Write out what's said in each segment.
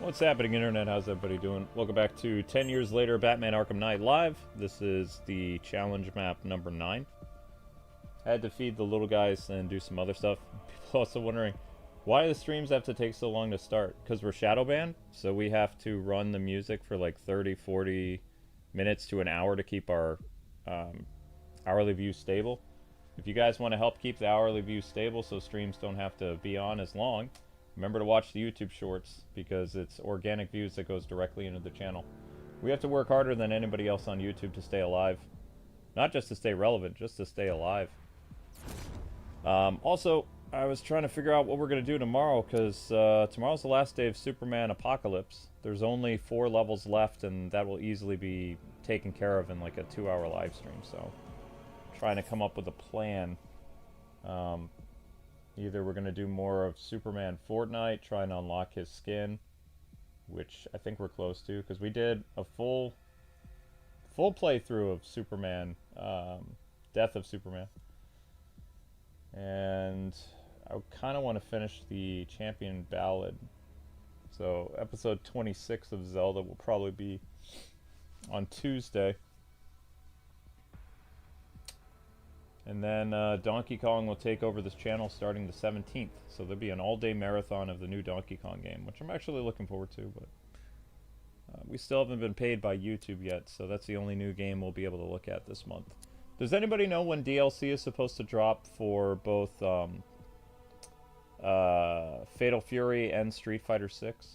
What's happening, Internet? How's everybody doing? Welcome back to 10 Years Later Batman Arkham Knight Live. This is the challenge map number 9. I had to feed the little guys and do some other stuff. People also wondering, why do the streams have to take so long to start? Because we're shadow banned, so we have to run the music for like 30, 40 minutes to an hour to keep our hourly views stable. If you guys want to help keep the hourly views stable so streams don't have to be on as long, remember to watch the YouTube shorts, because it's organic views that goes directly into the channel. We have to work harder than anybody else on YouTube to stay alive. Not just to stay relevant, just to stay alive. Also, I was trying to figure out what we're going to do tomorrow, because tomorrow's the last day of Superman Apocalypse. There's only 4 levels left, and that will easily be taken care of in like a 2-hour live stream, so trying to come up with a plan. Either we're going to do more of Superman Fortnite, trying to unlock his skin, which I think we're close to, because we did a full playthrough of Superman, Death of Superman. And I kind of want to finish the Champion Ballad. So episode 26 of Zelda will probably be on Tuesday. And then Donkey Kong will take over this channel starting the 17th. So there'll be an all-day marathon of the new Donkey Kong game, which I'm actually looking forward to. But we still haven't been paid by YouTube yet, so that's the only new game we'll be able to look at this month. Does anybody know when DLC is supposed to drop for both Fatal Fury and Street Fighter 6?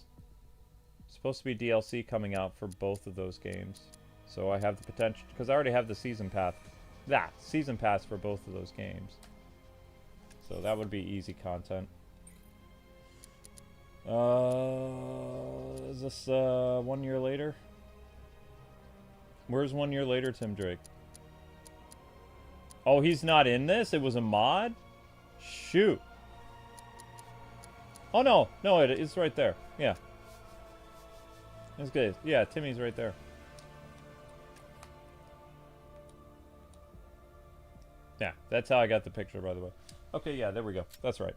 It's supposed to be DLC coming out for both of those games. So I have the potential, because I already have the season pass for both of those games. So that would be easy content. Is this 1 year later? Where's 1 year later, Tim Drake? Oh, he's not in this? It was a mod? Shoot. Oh, no. No, it's right there. Yeah. That's good. Yeah, Timmy's right there. Yeah, that's how I got the picture, by the way. Okay, yeah, there we go. That's right.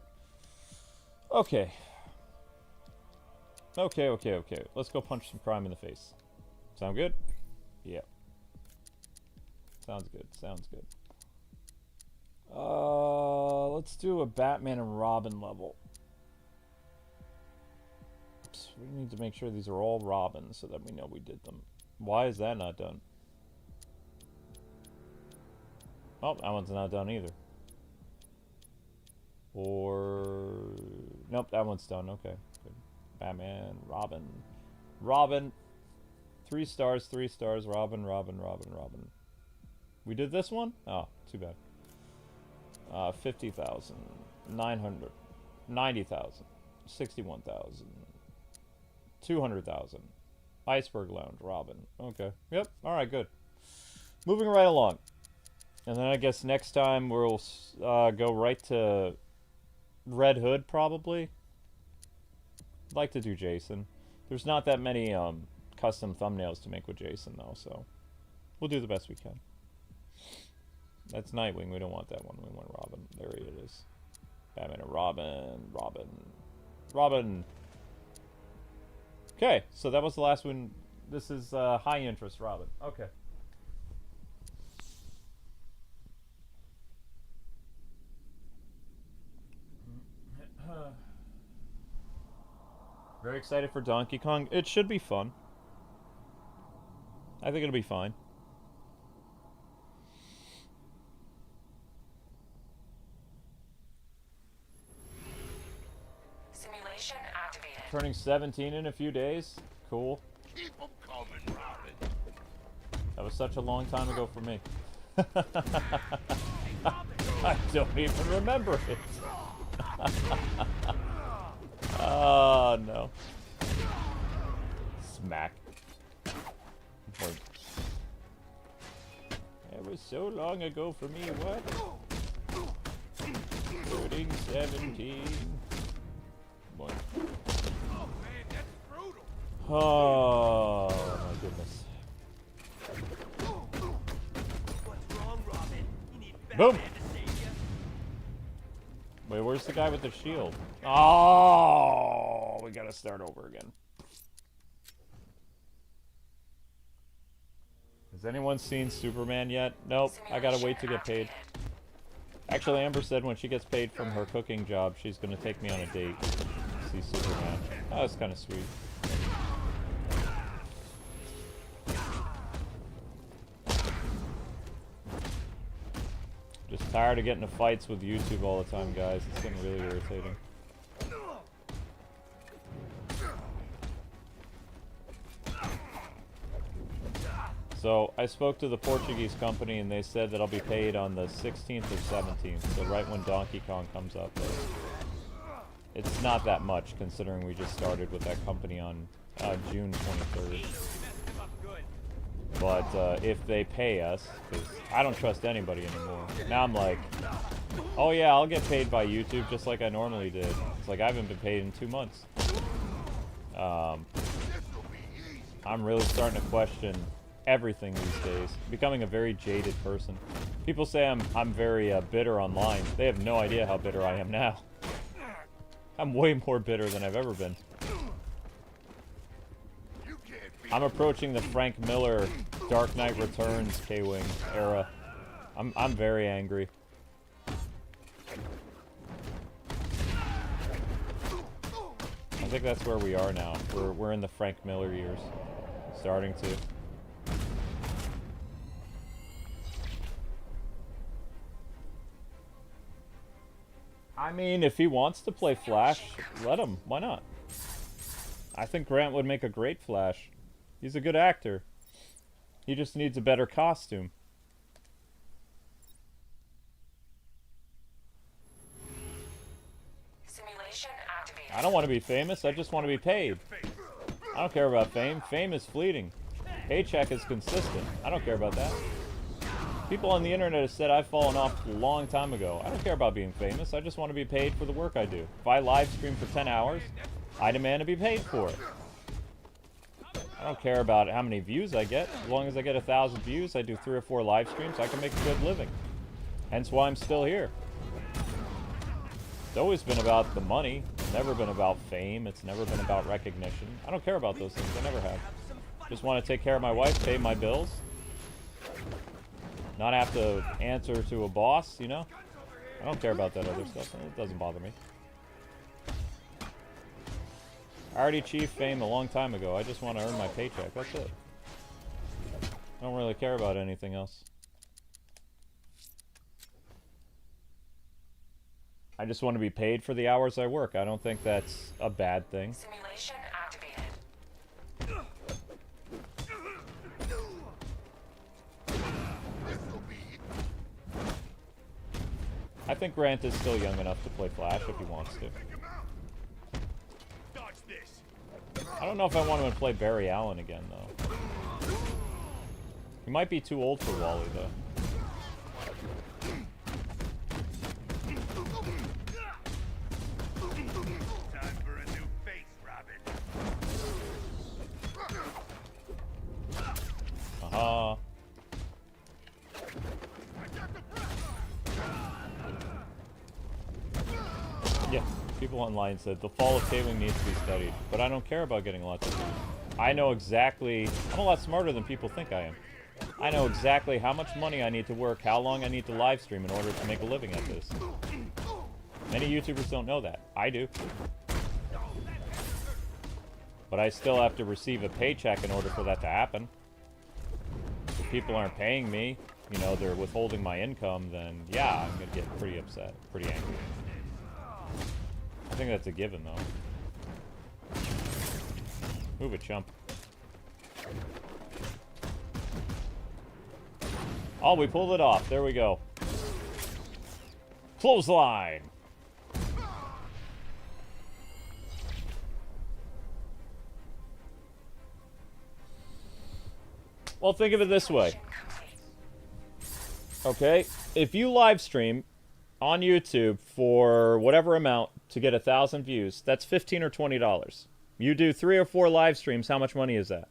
Okay. Okay. Let's go punch some crime in the face. Sound good? Yeah. Sounds good. Let's do a Batman and Robin level. Oops, we need to make sure these are all Robins so that we know we did them. Why is that not done? Oh, that one's not done either. Or... Nope, that one's done. Okay. Good. Batman, Robin. 3 stars, Robin. We did this one? Oh, too bad. 50,000. 900. 90,000. 61,000. 200,000. Iceberg Lounge, Robin. Okay. Yep. Alright, good. Moving right along. And then I guess next time we'll go right to Red Hood, probably. I'd like to do Jason. There's not that many custom thumbnails to make with Jason, though, so we'll do the best we can. That's Nightwing. We don't want that one. We want Robin. There it is. Batman and Robin. Okay, so that was the last one. This is high interest Robin. Okay. Very excited for Donkey Kong. It should be fun. I think it'll be fine. Simulation activated. Turning 17 in a few days. Cool. Keep 'em coming, Robin. That was such a long time ago for me. I don't even remember it. Oh, no. Smack. It was so long ago for me, what? Turning 17. What? Oh man, that's brutal. Oh, my goodness. What's wrong, Robin? You need Boom. Batman to save you. Wait, where's the guy with the shield? Oh, we gotta start over again. Has anyone seen Superman yet? Nope, I gotta wait to get paid. Actually, Amber said when she gets paid from her cooking job, she's gonna take me on a date to see Superman. Oh, that's kind of sweet. Just tired of getting into fights with YouTube all the time, guys. It's getting really irritating. So, I spoke to the Portuguese company and they said that I'll be paid on the 16th or 17th, so right when Donkey Kong comes up. It's not that much, considering we just started with that company on June 23rd. But if they pay us, because I don't trust anybody anymore. Now I'm like, oh yeah, I'll get paid by YouTube just like I normally did. It's like I haven't been paid in 2 months. I'm really starting to question everything these days. Becoming a very jaded person. People say I'm very bitter online. They have no idea how bitter I am now. I'm way more bitter than I've ever been. I'm approaching the Frank Miller Dark Knight Returns Kwings era. I'm very angry. I think that's where we are now. We're in the Frank Miller years. Starting to. I mean, if he wants to play Flash, let him. Why not? I think Grant would make a great Flash. He's a good actor. He just needs a better costume. Simulation activated. I don't want to be famous, I just want to be paid. I don't care about fame. Fame is fleeting. Paycheck is consistent. I don't care about that. People on the internet have said I've fallen off a long time ago. I don't care about being famous. I just want to be paid for the work I do. If I live stream for 10 hours, I demand to be paid for it. I don't care about how many views I get. As long as I get 1,000 views, I do 3 or 4 live streams, I can make a good living. Hence why I'm still here. It's always been about the money. It's never been about fame. It's never been about recognition. I don't care about those things. I never have. Just want to take care of my wife, pay my bills. Not have to answer to a boss, you know? I don't care about that other stuff. It doesn't bother me. I already achieved fame a long time ago. I just want to earn my paycheck. That's it. I don't really care about anything else. I just want to be paid for the hours I work. I don't think that's a bad thing. Simulation activated. I think Grant is still young enough to play Flash if he wants to. I don't know if I want him to play Barry Allen again, though. He might be too old for Wally, though. Time for a new face, Robin. Aha. Yeah, people online said the fall of Kwings needs to be studied, but I don't care about getting lots of views. I know exactly. I'm a lot smarter than people think I am. I know exactly how much money I need to work, how long I need to live stream in order to make a living at this. Many YouTubers don't know that. I do. But I still have to receive a paycheck in order for that to happen. If people aren't paying me, you know, they're withholding my income, then yeah, I'm gonna get pretty upset, pretty angry. I think that's a given, though. Move it, chump. Oh, we pulled it off. There we go. Clothesline! Well, think of it this way. Okay? If you live stream on YouTube for whatever amount to get 1,000 views, that's $15 or $20. You do 3 or 4 live streams, how much money is that?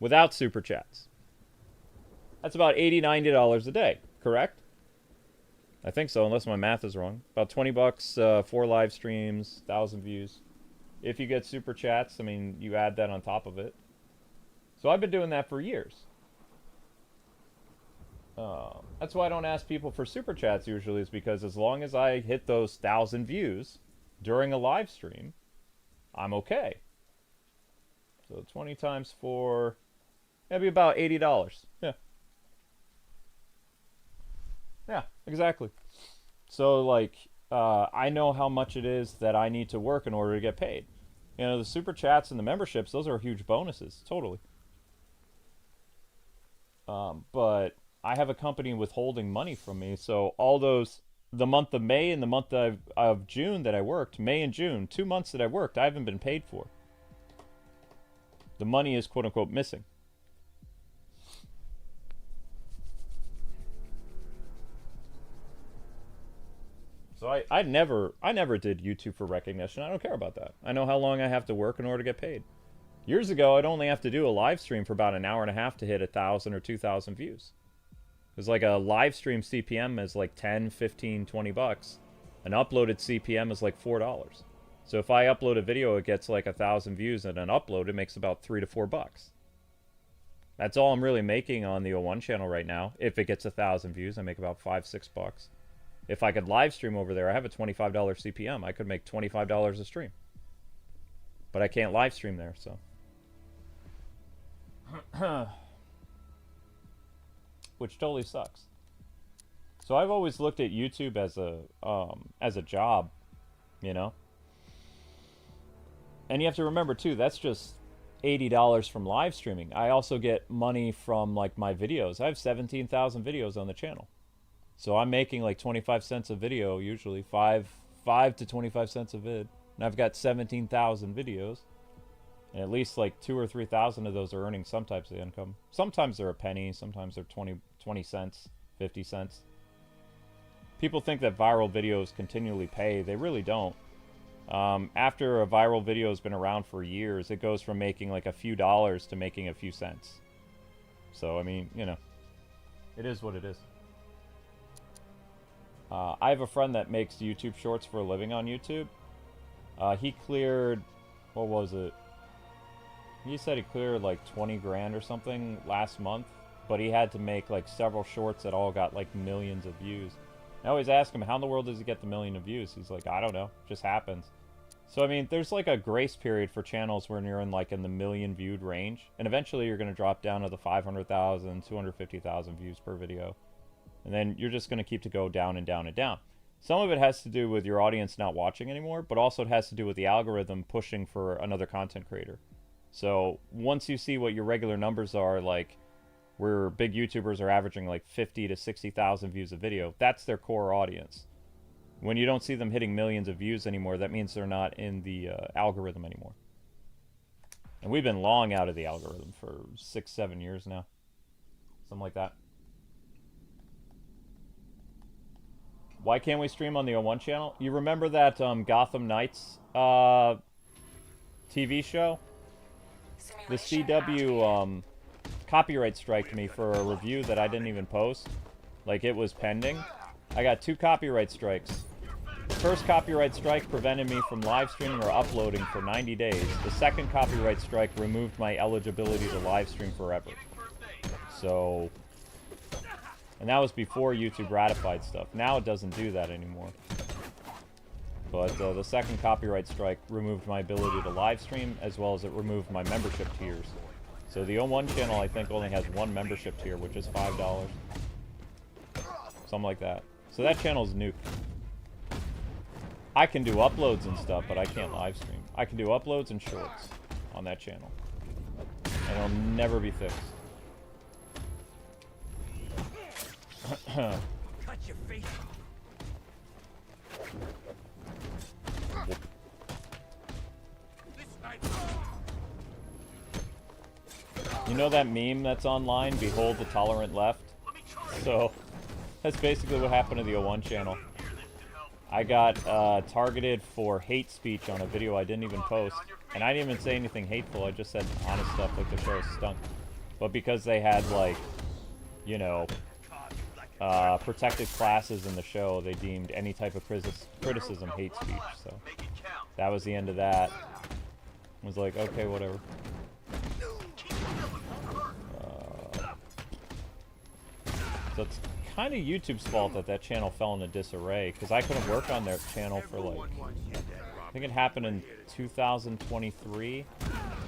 Without super chats. That's about $80, $90 a day, correct? I think so, unless my math is wrong. About 20 bucks, 4 live streams, 1,000 views. If you get super chats, I mean, you add that on top of it. So I've been doing that for years. That's why I don't ask people for super chats usually, is because as long as I hit those 1,000 views during a live stream, I'm okay. So 20 times 4, that'd be about $80. Yeah. Yeah, exactly. So, like, I know how much it is that I need to work in order to get paid. You know, the super chats and the memberships, those are huge bonuses, totally. But I have a company withholding money from me, so all those, the month of May and the month of June that I worked, May and June, 2 months that I worked, I haven't been paid for. The money is quote-unquote missing. So I never did YouTube for recognition. I don't care about that. I know how long I have to work in order to get paid. Years ago, I'd only have to do a live stream for about an hour and a half to hit 1,000 or 2,000 views. Because like a live stream CPM is like 10, 15, 20 bucks. An uploaded CPM is like $4. So if I upload a video, it gets like 1,000 views, and an upload, it makes about $3 to $4. That's all I'm really making on the O1 channel right now. If it gets 1,000 views, I make about $5, $6. If I could live stream over there, I have a $25 CPM. I could make $25 a stream. But I can't live stream there, so. Which totally sucks. So I've always looked at YouTube as a job, you know? And you have to remember too, that's just $80 from live streaming. I also get money from like my videos. I have 17,000 videos on the channel. So I'm making like 25 cents a video usually, 5 to 25 cents a vid. And I've got 17,000 videos. And at least like 2 or 3,000 of those are earning some types of income. Sometimes they're a penny, sometimes they're 20 cents, 50 cents. People think that viral videos continually pay. They really don't. After a viral video has been around for years, it goes from making like a few dollars to making a few cents. So, I mean, you know, it is what it is. I have a friend that makes YouTube shorts for a living on YouTube. He cleared, what was it? He said he cleared like 20 grand or something last month, but he had to make like several shorts that all got like millions of views. I always ask him, how in the world does he get the million of views? He's like, I don't know, it just happens. So I mean, there's like a grace period for channels when you're in like in the million viewed range, and eventually you're going to drop down to the 500,000, 250,000 views per video. And then you're just going to keep to go down and down and down. Some of it has to do with your audience not watching anymore, but also it has to do with the algorithm pushing for another content creator. So once you see what your regular numbers are, like where big YouTubers are averaging like 50 to 60,000 views a video, that's their core audience. When you don't see them hitting millions of views anymore, that means they're not in the algorithm anymore. And we've been long out of the algorithm for 6-7 years now. Something like that. Why can't we stream on the O1 channel? You remember that Gotham Knights TV show? The CW copyright striked me for a review that I didn't even post. Like, it was pending. I got 2 copyright strikes. The first copyright strike prevented me from live streaming or uploading for 90 days. The second copyright strike removed my eligibility to live stream forever. So, and that was before YouTube ratified stuff. Now it doesn't do that anymore. But the second copyright strike removed my ability to live stream, as well as it removed my membership tiers. So the O1 channel, I think, only has 1 membership tier, which is $5. Something like that. So that channel's nuked. I can do uploads and stuff, but I can't live stream. I can do uploads and shorts on that channel. And it'll never be fixed. Cut your face off. You know that meme that's online, Behold the Tolerant Left? So, that's basically what happened to the O1 channel. I got targeted for hate speech on a video I didn't even post. And I didn't even say anything hateful, I just said honest stuff like the show stunk. But because they had, like, you know, protected classes in the show, they deemed any type of criticism hate speech, so that was the end of that. I was like, okay, whatever. So it's kind of YouTube's fault that that channel fell into disarray, because I couldn't work on their channel for like, I think it happened in 2023.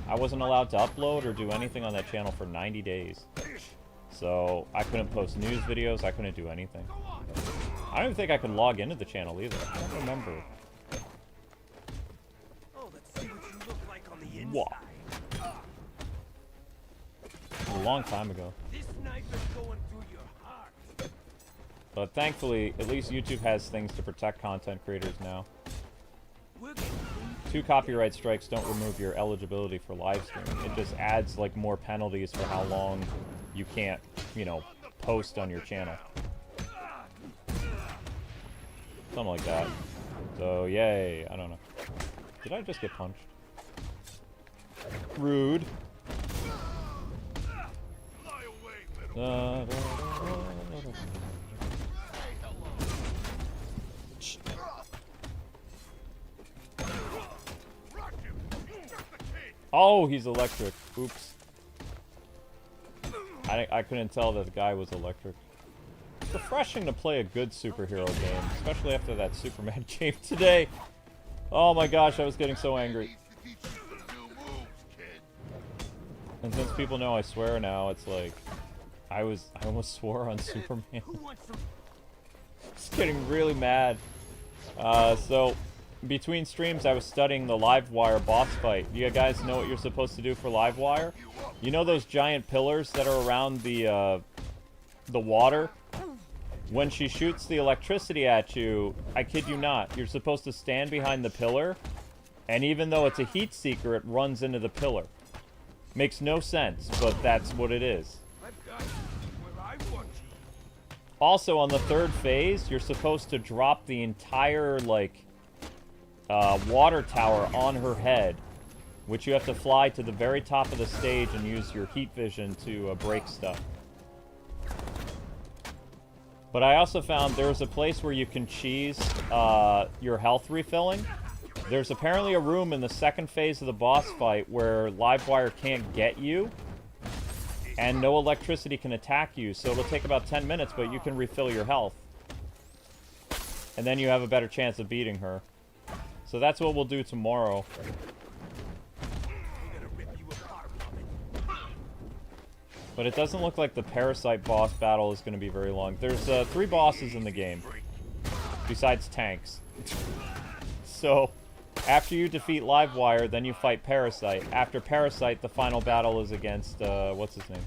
I wasn't allowed to upload or do anything on that channel for 90 days. So I couldn't post news videos, I couldn't do anything. I don't even think I could log into the channel either. I don't remember. Oh, let's see what you look like on the inside. Whoa. A long time ago. This knife is going through your heart. But thankfully, at least YouTube has things to protect content creators now. We're getting 2 copyright strikes don't remove your eligibility for live streaming. It just adds like more penalties for how long you can't, you know, post on your channel. Something like that. So, yay. I don't know. Did I just get punched? Rude. Oh, he's electric. Oops. I couldn't tell that the guy was electric. It's refreshing to play a good superhero game, especially after that Superman game today. Oh my gosh, I was getting so angry. And since people know I swear now, it's like, I almost swore on Superman. Just getting really mad. So, between streams, I was studying the Livewire boss fight. You guys know what you're supposed to do for Livewire? You know those giant pillars that are around the water? When she shoots the electricity at you, I kid you not, you're supposed to stand behind the pillar, and even though it's a heat seeker, it runs into the pillar. Makes no sense, but that's what it is. Also, on the 3rd phase, you're supposed to drop the entire, like, water tower on her head, which you have to fly to the very top of the stage and use your heat vision to break stuff. But I also found there's a place where you can cheese your health refilling. There's apparently a room in the 2nd phase of the boss fight where Livewire can't get you, and no electricity can attack you, so it'll take about 10 minutes, but you can refill your health. And then you have a better chance of beating her. So that's what we'll do tomorrow. But it doesn't look like the Parasite boss battle is going to be very long. There's 3 bosses in the game, besides tanks. So, after you defeat Livewire, then you fight Parasite. After Parasite, the final battle is against, what's his name?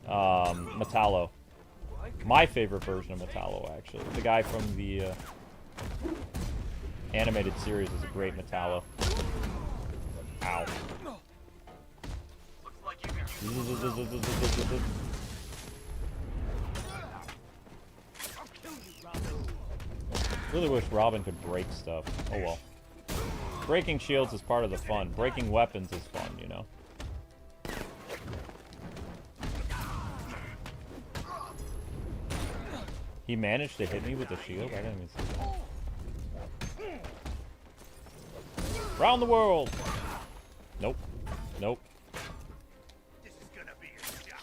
Metallo. My favorite version of Metallo, actually. The guy from the animated series is a great Metallo. Ow. Really wish Robin could break stuff. Oh well. Breaking shields is part of the fun. Breaking weapons is fun, you know. He managed to hit me with the shield? I didn't even see that. Round the world! Nope. Nope.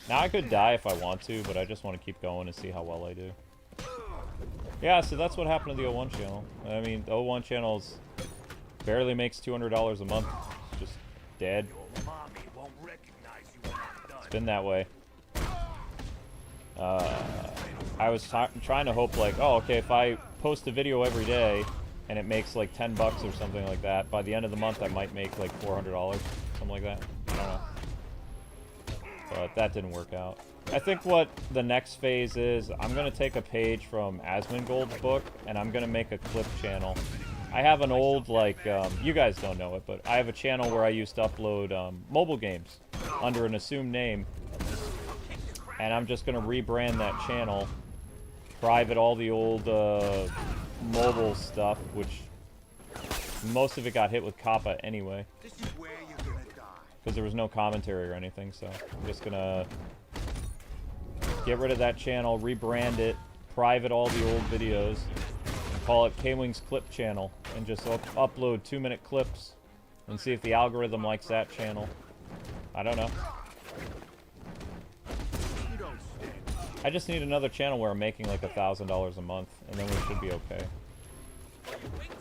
Now I could die if I want to, but I just want to keep going and see how well I do. Yeah, so that's what happened to the 01 channel. I mean, the 01 channel's barely makes $200 a month. It's just dead. It's been that way. I was trying to hope like, oh, okay, if I post a video every day and it makes like 10 bucks or something like that, by the end of the month I might make like $400, something like that. I don't know. But that didn't work out. I think what the next phase is, I'm going to take a page from Asmongold's book, and I'm going to make a clip channel. I have an old, like, you guys don't know it, but I have a channel where I used to upload mobile games under an assumed name. And I'm just going to rebrand that channel, private all the old mobile stuff, which most of it got hit with COPPA anyway. Because there was no commentary or anything, so I'm just going to get rid of that channel, rebrand it, private all the old videos, and call it Kwings Clip Channel, and just upload 2-minute clips and see if the algorithm likes that channel. I don't know. I just need another channel where I'm making like $1,000 a month, and then we should be okay.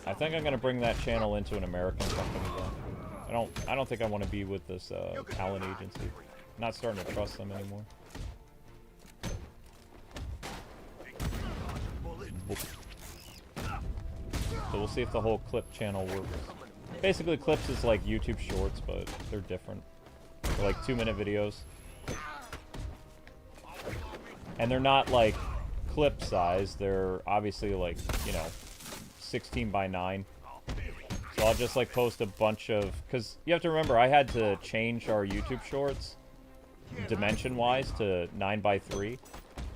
I think I'm gonna bring that channel into an American company though. I don't think I want to be with this talent agency. Not starting to trust them anymore. So we'll see if the whole clip channel works. Basically, clips is like YouTube Shorts, but they're different. They're like 2-minute videos. And they're not like clip size. They're obviously like, you know, 16 by 9. So I'll just like post a bunch of... Because you have to remember, I had to change our YouTube Shorts dimension-wise to 9 by 3.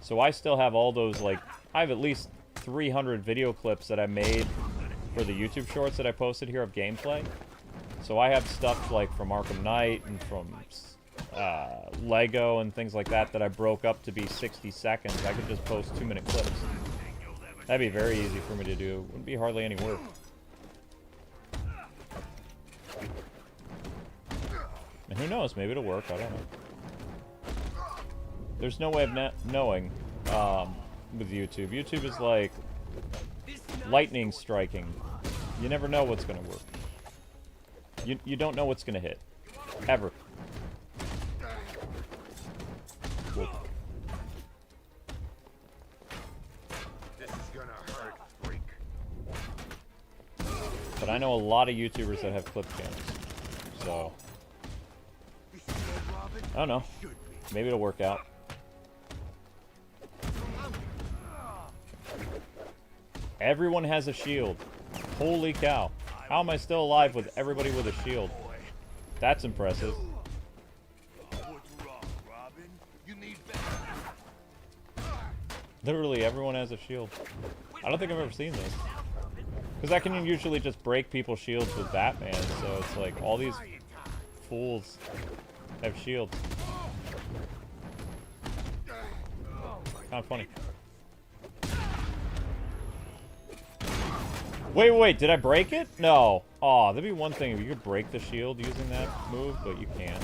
So I still have all those, like... I have at least 300 video clips that I made for the YouTube Shorts that I posted here of gameplay. So I have stuff like from Arkham Knight and from Lego and things like that that I broke up to be 60 seconds. I could just post 2-minute clips. That'd be very easy for me to do. Wouldn't be hardly any work. And who knows, maybe it'll work, I don't know. There's no way of knowing with YouTube. YouTube is like lightning striking. You never know what's gonna work. You don't know what's gonna hit. Ever. Whoop. This is gonna hurt, freak. But I know a lot of YouTubers that have clip channels. So I don't know. Maybe it'll work out. Everyone has a shield. Holy cow. How am I still alive with everybody with a shield? That's impressive. Literally everyone has a shield. I don't think I've ever seen this. Because I can usually just break people's shields with Batman, so it's like all these fools have shields. Kind of funny. Wait, did I break it? No. Aw, that'd be one thing if you could break the shield using that move, but you can't.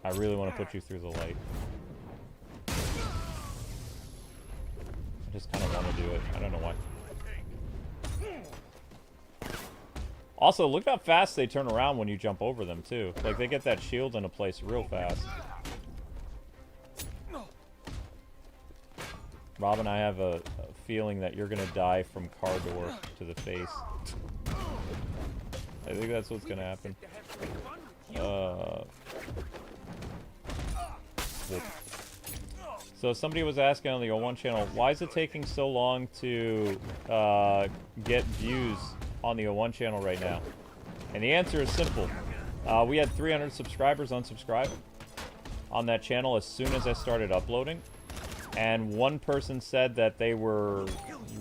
I really want to put you through the light. I just kind of want to do it. I don't know why. Also, look how fast they turn around when you jump over them, too. Like, they get that shield into place real fast. Robin, I have a feeling that you're gonna die from car door to the face. I think that's what's gonna happen. So somebody was asking on the O1 channel, why is it taking so long to get views on the O1 channel right now? And the answer is simple. We had 300 subscribers unsubscribe on that channel as soon as I started uploading. And one person said that they were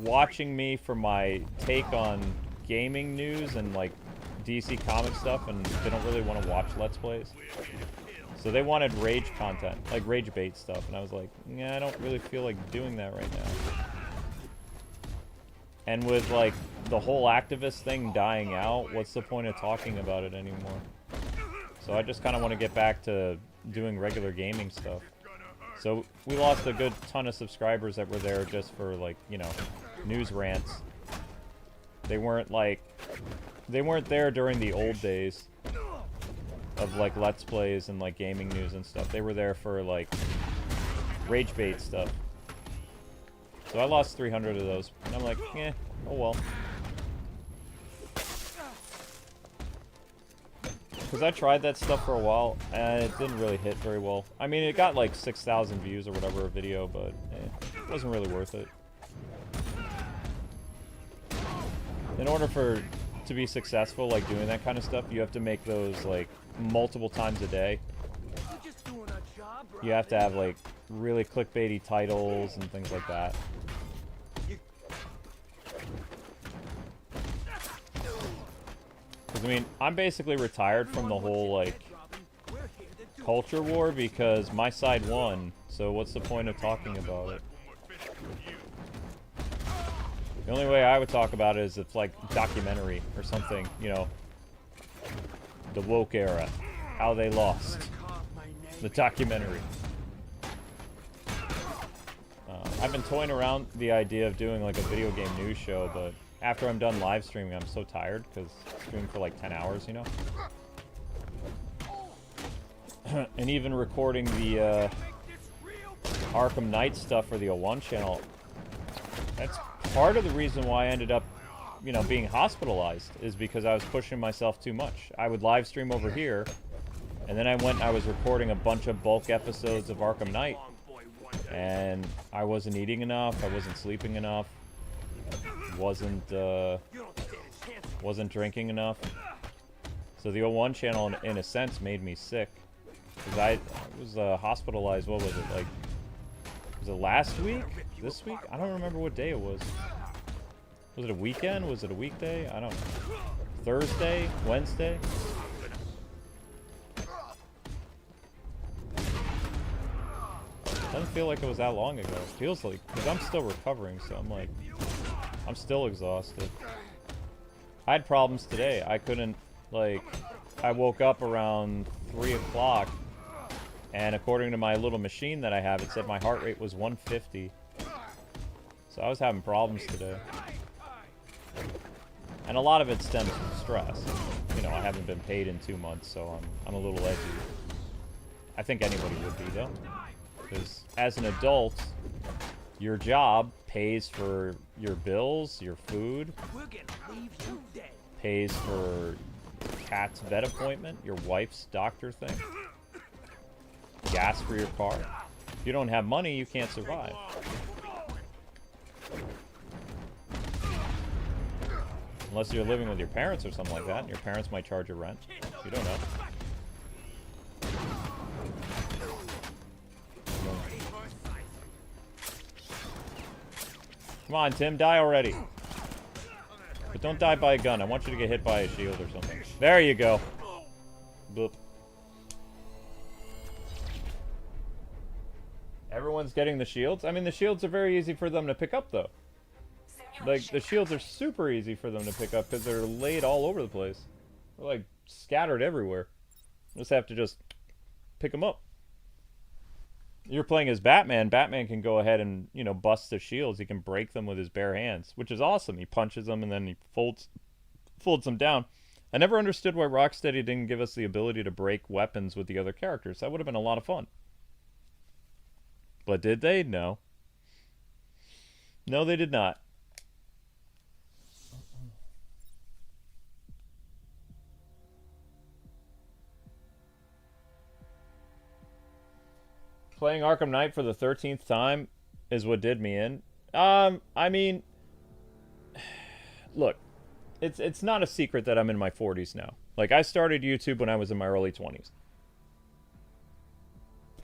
watching me for my take on gaming news and like DC comic stuff, and they don't really want to watch Let's Plays. So they wanted rage content, like rage bait stuff, and I was like, yeah, I don't really feel like doing that right now. And with like the whole activist thing dying out, what's the point of talking about it anymore? So I just kind of want to get back to doing regular gaming stuff. So we lost a good ton of subscribers that were there just for like, you know, news rants. They weren't there during the old days of like Let's Plays and like gaming news and stuff. They were there for like rage bait stuff. So I lost 300 of those, and I'm like, eh, oh well. Because I tried that stuff for a while, and it didn't really hit very well. I mean, it got like 6,000 views or whatever a video, but it wasn't really worth it. In order to be successful, like doing that kind of stuff, you have to make those like multiple times a day. You have to have like really clickbaity titles and things like that. Because, I mean, I'm basically retired from the whole, like, culture war because my side won, so what's the point of talking about it? The only way I would talk about it is if, like, documentary or something, you know, the woke era, how they lost. The documentary. I've been toying around the idea of doing like a video game news show, but after I'm done live streaming, I'm so tired because I stream for like 10 hours, you know? And even recording the Arkham Knight stuff for the O1 channel, that's part of the reason why I ended up, you know, being hospitalized, is because I was pushing myself too much. I would live stream over here, and then I was recording a bunch of bulk episodes of Arkham Knight, and I wasn't eating enough, I wasn't sleeping enough, wasn't drinking enough. So the O1 channel, in a sense, made me sick. Because I was hospitalized, what was it, like, was it last week? This week? I don't remember what day it was. Was it a weekend? Was it a weekday? I don't know. Thursday? Wednesday? Doesn't feel like it was that long ago. It feels like, because I'm still recovering, so I'm like, I'm still exhausted. I had problems today. I couldn't, like, I woke up around 3 o'clock, and according to my little machine that I have, it said my heart rate was 150. So I was having problems today. And a lot of it stems from stress. You know, I haven't been paid in 2 months, so I'm a little edgy. I think anybody would be, though. Because as an adult, your job pays for your bills, your food, pays for your cat's vet appointment, your wife's doctor thing, gas for your car. If you don't have money, you can't survive. Unless you're living with your parents or something like that, and your parents might charge you rent. You don't know. Come on, Tim, die already. But don't die by a gun. I want you to get hit by a shield or something. There you go. Boop. Everyone's getting the shields? I mean, the shields are very easy for them to pick up, though. Like, the shields are super easy for them to pick up because they're laid all over the place. They're, like, scattered everywhere. You just have to just pick them up. You're playing as Batman. Batman can go ahead and, you know, bust the shields. He can break them with his bare hands, which is awesome. He punches them and then he folds them down. I never understood why Rocksteady didn't give us the ability to break weapons with the other characters. That would have been a lot of fun. But did they? No. No, they did not. Playing Arkham Knight for the 13th time is what did me in. I mean, look, it's not a secret that I'm in my 40s now. Like, I started YouTube when I was in my early 20s.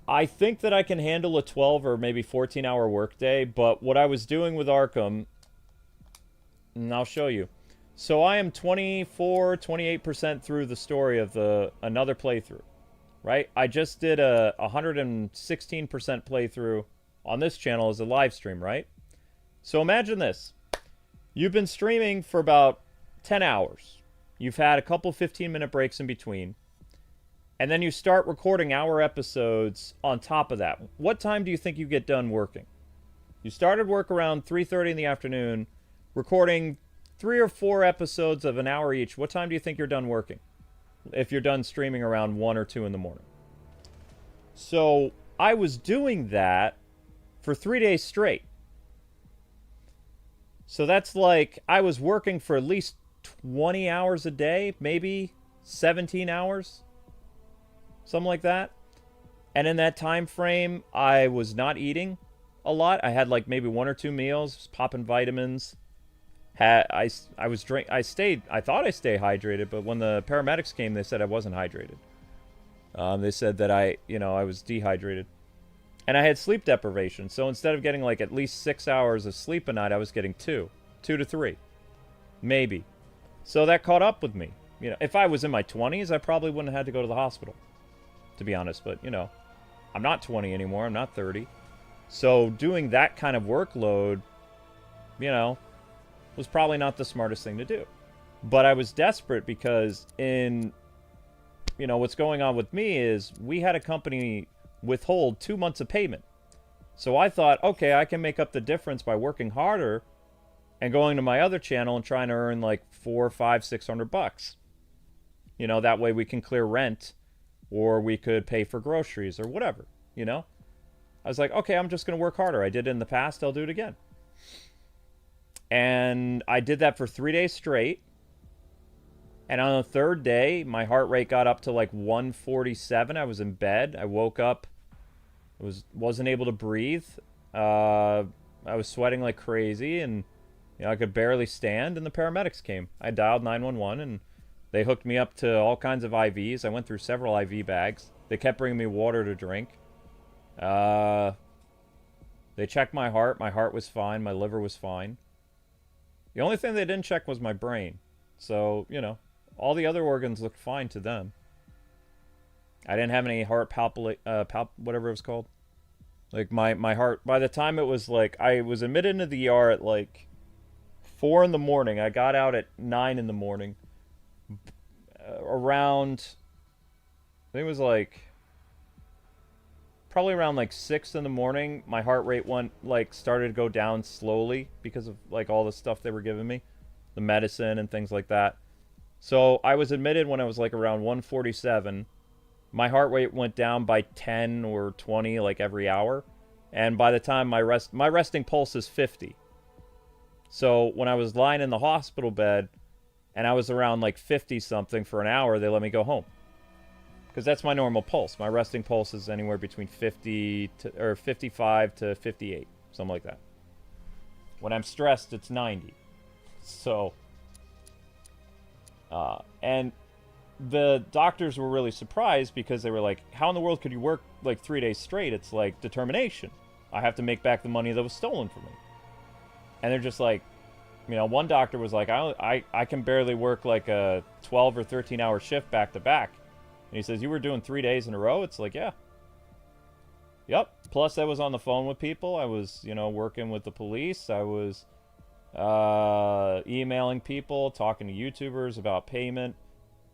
I think that I can handle a 12 or maybe 14-hour workday, but what I was doing with Arkham, and I'll show you. So I am 24, 28% through the story of another playthrough. Right? I just did a 116% playthrough on this channel as a live stream, right? So imagine this. You've been streaming for about 10 hours. You've had a couple 15-minute breaks in between. And then you start recording hour episodes on top of that. What time do you think you get done working? You started work around 3:30 in the afternoon, recording 3 or 4 episodes of an hour each. What time do you think you're done working? If you're done streaming around 1 or 2 in the morning. So I was doing that for 3 days straight. So that's like, I was working for at least 20 hours a day, maybe 17 hours, something like that. And in that time frame, I was not eating a lot. I had like maybe 1 or 2 meals, popping vitamins. I thought I stayed hydrated, but when the paramedics came, they said I wasn't hydrated. They said that I was dehydrated. And I had sleep deprivation, so instead of getting like at least 6 hours of sleep a night, I was getting 2 to 3. Maybe. So that caught up with me. You know, if I was in my 20s, I probably wouldn't have had to go to the hospital, to be honest, but you know, I'm not 20 anymore, I'm not 30. So doing that kind of workload, you know, was probably not the smartest thing to do. But I was desperate because in you know, what's going on with me is we had a company withhold 2 months of payment. So I thought, okay, I can make up the difference by working harder and going to my other channel and trying to earn like $400, $500, $600. You know, that way we can clear rent, or we could pay for groceries or whatever, you know? I was like, okay, I'm just going to work harder. I did it in the past, I'll do it again. And I did that for 3 days straight. And on the third day, my heart rate got up to like 147. I was in bed. I woke up, wasn't able to breathe. I was sweating like crazy, and you know, I could barely stand, and the paramedics came. I dialed 911, and they hooked me up to all kinds of IVs. I went through several IV bags. They kept bringing me water to drink. They checked my heart. My heart was fine. My liver was fine. The only thing they didn't check was my brain. So, you know, all the other organs looked fine to them. I didn't have any heart whatever it was called. Like, my heart, by the time it was like, I was admitted into the ER at like 4 in the morning. I got out at 9 in the morning. Around, I think it was like, probably around like 6 in the morning, my heart rate started to go down slowly because of like all the stuff they were giving me, the medicine and things like that. So I was admitted when I was like around 147. My heart rate went down by 10 or 20 like every hour, and by the time my resting pulse is 50. So when I was lying in the hospital bed and I was around like 50 something for an hour, they let me go home. Because that's my normal pulse. My resting pulse is anywhere between 55 to 58, something like that. When I'm stressed, it's 90. So, and the doctors were really surprised because they were like, how in the world could you work like 3 days straight? It's like determination. I have to make back the money that was stolen from me. And they're just like, you know, one doctor was like, I can barely work like a 12 or 13 hour shift back to back. And he says, you were doing 3 days in a row? It's like, yeah. Yep. Plus, I was on the phone with people. I was, you know, working with the police. I was emailing people, talking to YouTubers about payment,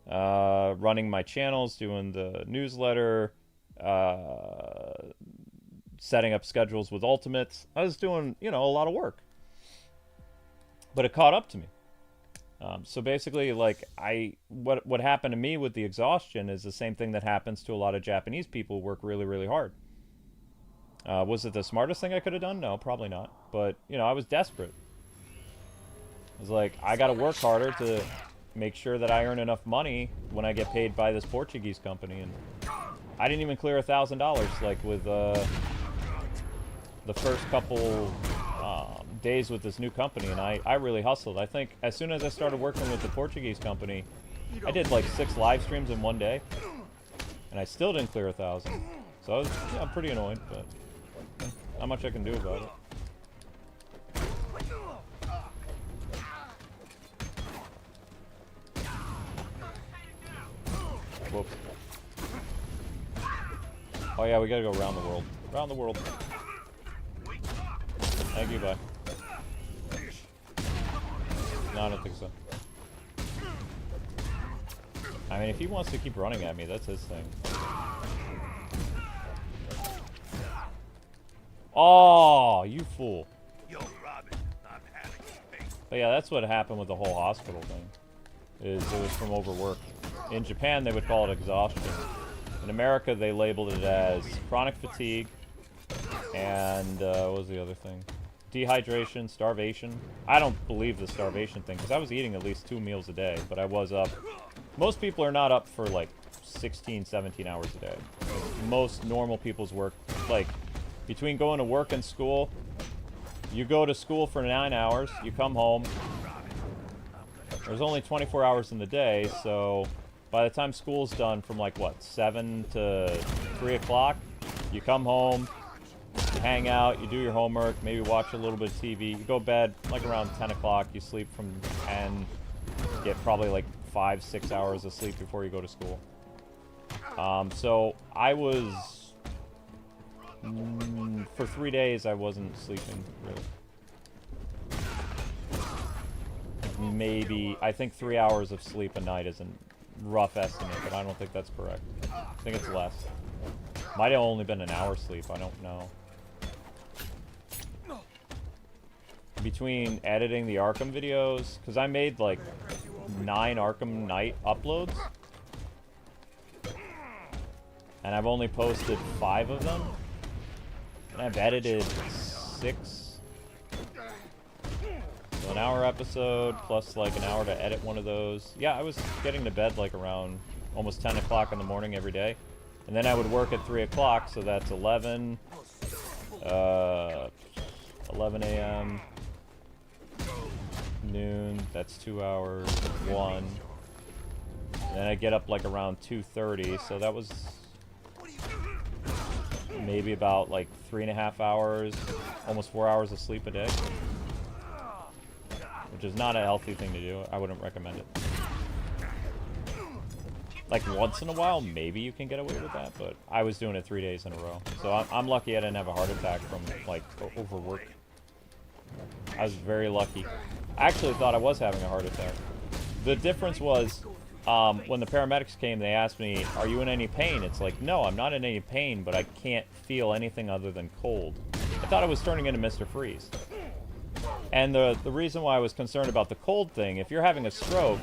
running my channels, doing the newsletter, setting up schedules with Ultimates. I was doing, you know, a lot of work. But it caught up to me. So basically, like, what happened to me with the exhaustion is the same thing that happens to a lot of Japanese people who work really, really hard. Was it the smartest thing I could have done? No, probably not. But, you know, I was desperate. I was like, I gotta work harder to make sure that I earn enough money when I get paid by this Portuguese company. And I didn't even clear $1,000, like, with the first couple days with this new company, and I really hustled. I think as soon as I started working with the Portuguese company, I did like 6 live streams in one day, and I still didn't clear 1,000. So I was, yeah, I'm pretty annoyed, but not much I can do about it. Whoops. Oh yeah, we gotta go around the world. Around the world. Thank you, bye. No, I don't think so. I mean, if he wants to keep running at me, that's his thing. Oh, you fool. But yeah, that's what happened with the whole hospital thing. Is it was from overwork. In Japan, they would call it exhaustion. In America, they labeled it as chronic fatigue and, what was the other thing? Dehydration, starvation. I don't believe the starvation thing, because I was eating at least 2 meals a day, but I was up. Most people are not up for like 16, 17 hours a day. Most normal people's work, like, between going to work and school, you go to school for 9 hours, you come home. There's only 24 hours in the day, so by the time school's done from like, what, 7 to 3 o'clock, you come home, you hang out, you do your homework, maybe watch a little bit of TV, you go to bed like around 10 o'clock, you sleep from 10, get probably like 5-6 hours of sleep before you go to school. So I was, for 3 days I wasn't sleeping, really. Maybe, I think 3 hours of sleep a night isn't rough estimate, but I don't think that's correct. I think it's less. Might have only been an hour's sleep, I don't know. Between editing the Arkham videos, because I made like 9 Arkham Knight uploads. And I've only posted 5 of them. And I've edited 6. So an hour episode, plus like an hour to edit one of those. Yeah, I was getting to bed like around almost 10 o'clock in the morning every day. And then I would work at 3 o'clock, so that's 11 a.m. noon, that's 2 hours, 1. And then I get up like around 2:30, so that was maybe about like 3.5 hours, almost 4 hours of sleep a day. Which is not a healthy thing to do. I wouldn't recommend it. Like once in a while, maybe you can get away with that, but I was doing it 3 days in a row. So I'm lucky I didn't have a heart attack from like overwork. I was very lucky. I actually thought I was having a heart attack. The difference was, when the paramedics came, they asked me, "Are you in any pain?" It's like, no, I'm not in any pain, but I can't feel anything other than cold. I thought I was turning into Mr. Freeze. And the reason why I was concerned about the cold thing, if you're having a stroke,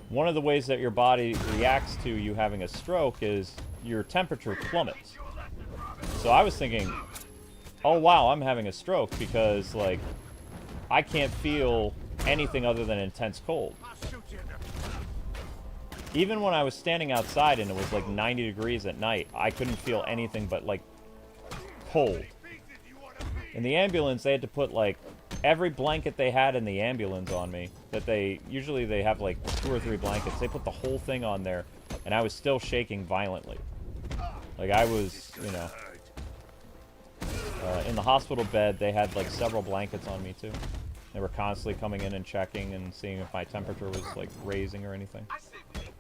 one of the ways that your body reacts to you having a stroke is your temperature plummets. So I was thinking, oh wow, I'm having a stroke because, like, I can't feel anything other than intense cold. Even when I was standing outside and it was like 90 degrees at night, I couldn't feel anything but like cold. In the ambulance, they had to put like every blanket they had in the ambulance on me. That they usually they have like 2 or 3 blankets. They put the whole thing on there, and I was still shaking violently. Like I was, you know, in the hospital bed. They had like several blankets on me too. They were constantly coming in and checking and seeing if my temperature was like raising or anything.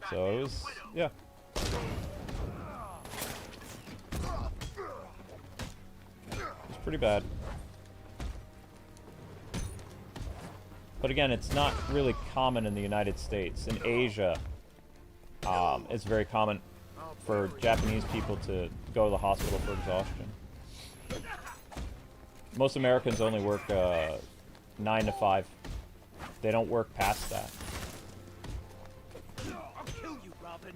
So it was, yeah. It was pretty bad. But again, it's not really common in the United States. In Asia, it's very common for Japanese people to go to the hospital for exhaustion. Most Americans only work 9 to 5. They don't work past that. I'll kill you, Robin.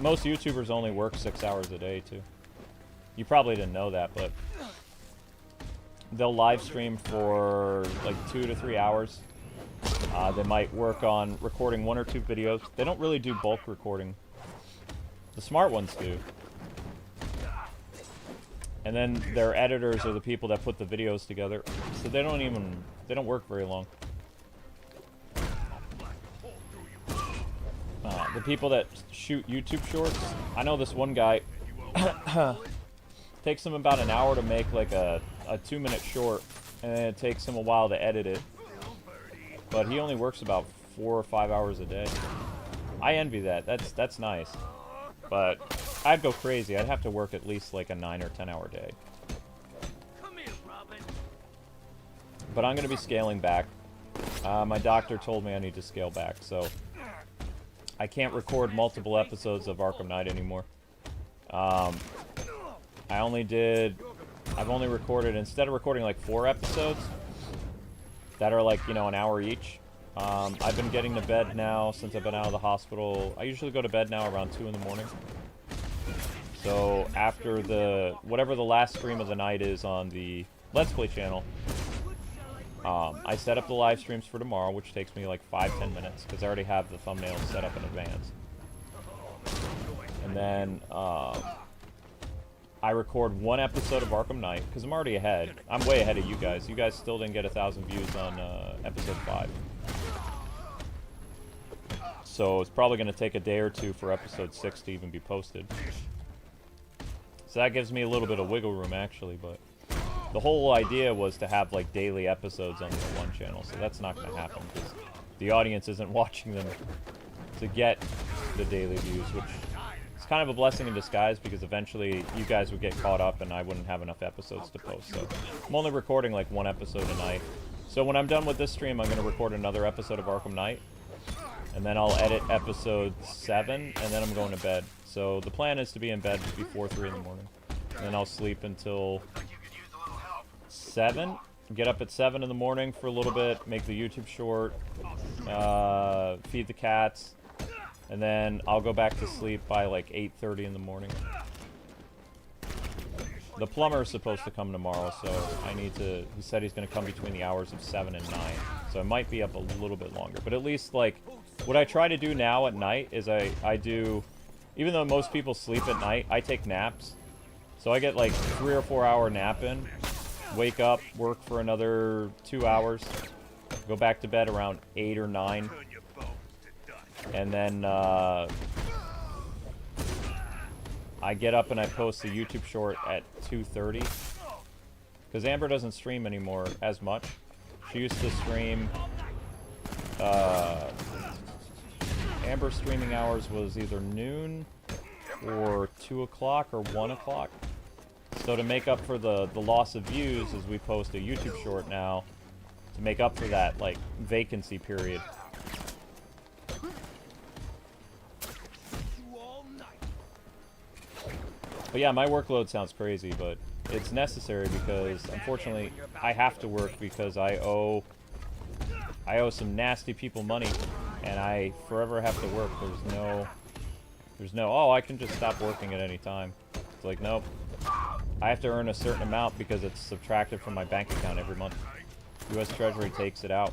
Most YouTubers only work 6 hours a day, too. You probably didn't know that, but they'll live stream for like 2 to 3 hours. They might work on recording 1 or 2 videos. They don't really do bulk recording. The smart ones do. And then their editors are the people that put the videos together. So they don't work very long. The people that shoot YouTube shorts, I know this one guy, takes him about an hour to make like a 2-minute short, and then it takes him a while to edit it. But he only works about 4 or 5 hours a day. I envy that. That's nice. But I'd go crazy. I'd have to work at least like a 9 or 10 hour day. Come here, Robin. But I'm going to be scaling back. My doctor told me I need to scale back, so I can't record multiple episodes of Arkham Knight anymore. I've only recorded, instead of recording like 4 episodes that are like, you know, an hour each, I've been getting to bed now since I've been out of the hospital. I usually go to bed now around 2 in the morning. So after whatever the last stream of the night is on the Let's Play channel, I set up the live streams for tomorrow, which takes me like 5-10 minutes, because I already have the thumbnails set up in advance. And then I record 1 episode of Arkham Knight, because I'm already ahead. I'm way ahead of you guys. You guys still didn't get 1,000 views on episode 5. So it's probably going to take a day or 2 for episode 6 to even be posted. So that gives me a little bit of wiggle room, actually, but the whole idea was to have like daily episodes on the one channel, so that's not going to happen because the audience isn't watching them to get the daily views, which is kind of a blessing in disguise because eventually you guys would get caught up and I wouldn't have enough episodes to post. So I'm only recording like 1 episode a night. So when I'm done with this stream, I'm going to record another episode of Arkham Knight. And then I'll edit episode 7, and then I'm going to bed. So the plan is to be in bed before 3 in the morning. And then I'll sleep until 7. Get up at 7 in the morning for a little bit, make the YouTube short, feed the cats, and then I'll go back to sleep by like 8:30 in the morning. The plumber is supposed to come tomorrow, so I need to... He said he's going to come between the hours of 7 and 9, so I might be up a little bit longer. But at least, like, what I try to do now at night is I do... Even though most people sleep at night, I take naps. So I get like 3 or 4 hour nap in, wake up, work for another 2 hours, go back to bed around 8 or 9, and then I get up and I post a YouTube short at 2:30, because Amber doesn't stream anymore as much. She used to stream, Amber's streaming hours was either noon or 2 o'clock or 1 o'clock. So to make up for the loss of views, as we post a YouTube short now, to make up for that, like, vacancy period. But yeah, my workload sounds crazy, but it's necessary because, unfortunately, I have to work because I owe some nasty people money, and I forever have to work. There's no, oh, I can just stop working at any time. It's like, nope. I have to earn a certain amount because it's subtracted from my bank account every month. U.S. Treasury takes it out.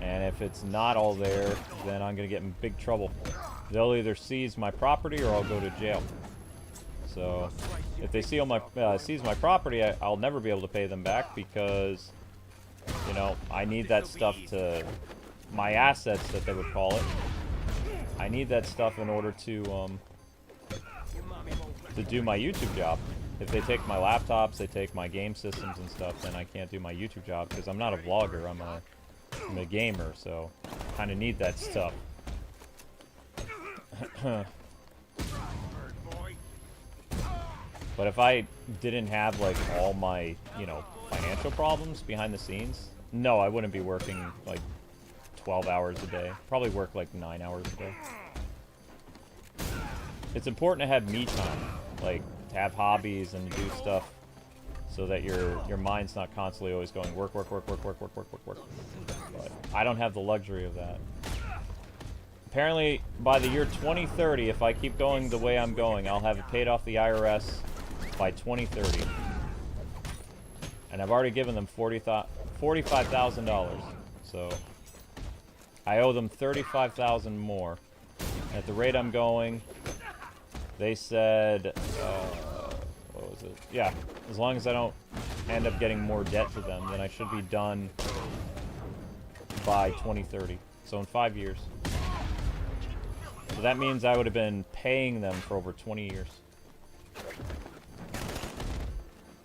And if it's not all there, then I'm going to get in big trouble. They'll either seize my property or I'll go to jail. So, if they seize my property, I'll never be able to pay them back because, you know, I need that stuff to... My assets, that they would call it. I need that stuff in order to do my YouTube job. If they take my laptops, they take my game systems and stuff, then I can't do my YouTube job because I'm not a vlogger, I'm a gamer, so I kind of need that stuff. But if I didn't have, like, all my, you know, financial problems behind the scenes, no, I wouldn't be working, like, 12 hours a day. Probably work, like, 9 hours a day. It's important to have me time, like, to have hobbies and do stuff so that your mind's not constantly always going work. But I don't have the luxury of that. Apparently, by the year 2030, if I keep going the way I'm going, I'll have paid off the IRS by 2030. And I've already given them $45,000. So I owe them $35,000 more. At the rate I'm going, they said, what was it? Yeah, as long as I don't end up getting more debt to them, then I should be done by 2030. So in 5 years. So that means I would have been paying them for over 20 years.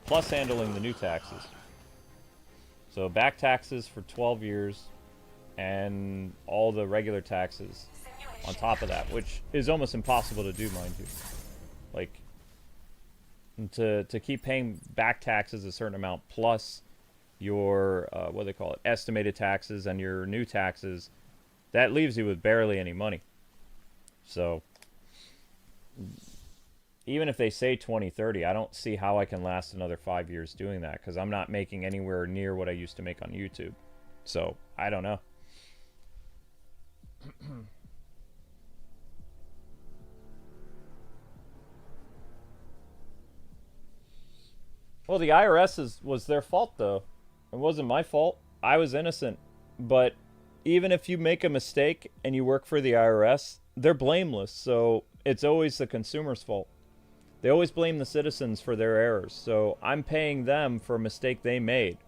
Plus handling the new taxes. So back taxes for 12 years and all the regular taxes on top of that, which is almost impossible to do, mind you. Like, to keep paying back taxes a certain amount plus your, what do they call it, estimated taxes and your new taxes, that leaves you with barely any money. So, even if they say 2030, I don't see how I can last another 5 years doing that, because I'm not making anywhere near what I used to make on YouTube. So, I don't know. Well, the IRS was their fault, though. It wasn't my fault. I was innocent. But even if you make a mistake and you work for the IRS, they're blameless, so it's always the consumer's fault. They always blame the citizens for their errors, so I'm paying them for a mistake they made.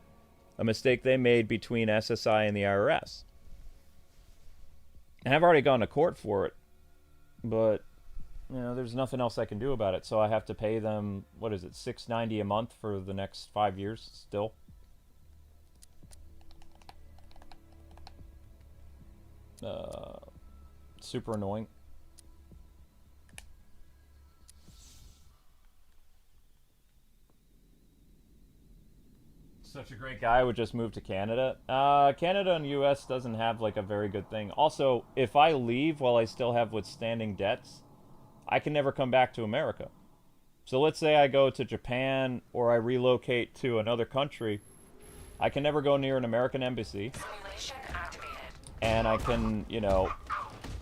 A mistake they made between SSI and the IRS. And I've already gone to court for it, but, you know, there's nothing else I can do about it, so I have to pay them, what is it, $6.90 a month for the next 5 years still. Super annoying. Such a great guy would just move to Canada. Canada and US doesn't have like a very good thing. Also, if I leave while I still have withstanding debts, I can never come back to America. So let's say I go to Japan or I relocate to another country, I can never go near an American embassy. Simulation activated. And I can, you know,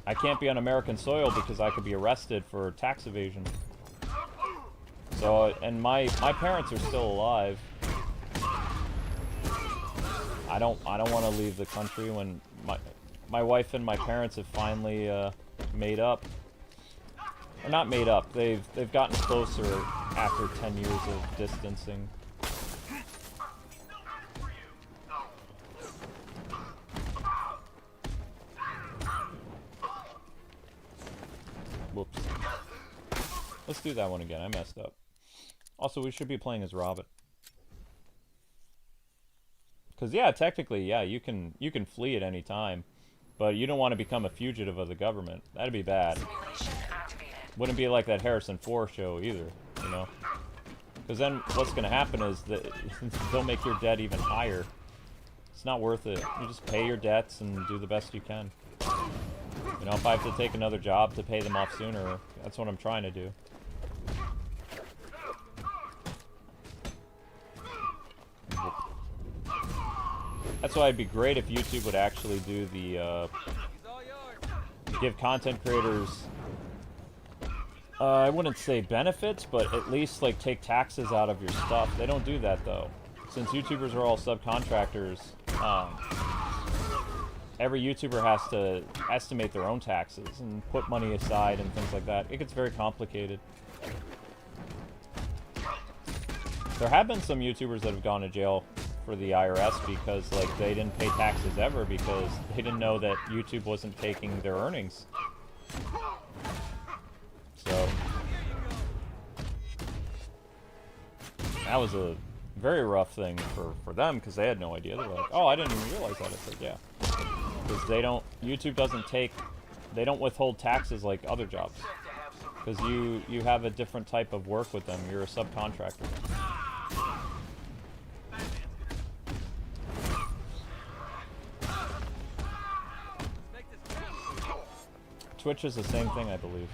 I can't be on American soil because I could be arrested for tax evasion. So, and my parents are still alive. I don't want to leave the country when my wife and my parents have finally made up. Or not made up. They've gotten closer after 10 years of distancing. Whoops. Let's do that one again. I messed up. Also, we should be playing as Robin. Because, yeah, technically, yeah, you can flee at any time. But you don't want to become a fugitive of the government. That'd be bad. Simulation activated. Wouldn't be like that Harrison Ford show either, you know? Because then what's going to happen is that they'll make your debt even higher. It's not worth it. You just pay your debts and do the best you can. You know, if I have to take another job to pay them off sooner, that's what I'm trying to do. That's why it'd be great if YouTube would actually do the, give content creators, I wouldn't say benefits, but at least, like, take taxes out of your stuff. They don't do that, though. Since YouTubers are all subcontractors, every YouTuber has to estimate their own taxes and put money aside and things like that. It gets very complicated. There have been some YouTubers that have gone to jail for the IRS because, like, they didn't pay taxes ever because they didn't know that YouTube wasn't taking their earnings. So that was a very rough thing for them because they had no idea. They were like, oh, I didn't even realize that. I said, yeah. Because they don't, YouTube doesn't take, they don't withhold taxes like other jobs. Because you have a different type of work with them. You're a subcontractor. Twitch is the same thing, I believe.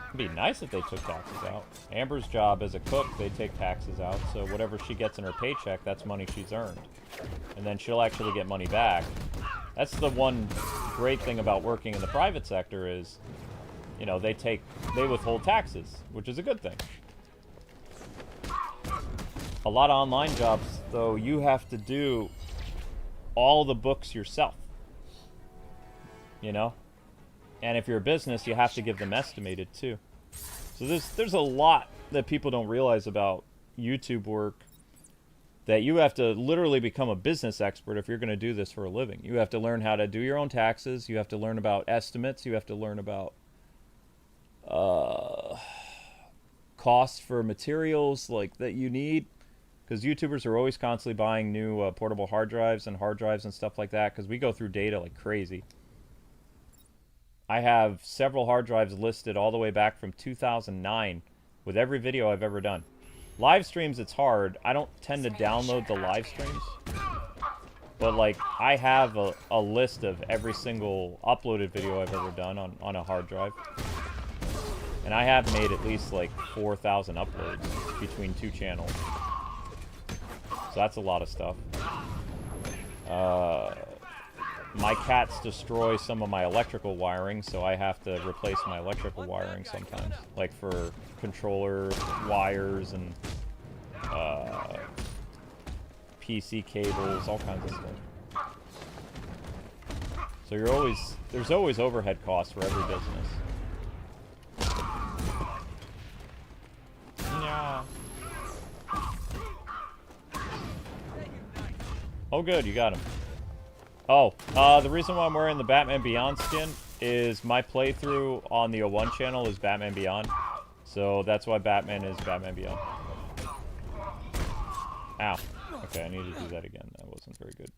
It'd be nice if they took taxes out. Amber's job as a cook, they take taxes out, so whatever she gets in her paycheck, that's money she's earned. And then she'll actually get money back. That's the one great thing about working in the private sector is, you know, they withhold taxes, which is a good thing. A lot of online jobs, though, you have to do all the books yourself. You know? And if you're a business, you have to give them estimated, too. So there's a lot that people don't realize about YouTube work that you have to literally become a business expert if you're going to do this for a living. You have to learn how to do your own taxes. You have to learn about estimates. You have to learn about costs for materials like that you need. Because YouTubers are always constantly buying new portable hard drives and stuff like that because we go through data like crazy. I have several hard drives listed all the way back from 2009 with every video I've ever done. Live streams, it's hard. I don't tend to download the live streams. But, like, I have a list of every single uploaded video I've ever done on a hard drive. And I have made at least, like, 4,000 uploads between two channels. So that's a lot of stuff. My cats destroy some of my electrical wiring, so I have to replace my electrical wiring sometimes. Like for controller wires and PC cables, all kinds of stuff. So there's always overhead costs for every business. Yeah. Oh good, you got him. Oh, the reason why I'm wearing the Batman Beyond skin is my playthrough on the O1 channel is Batman Beyond. So that's why Batman is Batman Beyond. Ow. Okay, I need to do that again. That wasn't very good.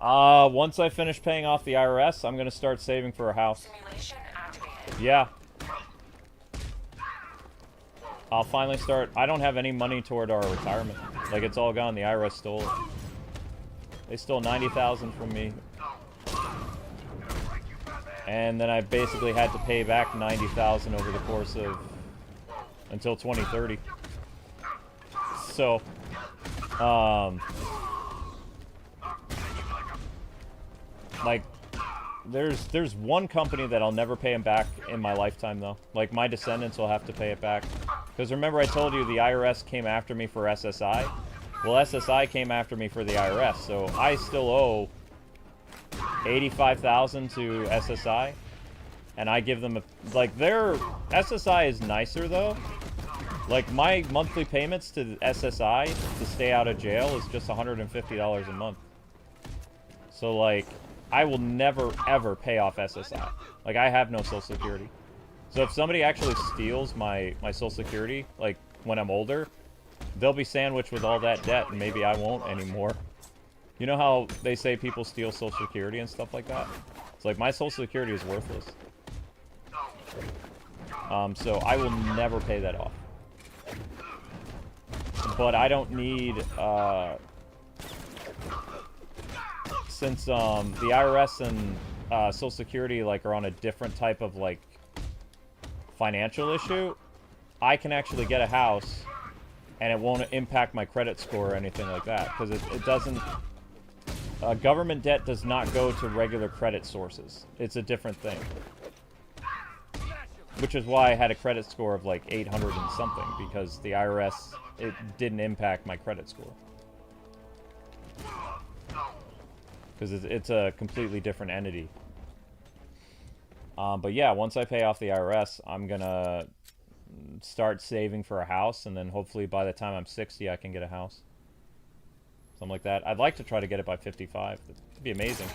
Once I finish paying off the IRS, I'm gonna start saving for a house. Simulation activated. Yeah. I'll finally start. I don't have any money toward our retirement. Like, it's all gone. The IRS stole it. They stole $90,000 from me. And then I basically had to pay back $90,000 over the course of until 2030. So, like, there's one company that I'll never pay them back in my lifetime, though. Like, my descendants will have to pay it back. Because remember I told you the IRS came after me for SSI? Well, SSI came after me for the IRS, so I still owe $85,000 to SSI. And I give them a... Like, their... SSI is nicer, though. Like, my monthly payments to SSI to stay out of jail is just $150 a month. So, like, I will never, ever pay off SSI. Like, I have no Social Security. So if somebody actually steals my Social Security, like, when I'm older, they'll be sandwiched with all that debt, and maybe I won't anymore. You know how they say people steal Social Security and stuff like that? It's like, my Social Security is worthless. So I will never pay that off. But I don't need, since, the IRS and, Social Security, like, are on a different type of, like, financial issue, I can actually get a house, and it won't impact my credit score or anything like that, because it doesn't... government debt does not go to regular credit sources. It's a different thing. Which is why I had a credit score of like 800 and something, because the IRS, it didn't impact my credit score. Because it's a completely different entity. But yeah, once I pay off the IRS, I'm gonna start saving for a house, and then hopefully by the time I'm 60, I can get a house. Something like that. I'd like to try to get it by 55. That'd be amazing.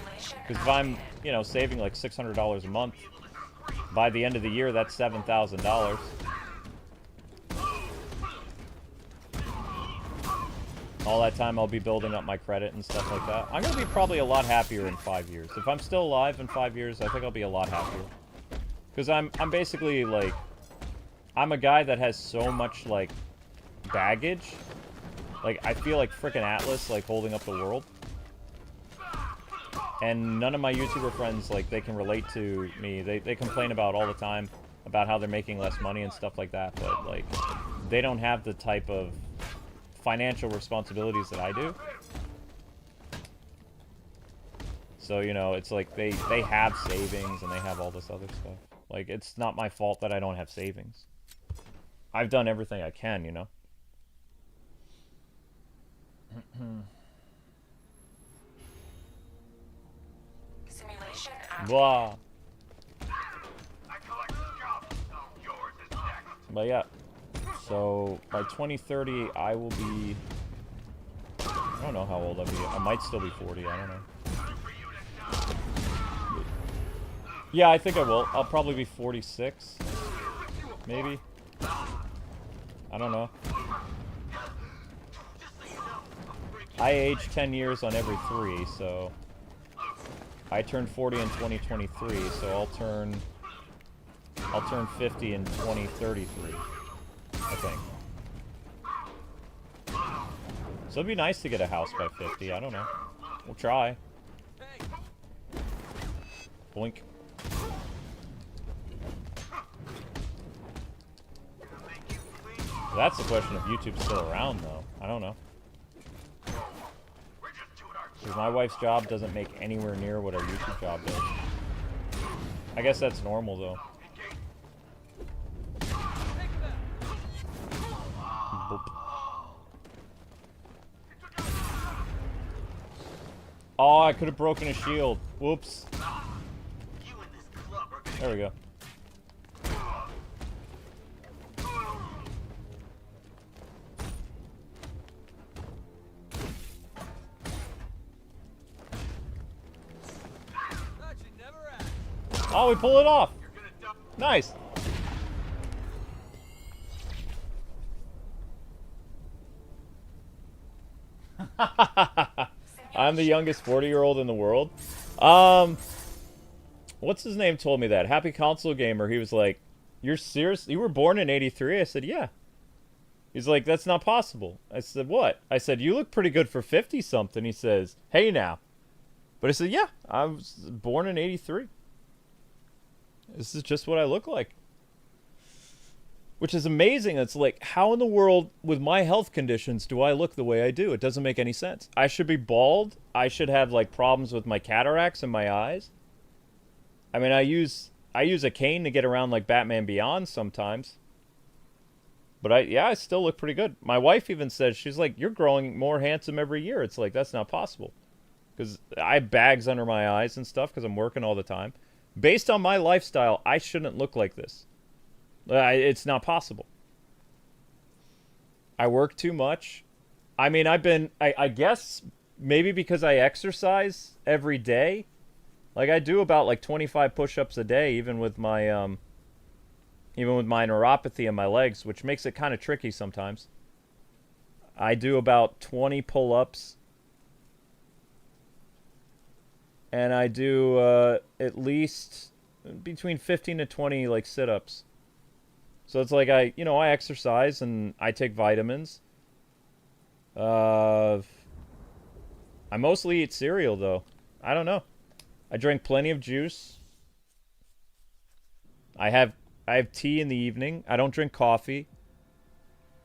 Because if I'm, you know, saving like $600 a month, by the end of the year, that's $7,000. All that time I'll be building up my credit and stuff like that. I'm going to be probably a lot happier in 5 years. If I'm still alive in 5 years, I think I'll be a lot happier. Because I'm basically, like... I'm a guy that has so much, like, baggage. Like, I feel like frickin' Atlas, like, holding up the world. And none of my YouTuber friends, like, they can relate to me. They complain about all the time about how they're making less money and stuff like that. But, like, they don't have the type of financial responsibilities that I do. So, you know, it's like they have savings and they have all this other stuff. Like, it's not my fault that I don't have savings. I've done everything I can, you know? Simulation activated. Blah. But yeah. So, by 2030, I will be... I don't know how old I'll be. I might still be 40, I don't know. Yeah, I think I will. I'll probably be 46. Maybe. I don't know. I age 10 years on every 3, so... I turned 40 in 2023, so I'll turn 50 in 2033, I think. So it'd be nice to get a house by 50, I don't know. We'll try. Blink. That's the question if YouTube's still around, though. I don't know. Because my wife's job doesn't make anywhere near what our YouTube job does. I guess that's normal, though. Boop. Oh, I could have broken a shield. Whoops. There we go. Oh, we pull it off. Nice. I'm the youngest 40-year-old in the world. What's his name told me that? Happy Console Gamer. He was like, "You're serious? You were born in '83?" I said, "Yeah." He's like, "That's not possible." I said, "What?" I said, "You look pretty good for 50-something." He says, "Hey now." But I said, "Yeah, I was born in '83. This is just what I look like." Which is amazing. It's like, how in the world, with my health conditions, do I look the way I do? It doesn't make any sense. I should be bald. I should have, like, problems with my cataracts in my eyes. I mean, I use a cane to get around, like, Batman Beyond sometimes. But I still look pretty good. My wife even says, she's like, "You're growing more handsome every year." It's like, that's not possible. Because I have bags under my eyes and stuff because I'm working all the time. Based on my lifestyle, I shouldn't look like this. It's not possible. I work too much. I mean, I guess maybe because I exercise every day. Like, I do about, like, 25 push-ups a day, even with my neuropathy in my legs, which makes it kind of tricky sometimes. I do about 20 pull-ups. And I do at least between 15 to 20, like, sit-ups. So it's like I exercise and I take vitamins. I mostly eat cereal, though. I don't know. I drink plenty of juice. I have tea in the evening. I don't drink coffee.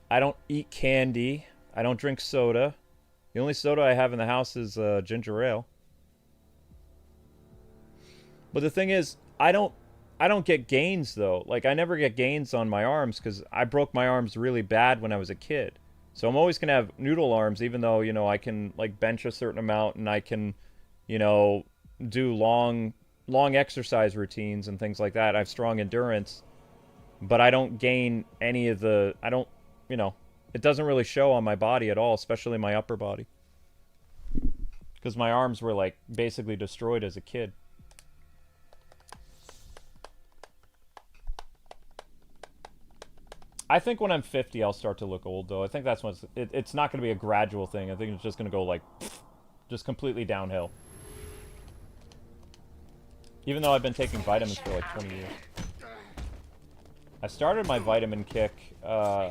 I don't eat candy. I don't drink soda. The only soda I have in the house is ginger ale. But the thing is, I don't get gains, though. Like, I never get gains on my arms because I broke my arms really bad when I was a kid. So I'm always going to have noodle arms, even though, I can, like, bench a certain amount and I can, do long exercise routines and things like that. I have strong endurance. But I don't gain any of the... it doesn't really show on my body at all, especially my upper body. Because my arms were, like, basically destroyed as a kid. I think when I'm 50, I'll start to look old, though. I think that's when it's not going to be a gradual thing. I think it's just going to go, like, just completely downhill. Even though I've been taking vitamins for, like, 20 years. I started my vitamin kick. I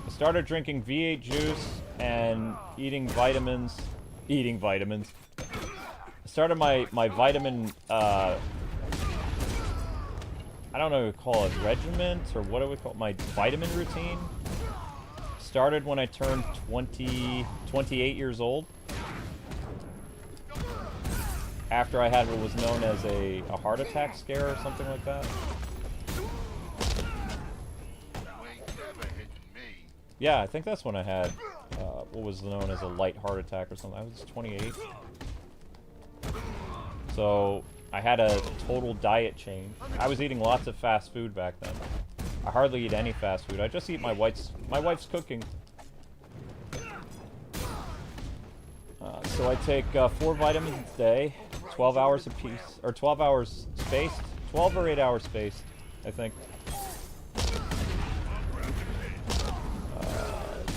started drinking V8 juice and eating vitamins. I started my vitamin... I don't know what we call it, regiment, or what do we call it? My vitamin routine started when I turned 28 years old. After I had what was known as a heart attack scare or something like that. Yeah, I think that's when I had what was known as a light heart attack or something. I was 28. So... I had a total diet change. I was eating lots of fast food back then. I hardly eat any fast food. I just eat my wife's cooking. So I take 4 vitamins a day, 12 hours a piece, or 12 hours spaced, 12 or 8 hours spaced, I think.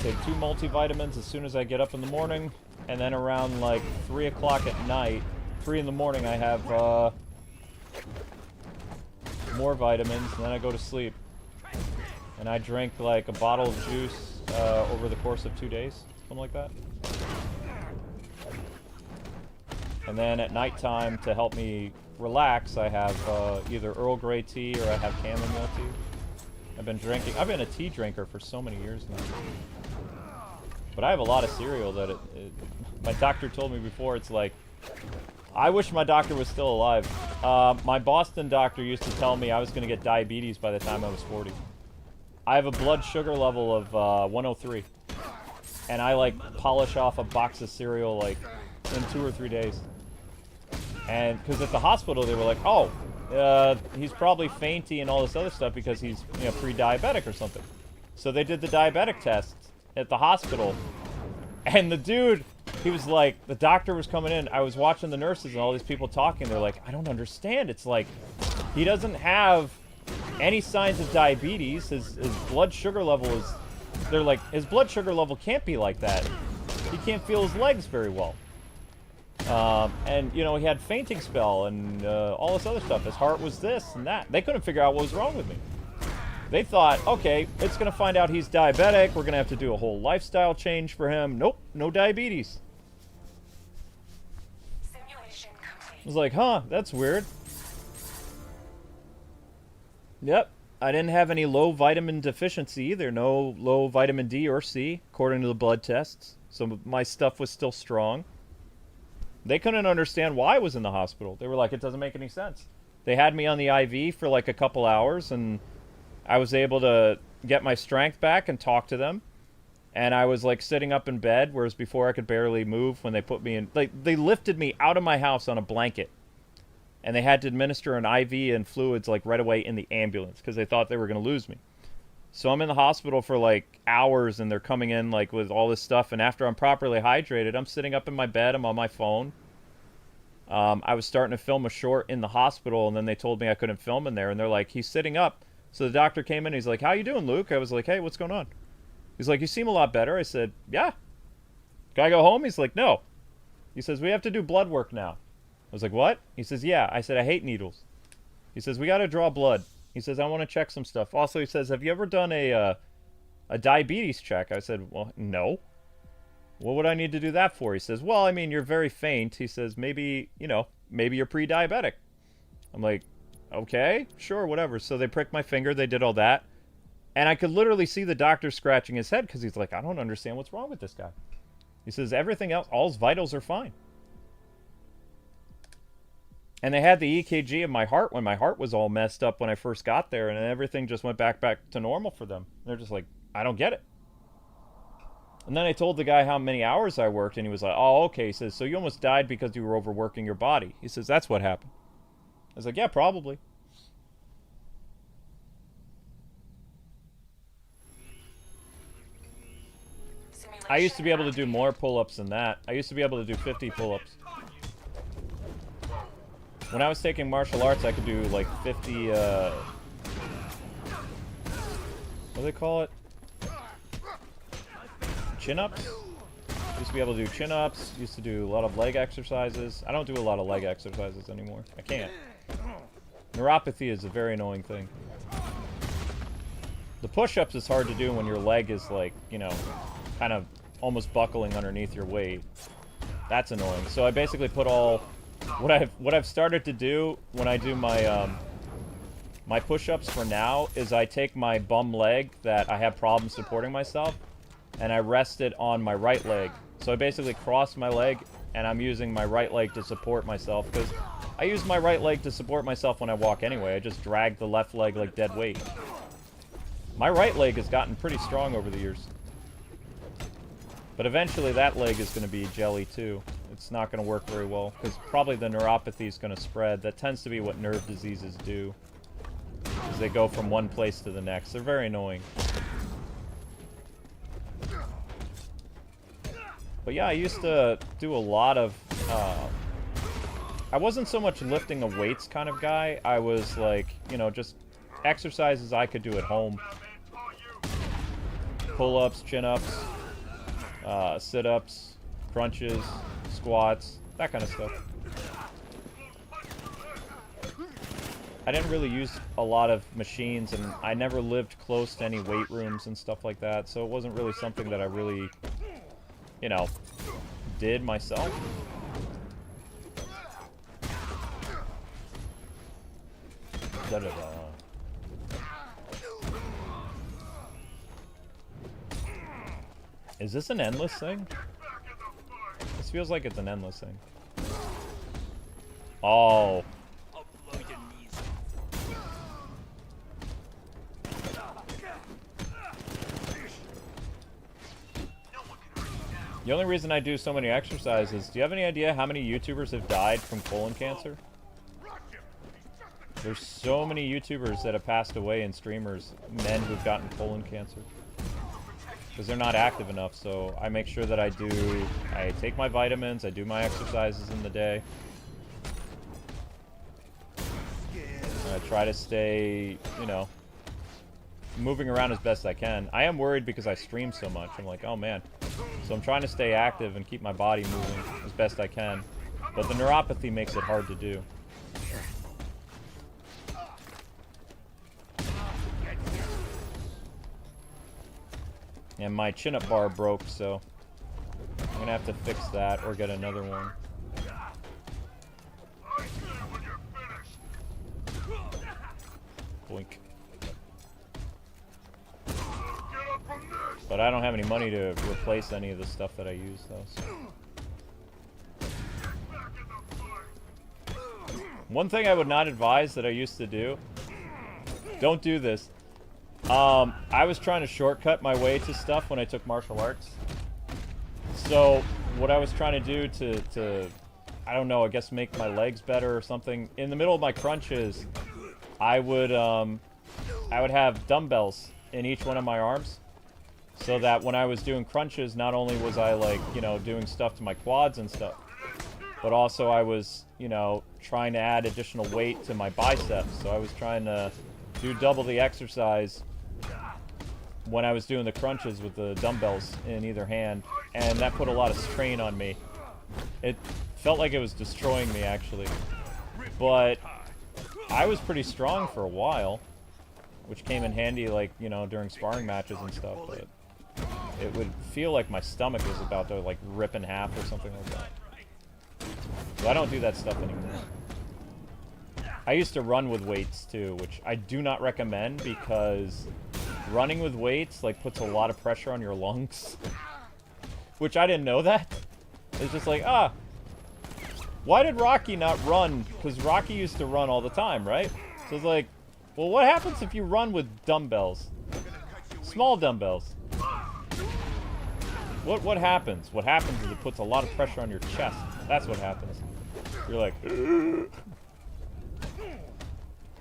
Take 2 multivitamins as soon as I get up in the morning, and then around like 3 o'clock at night, 3 in the morning, I have more vitamins, and then I go to sleep. And I drink like a bottle of juice over the course of 2 days, something like that. And then at nighttime, to help me relax, I have either Earl Grey tea or I have chamomile tea. I've been a tea drinker for so many years now. But I have a lot of cereal that my doctor told me before, it's like, I wish my doctor was still alive. My Boston doctor used to tell me I was going to get diabetes by the time I was 40. I have a blood sugar level of 103. And I, like, polish off a box of cereal, like, in 2 or 3 days. And, because at the hospital, they were like, oh, he's probably fainty and all this other stuff because he's, pre-diabetic or something. So they did the diabetic test at the hospital. And the dude... He was like, the doctor was coming in, I was watching the nurses and all these people talking, they're like, I don't understand, it's like, he doesn't have any signs of diabetes, his blood sugar level is, they're like, his blood sugar level can't be like that, he can't feel his legs very well. And, you know, he had fainting spell and all this other stuff. His heart was this and that. They couldn't figure out what was wrong with me. They thought, okay, it's going to find out he's diabetic. We're going to have to do a whole lifestyle change for him. Nope, no diabetes. Simulation complete. I was like, huh, that's weird. Yep, I didn't have any low vitamin deficiency either. No low vitamin D or C, according to the blood tests. So my stuff was still strong. They couldn't understand why I was in the hospital. They were like, it doesn't make any sense. They had me on the IV for like a couple hours, and I was able to get my strength back and talk to them. And I was like sitting up in bed, whereas before I could barely move when they put me in. Like, they lifted me out of my house on a blanket. And they had to administer an IV and fluids like right away in the ambulance because they thought they were going to lose me. So I'm in the hospital for like hours, and they're coming in like with all this stuff. And after I'm properly hydrated, I'm sitting up in my bed. I'm on my phone. I was starting to film a short in the hospital, and then they told me I couldn't film in there. And they're like, he's sitting up. So the doctor came in. He's like, how you doing, Luke? I was like, hey, what's going on? He's like, you seem a lot better. I said, yeah. Can I go home? He's like, no. He says, we have to do blood work now. I was like, what? He says, yeah. I said, I hate needles. He says, we got to draw blood. He says, I want to check some stuff. Also, he says, have you ever done a diabetes check? I said, well, no. What would I need to do that for? He says, well, I mean, you're very faint. He says, maybe, you know, maybe you're pre-diabetic. I'm like, okay, sure, whatever. So they pricked my finger. They did all that. And I could literally see the doctor scratching his head because he's like, I don't understand what's wrong with this guy. He says, everything else, all his vitals are fine. And they had the EKG of my heart when my heart was all messed up when I first got there, and everything just went back to normal for them. They're just like, I don't get it. And then I told the guy how many hours I worked, and he was like, oh, okay. He says, so you almost died because you were overworking your body. He says, that's what happened. I was like, yeah, probably. I used to be able to do more pull-ups than that. I used to be able to do 50 pull-ups. When I was taking martial arts, I could do like 50, what do they call it? Chin-ups? Used to be able to do chin-ups. Used to do a lot of leg exercises. I don't do a lot of leg exercises anymore. I can't. Neuropathy is a very annoying thing. The push-ups is hard to do when your leg is like, you know, kind of almost buckling underneath your weight. That's annoying. So I basically put all... What I've started to do when I do my my push-ups for now is I take my bum leg that I have problems supporting myself, and I rest it on my right leg. So I basically cross my leg, and I'm using my right leg to support myself, because I use my right leg to support myself when I walk anyway. I just drag the left leg like dead weight. My right leg has gotten pretty strong over the years. But eventually that leg is going to be jelly too. It's not going to work very well, because probably the neuropathy is going to spread. That tends to be what nerve diseases do, is they go from one place to the next. They're very annoying. But yeah, I used to do a lot of... I wasn't so much lifting the weights kind of guy. I was like, you know, just exercises I could do at home. Pull-ups, chin-ups, sit-ups, crunches, squats, that kind of stuff. I didn't really use a lot of machines, and I never lived close to any weight rooms and stuff like that, so it wasn't really something that I really, you know, did myself. Da-da-da. Is this an endless thing? This feels like it's an endless thing. Oh. The only reason I do so many exercises, do you have any idea how many YouTubers have died from colon cancer? There's so many YouTubers that have passed away, and streamers, men who've gotten colon cancer. Because they're not active enough, so I make sure that I take my vitamins, I do my exercises in the day. And I try to stay, you know, moving around as best I can. I am worried because I stream so much. I'm like, oh man. So I'm trying to stay active and keep my body moving as best I can. But the neuropathy makes it hard to do. And my chin-up bar broke, so I'm gonna have to fix that or get another one. Boink. But I don't have any money to replace any of the stuff that I use, though. So. One thing I would not advise that I used to do, don't do this. I was trying to shortcut my way to stuff when I took martial arts. So what I was trying to do to I don't know, I guess make my legs better or something. In the middle of my crunches, I would have dumbbells in each one of my arms. So that when I was doing crunches, not only was I, like, you know, doing stuff to my quads and stuff, but also I was, you know, trying to add additional weight to my biceps. So I was trying to do double the exercise when I was doing the crunches with the dumbbells in either hand. And that put a lot of strain on me. It felt like it was destroying me, actually. But I was pretty strong for a while, which came in handy, like, you know, during sparring matches and stuff. But it would feel like my stomach was about to, like, rip in half or something like that. So I don't do that stuff anymore. I used to run with weights, too, which I do not recommend because running with weights, like, puts a lot of pressure on your lungs. Which I didn't know that. It's just like, why did Rocky not run? Because Rocky used to run all the time, right? So it's like, well, what happens if you run with dumbbells? Small dumbbells. What happens? What happens is it puts a lot of pressure on your chest. That's what happens. You're like,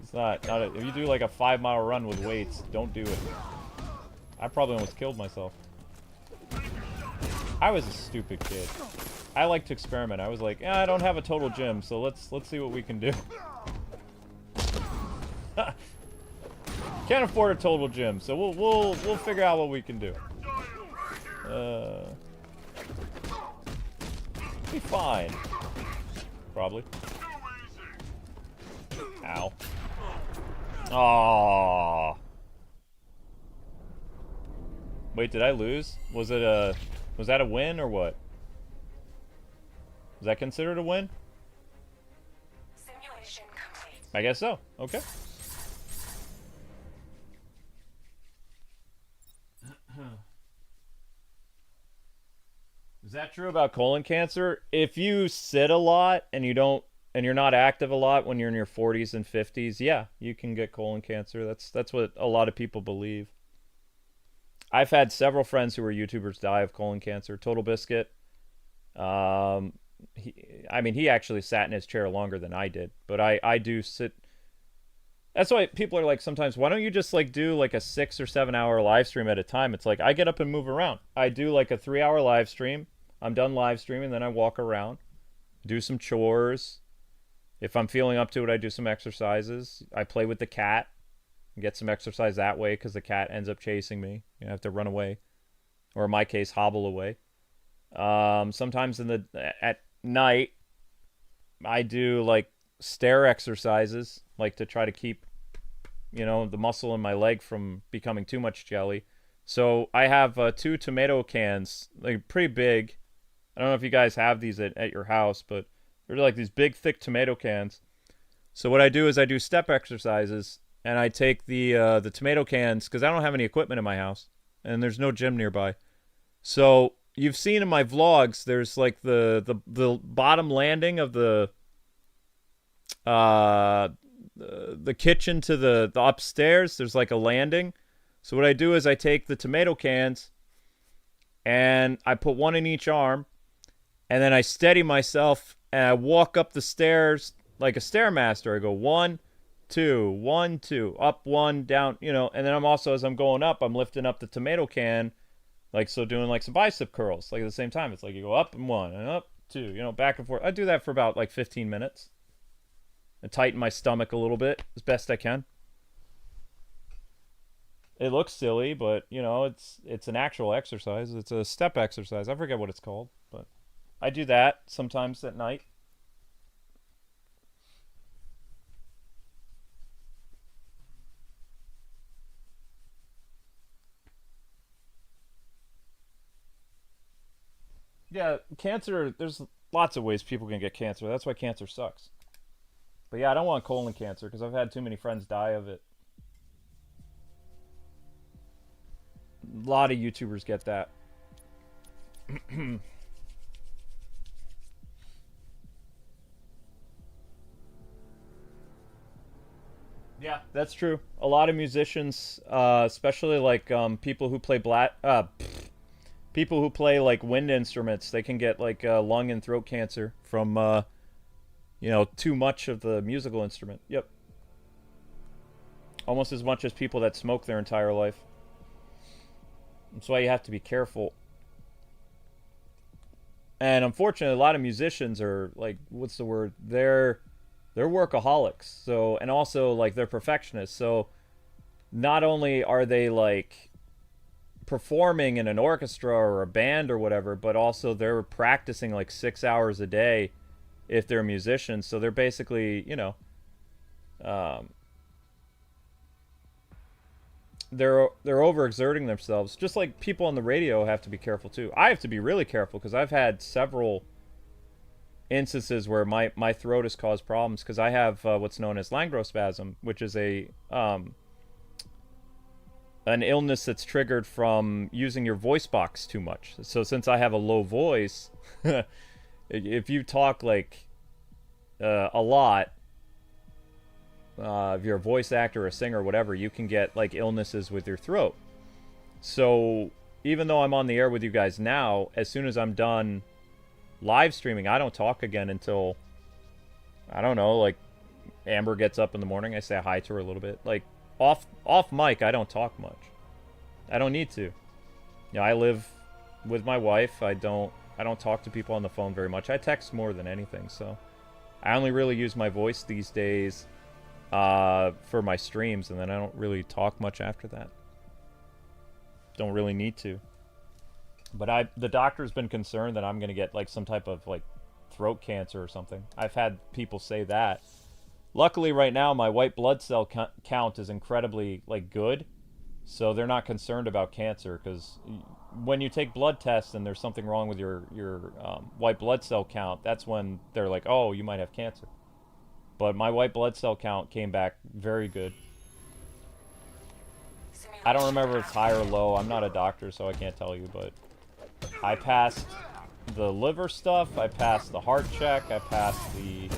it's not if you do like a 5-mile run with weights, don't do it. I probably almost killed myself. I was a stupid kid. I like to experiment. I was like, I don't have a total gym, so let's see what we can do. Can't afford a total gym, so we'll figure out what we can do. Be fine. Probably. Ow. Aww. Wait, did I lose? Was that a win or what? Was that considered a win? Simulation complete. I guess so. Okay. Is that true about colon cancer? If you sit a lot and you're not active a lot when you're in your 40s and 50s, yeah, you can get colon cancer. That's what a lot of people believe. I've had several friends who are YouTubers die of colon cancer. Total Biscuit. He actually sat in his chair longer than I did, but I do sit. That's why people are like sometimes, why don't you just like do like a 6 or 7 hour live stream at a time? It's like I get up and move around. I do like a 3-hour live stream. I'm done live streaming, then I walk around, do some chores. If I'm feeling up to it, I do some exercises. I play with the cat, get some exercise that way because the cat ends up chasing me. You have to run away, or in my case, hobble away. Sometimes at night, I do like stair exercises, like to try to keep, you know, the muscle in my leg from becoming too much jelly. So I have 2 tomato cans, like pretty big. I don't know if you guys have these at your house, but they're like these big, thick tomato cans. So what I do is I do step exercises, and I take the tomato cans, because I don't have any equipment in my house, and there's no gym nearby. So you've seen in my vlogs, there's like the bottom landing of the kitchen to the upstairs. There's like a landing. So what I do is I take the tomato cans, and I put one in each arm, and then I steady myself, and I walk up the stairs like a stairmaster. I go 1, 2, 1, 2, up 1, down, you know, and then I'm also, as I'm going up, I'm lifting up the tomato can, like, so doing like some bicep curls, like at the same time. It's like you go up and 1 and up 2, you know, back and forth. I do that for about like 15 minutes and tighten my stomach a little bit as best I can. It looks silly, but you know, it's an actual exercise. It's a step exercise. I forget what it's called, but I do that sometimes at night. Yeah, cancer, there's lots of ways people can get cancer. That's why cancer sucks. But yeah, I don't want colon cancer because I've had too many friends die of it. A lot of YouTubers get that. Yeah, that's true. A lot of musicians, especially like people who play people who play like wind instruments, they can get like lung and throat cancer from too much of the musical instrument. Yep, almost as much as people that smoke their entire life. That's why you have to be careful. And unfortunately, a lot of musicians are like, what's the word? They're workaholics. So, and also like they're perfectionists. So, not only are they like performing in an orchestra or a band or whatever, but also they're practicing like 6 hours a day if they're musicians. So they're basically, um, they're overexerting themselves. Just like people on the radio have to be careful too. I have to be really careful because I've had several instances where my throat has caused problems because I have what's known as laryngrospasm, which is a an illness that's triggered from using your voice box too much. So since I have a low voice, if you talk like a lot, if you're a voice actor, a singer, whatever, you can get like illnesses with your throat. So even though I'm on the air with you guys now, as soon as I'm done live streaming, I don't talk again until, I don't know, like Amber gets up in the morning, I say hi to her a little bit. Like off mic, I don't talk much. I don't need to. I live with my wife. I don't talk to people on the phone very much. I text more than anything, so I only really use my voice these days for my streams, and then I don't really talk much after that. Don't really need to. But the doctor's been concerned that I'm going to get like some type of like throat cancer or something. I've had people say that. Luckily right now my white blood cell count is incredibly like good. So they're not concerned about cancer because when you take blood tests and there's something wrong with your white blood cell count, that's when they're like, "Oh, you might have cancer." But my white blood cell count came back very good. I don't remember if it's high or low. I'm not a doctor, so I can't tell you, but I passed the liver stuff, I passed the heart check, I passed the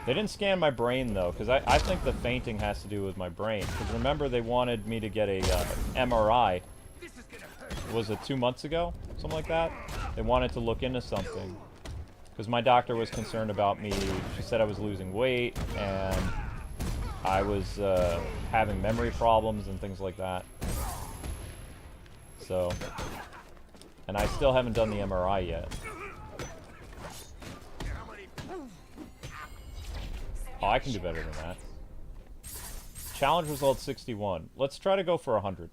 they didn't scan my brain though, because I think the fainting has to do with my brain. Because remember, they wanted me to get a MRI. Was it 2 months ago? Something like that? They wanted to look into something. Because my doctor was concerned about me. She said I was losing weight, and I was having memory problems and things like that. So, and I still haven't done the MRI yet. Oh, I can do better than that. Challenge result 61. Let's try to go for 100.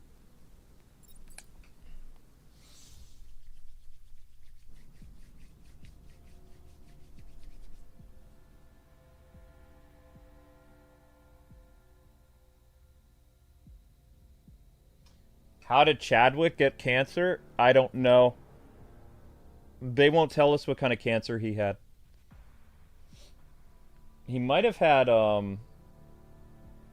How did Chadwick get cancer? I don't know. They won't tell us what kind of cancer he had. He might have had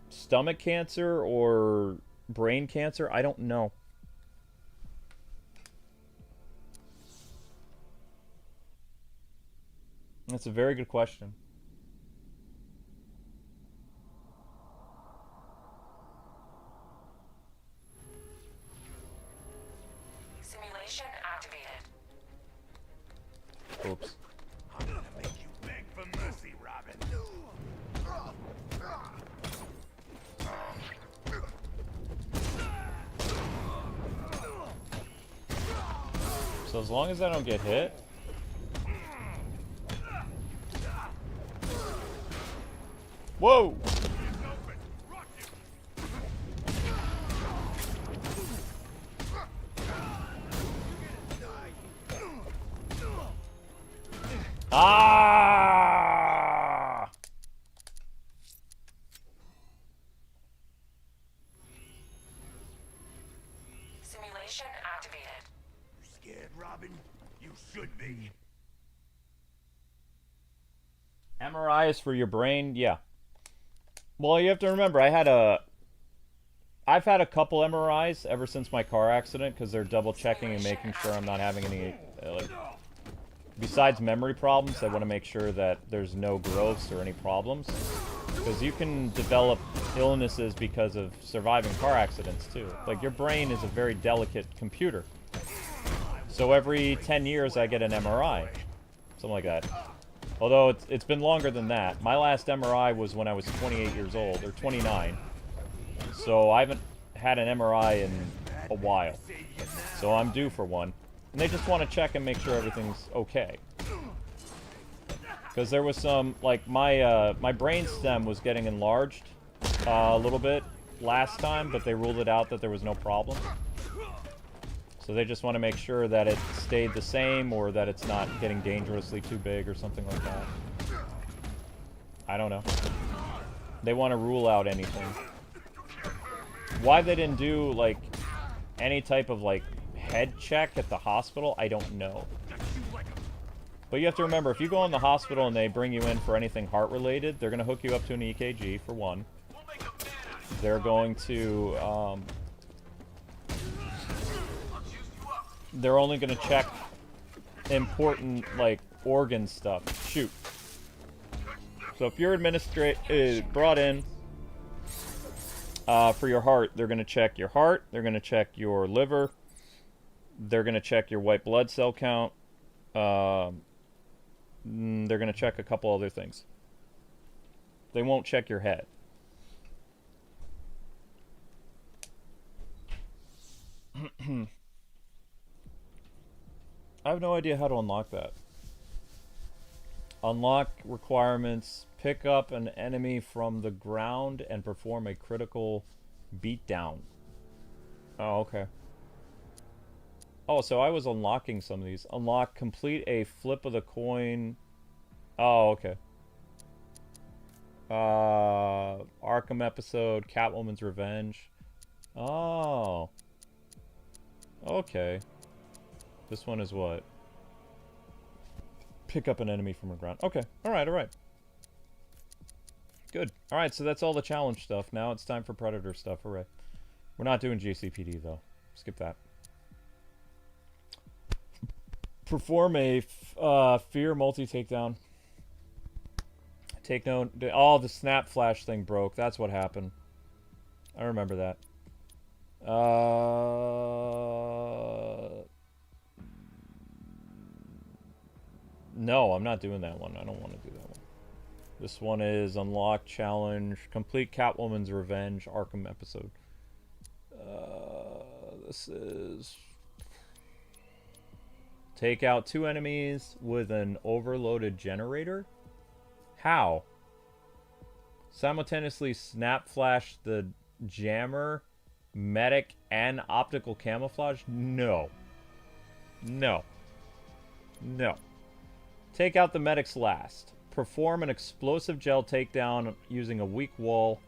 stomach cancer or brain cancer. I don't know. That's a very good question. Simulation activated. Oops. I'm gonna make you beg for mercy, Robin. So as long as I don't get hit. Whoa! Ah! Simulation activated. Robin. You should be. MRI is for your brain, yeah. Well, you have to remember, I've had a couple MRIs ever since my car accident because they're double checking and making sure I'm not having any, like, besides memory problems, they want to make sure that there's no growths or any problems. Because you can develop illnesses because of surviving car accidents too. Like, your brain is a very delicate computer. So every 10 years I get an MRI. Something like that. Although it's been longer than that. My last MRI was when I was 28 years old, or 29. So I haven't had an MRI in a while. So I'm due for one. And they just want to check and make sure everything's okay. Because there was some, like, my brain stem was getting enlarged a little bit last time, but they ruled it out that there was no problem. So they just want to make sure that it stayed the same, or that it's not getting dangerously too big or something like that. I don't know. They want to rule out anything. Why they didn't do, like, any type of, like, head check at the hospital, I don't know. But you have to remember, if you go in the hospital and they bring you in for anything heart-related, they're going to hook you up to an EKG, for one. They're going to, they're only going to check important, like, organ stuff. Shoot. So if you're brought in for your heart, they're going to check your heart, they're going to check your liver, they're going to check your white blood cell count, they're going to check a couple other things. They won't check your head. I have no idea how to unlock that. Unlock requirements. Pick up an enemy from the ground and perform a critical beatdown. Oh, okay. Oh, so I was unlocking some of these. Unlock, complete a flip of the coin. Oh, okay. Arkham episode, Catwoman's Revenge. Oh. Okay. This one is what? Pick up an enemy from the ground. Okay. Alright, alright. Good. Alright, so that's all the challenge stuff. Now it's time for Predator stuff. Hooray. We're not doing GCPD, though. Skip that. Perform a fear multi-takedown. Take note. Oh, the snap flash thing broke. That's what happened. I remember that. No, I'm not doing that one. I don't want to do that one. This one is unlock challenge. Complete Catwoman's Revenge Arkham episode. This is... Take out 2 enemies with an overloaded generator? How? Simultaneously snap flash the jammer, medic, and optical camouflage? No. No. No. Take out the medics last. Perform an explosive gel takedown using a weak wall.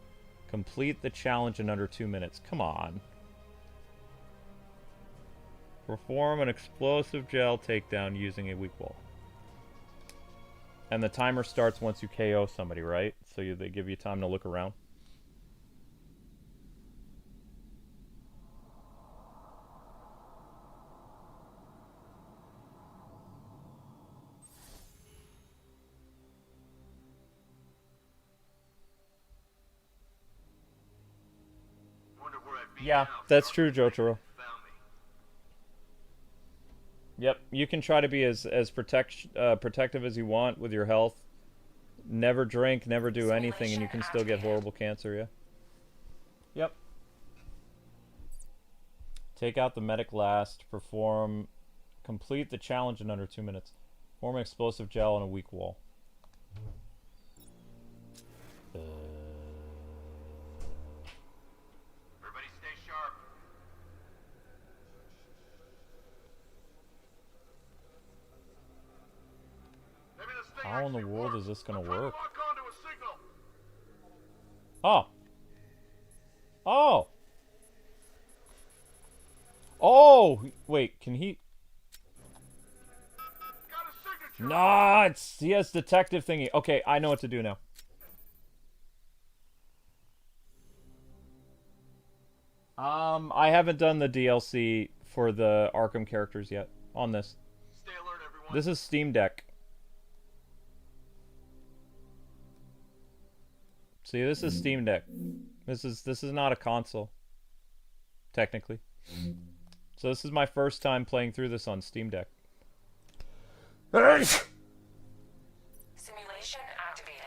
Complete the challenge in under 2 minutes. Come on. Perform an explosive gel takedown using a weak wall. And the timer starts once you KO somebody, right? So they give you time to look around. Yeah, that's true, Jotaro. Yep, you can try to be as protective as you want with your health. Never drink, never do anything, and you can still get horrible cancer, yeah? Yep. Take out the medic last. Complete the challenge in under 2 minutes. Form an explosive gel on a weak wall. Everybody stay sharp. How in the world is this gonna work? Oh. Oh. Oh! Wait, can he... No, it's he has detective thingy. Okay, I know what to do now. I haven't done the DLC for the Arkham characters yet on this. Stay alert, everyone. This is Steam Deck. See, this is Steam Deck. This is not a console, technically. So this is my first time playing through this on Steam Deck. Simulation activated.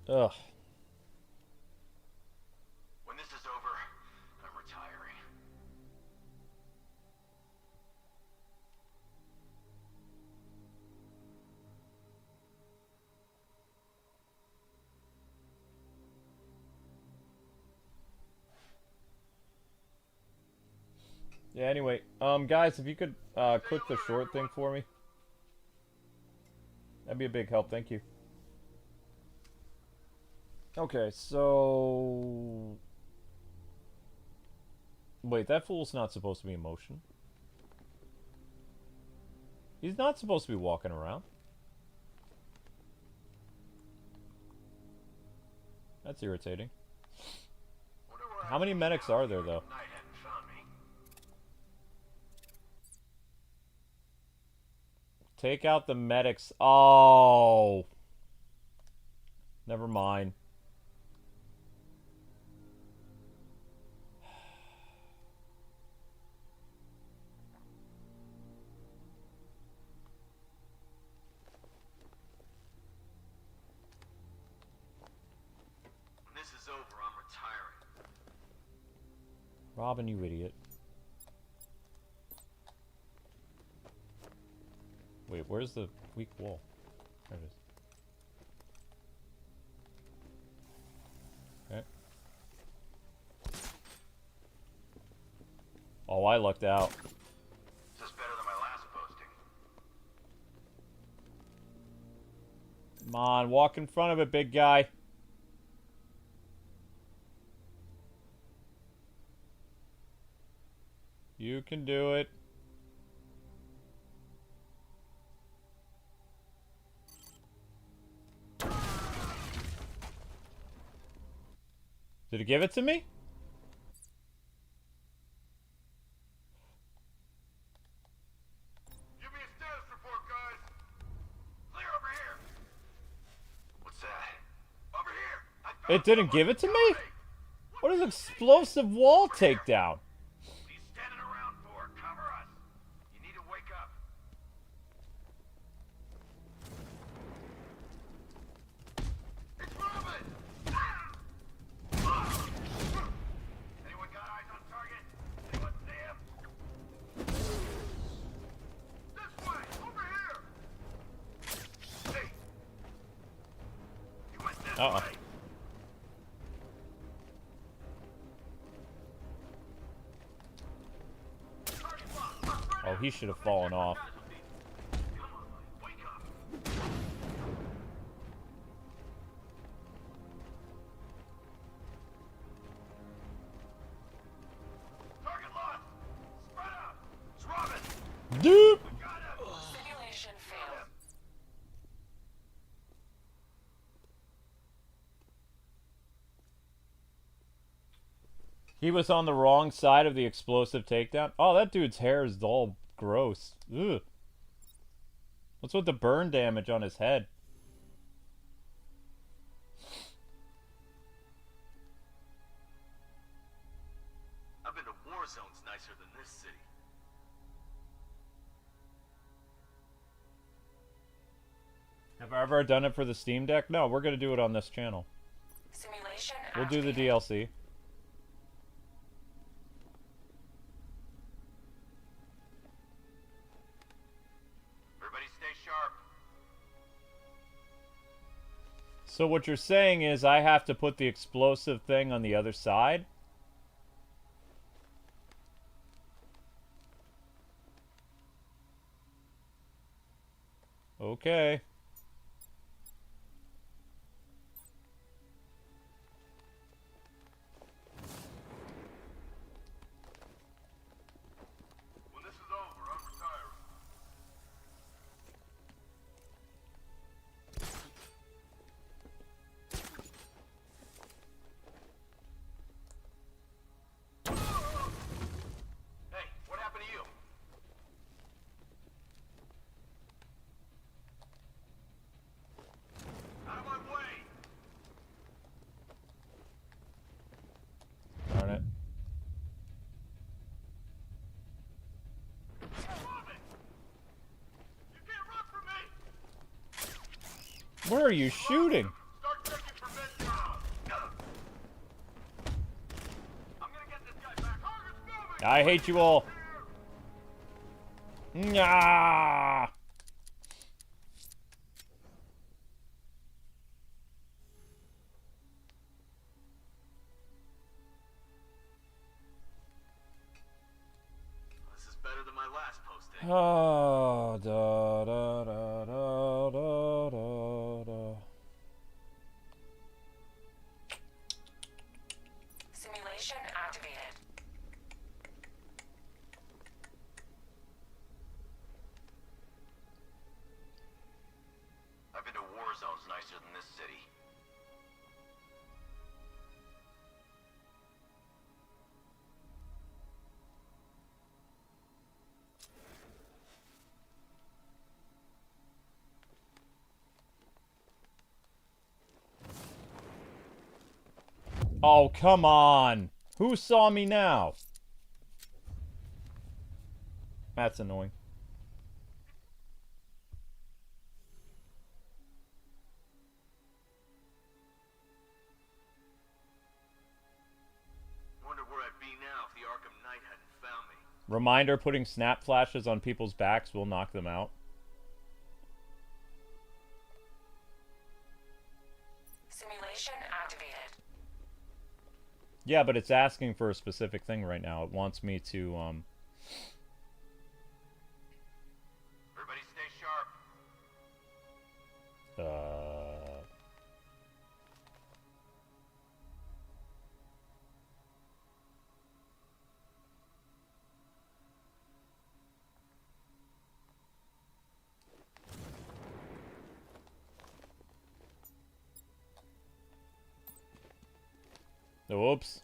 Ugh. When this is over, I'm retiring. Yeah, anyway, guys, if you could click the short thing for me. That'd be a big help, thank you. Okay, so... Wait, that fool's not supposed to be in motion. He's not supposed to be walking around. That's irritating. How many medics are there, though? Take out the medics. Oh. Never mind. When this is over, I'm retiring. Robin, you idiot. Wait, where's the weak wall? There it is. Okay. Oh, I lucked out. This is better than my last posting. Come on, walk in front of it, big guy. You can do it. Did it give it to me? Give me a status report, guys. Clear over here. What's that? Over here. I found It didn't give it to me? What is explosive wall takedown? What are you standing around for? Cover us. You need to wake up. It's Robin! Anyone got eyes on target? Anyone see him? This way! Over here! Hey! You went this Uh-oh. way! Target locked. Oh, he should have fallen off. Come on, wake up! Target lost! Spread out! It's Robin! Dude! Got him! Simulation failed. He was on the wrong side of the explosive takedown. Oh, that dude's hair is all gross. Ugh. What's with the burn damage on his head? I've been to war zones nicer than this city. Have I ever done it for the Steam Deck? No, we're gonna do it on this channel. Simulation We'll do the activated. DLC. Everybody stay sharp. So what you're saying is I have to put the explosive thing on the other side? Okay. Where are you shooting? Start checking for men down. I'm gonna get this guy back. Target's moving. I hate you all. Nyah! This is better than my last posting. Oh, da, da, da, da, da, da, da. Simulation activated. I've been to war zones nicer than this city. Oh, come on. Who saw me now? That's annoying. Wonder where I'd be now if the Arkham Knight hadn't found me. Reminder, putting snap flashes on people's backs will knock them out. Simulation activated. Yeah, but it's asking for a specific thing right now. It wants me to, Everybody stay sharp. Oops.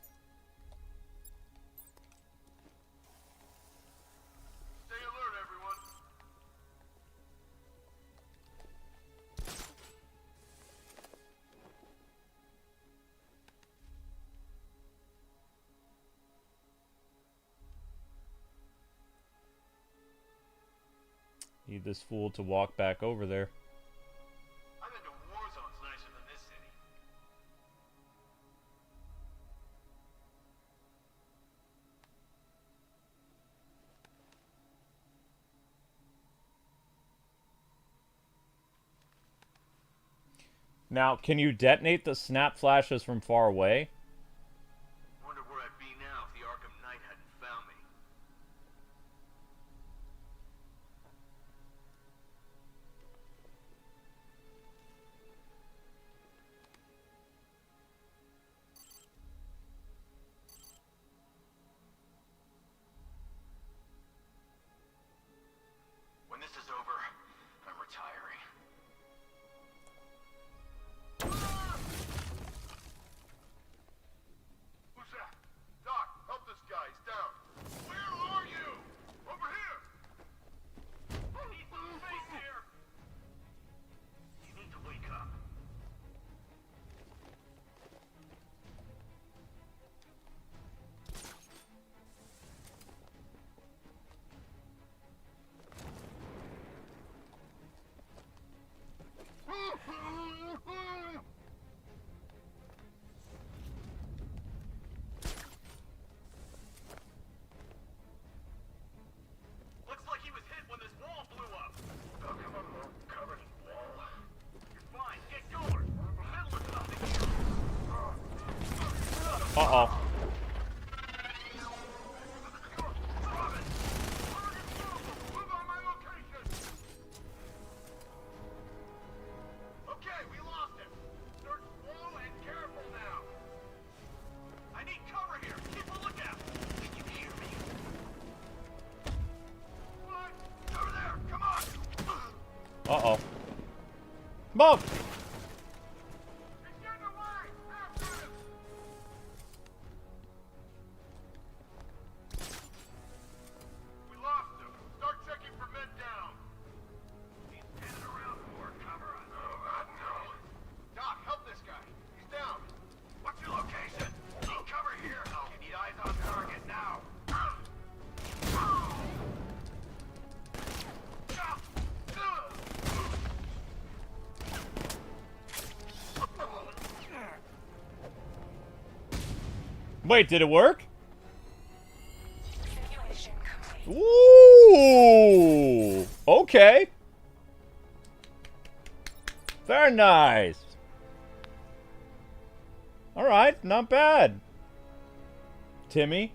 Stay alert, everyone. Need this fool to walk back over there. I've been to war zones nicer than this city. Now, can you detonate the snap flashes from far away? Wonder where I'd be now if the Arkham Knight hadn't found me. When this is over, I'm retiring. Who's that? Doc, help this guy. He's down. Where are you? Over here. I need some space here. You need to wake up. Looks like he was hit when this wall blew up. Oh, come on, we're covered in wall. You're fine. Get going. We're middle of something here. Uh-oh. Robin! Move on my location! Okay, we lost him. Search slow and careful now. I need cover here. Keep a lookout. Can you hear me? What? Over there! Come on! Uh-oh. Move! He's getting away! After him! We lost him. Start checking for men down. He's standing around for cover us. Oh, no. Doc, help this guy. He's down. What's your location? Need cover here. You need eyes on target now. Wait, did it work? Simulation complete. Ooh! Okay. Very nice. Alright, not bad. Timmy?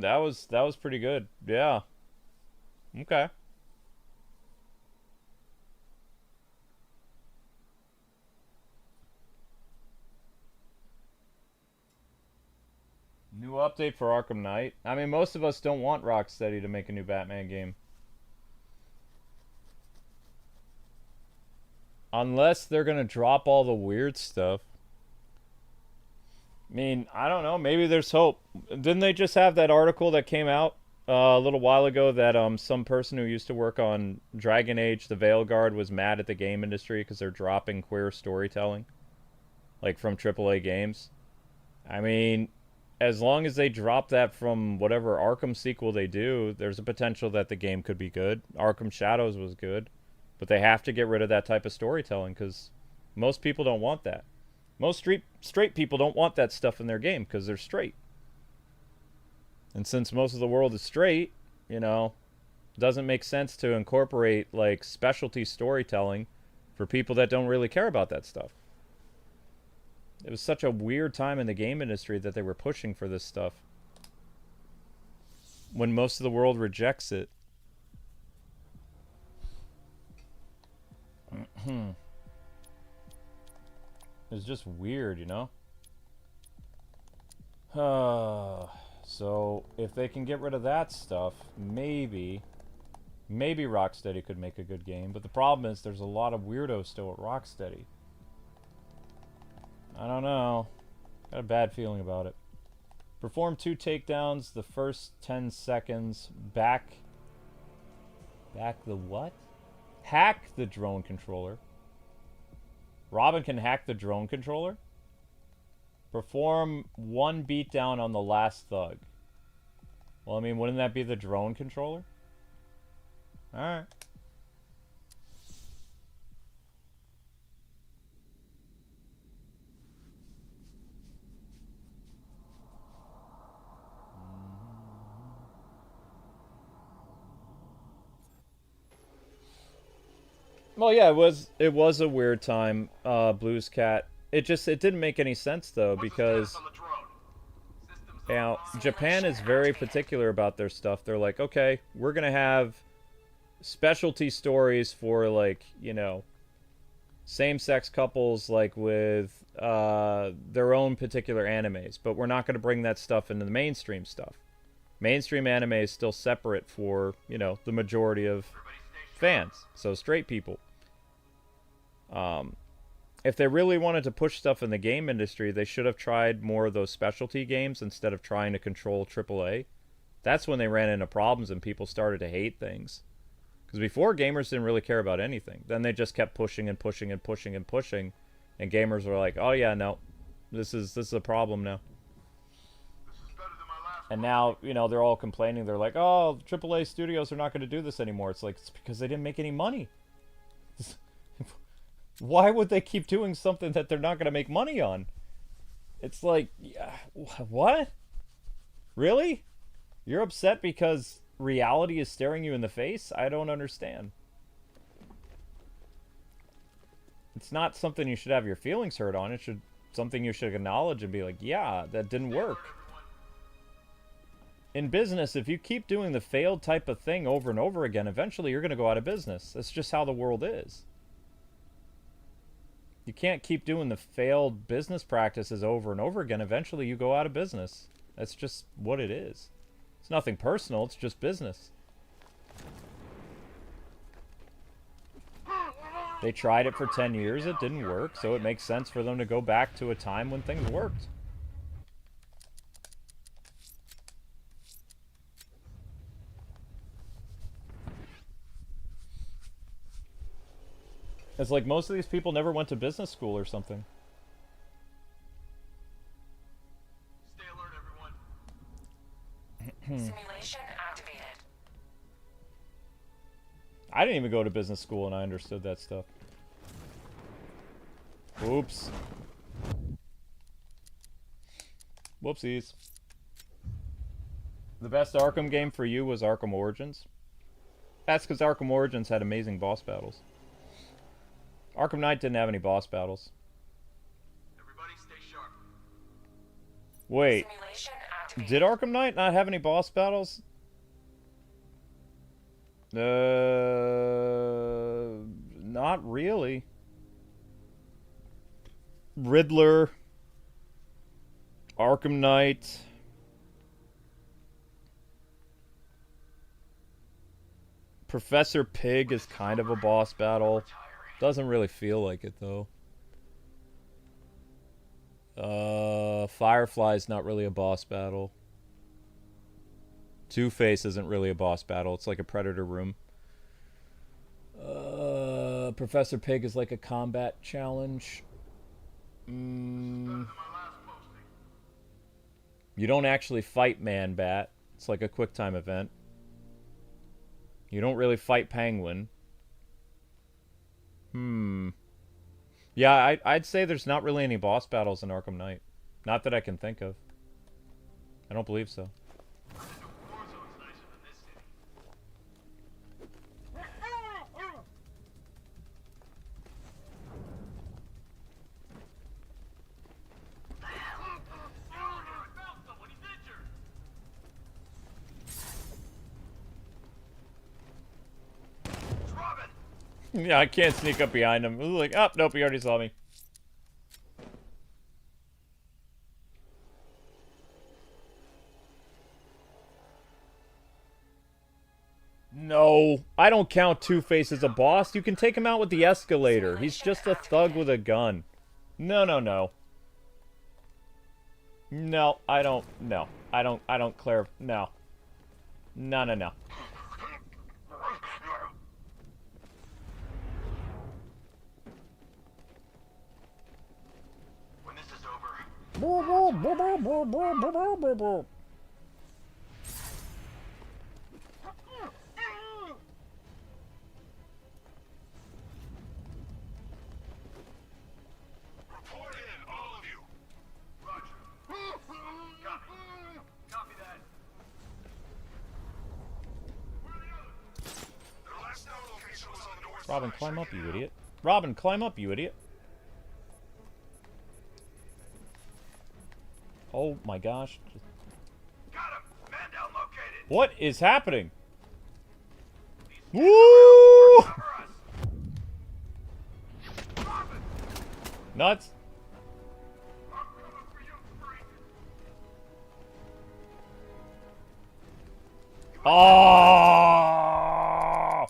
That was pretty good. Yeah. Okay. New update for Arkham Knight. I mean, most of us don't want Rocksteady to make a new Batman game. Unless they're gonna drop all the weird stuff. I mean, I don't know. Maybe there's hope. Didn't they just have that article that came out a little while ago that some person who used to work on Dragon Age, the Veil Guard, was mad at the game industry because they're dropping queer storytelling, like from AAA games? I mean, as long as they drop that from whatever Arkham sequel they do, there's a potential that the game could be good. Arkham Shadows was good, but they have to get rid of that type of storytelling because most people don't want that. Most straight people don't want that stuff in their game because they're straight. And since most of the world is straight, you know, it doesn't make sense to incorporate like specialty storytelling for people that don't really care about that stuff. It was such a weird time in the game industry that they were pushing for this stuff when most of the world rejects it. It's just weird, you know? So, if they can get rid of that stuff, maybe Rocksteady could make a good game. But the problem is there's a lot of weirdos still at Rocksteady. I don't know. Got a bad feeling about it. Perform 2 takedowns the first 10 seconds. Back the what? Hack the drone controller. Robin can hack the drone controller? Perform 1 beatdown on the last thug. Well, I mean, wouldn't that be the drone controller? Alright. Well, yeah, it was a weird time, Blues Cat. It didn't make any sense though because you know, Japan is very particular about their stuff. They're like, okay, we're gonna have specialty stories for like, you know, same-sex couples like with their own particular animes, but we're not gonna bring that stuff into the mainstream stuff. Mainstream anime is still separate for, you know, the majority of fans, so straight people. If they really wanted to push stuff in the game industry, they should have tried more of those specialty games instead of trying to control AAA. That's when they ran into problems and people started to hate things. Because before, gamers didn't really care about anything. Then they just kept pushing and pushing and pushing and pushing, and gamers were like, "Oh yeah, no, this is a problem now." And now, you know, they're all complaining. They're like, "Oh, AAA studios are not going to do this anymore." It's like, it's because they didn't make any money. Why would they keep doing something that they're not going to make money on? It's like, yeah, what? Really? You're upset because reality is staring you in the face? I don't understand. It's not something you should have your feelings hurt on. It's something you should acknowledge and be like, yeah, that didn't work. In business, if you keep doing the failed type of thing over and over again, eventually you're going to go out of business. That's just how the world is. You can't keep doing the failed business practices over and over again. Eventually you go out of business. That's just what it is. It's nothing personal, it's just business. They tried it for 10 years, it didn't work, so it makes sense for them to go back to a time when things worked. It's like most of these people never went to business school or something. Simulation activated. I didn't even go to business school and I understood that stuff. Oops. Whoopsies. The best Arkham game for you was Arkham Origins? That's because Arkham Origins had amazing boss battles. Arkham Knight didn't have any boss battles. Everybody stay sharp. Wait, Simulation activated. did Arkham Knight not have any boss battles? Not really. Riddler, Arkham Knight. Professor Pig is kind of a boss battle. Doesn't really feel like it though. Firefly's not really a boss battle. Two-Face isn't really a boss battle. It's like a Predator room. Professor Pig is like a combat challenge. You don't actually fight Man-Bat. It's like a quick-time event. You don't really fight Penguin. Yeah, I'd say there's not really any boss battles in Arkham Knight. Not that I can think of. I don't believe so. Yeah, I can't sneak up behind him. It was like, oh, nope, he already saw me. No, I don't count Two-Face as a boss. You can take him out with the escalator. He's just a thug with a gun. No, no, no. No, I don't. No, I don't. Claire. No. No, no, no. When this is over, report in, all of you. Roger. Copy. Copy that. Where are the others? Their last known location was on the north Robin, side. climb up, Check it you out. idiot. Robin, climb up, you idiot. Oh my gosh. Got him. Man down located. What is happening? These Woo! cover us. Robin, Nuts. I'm coming for you, freak. Oh!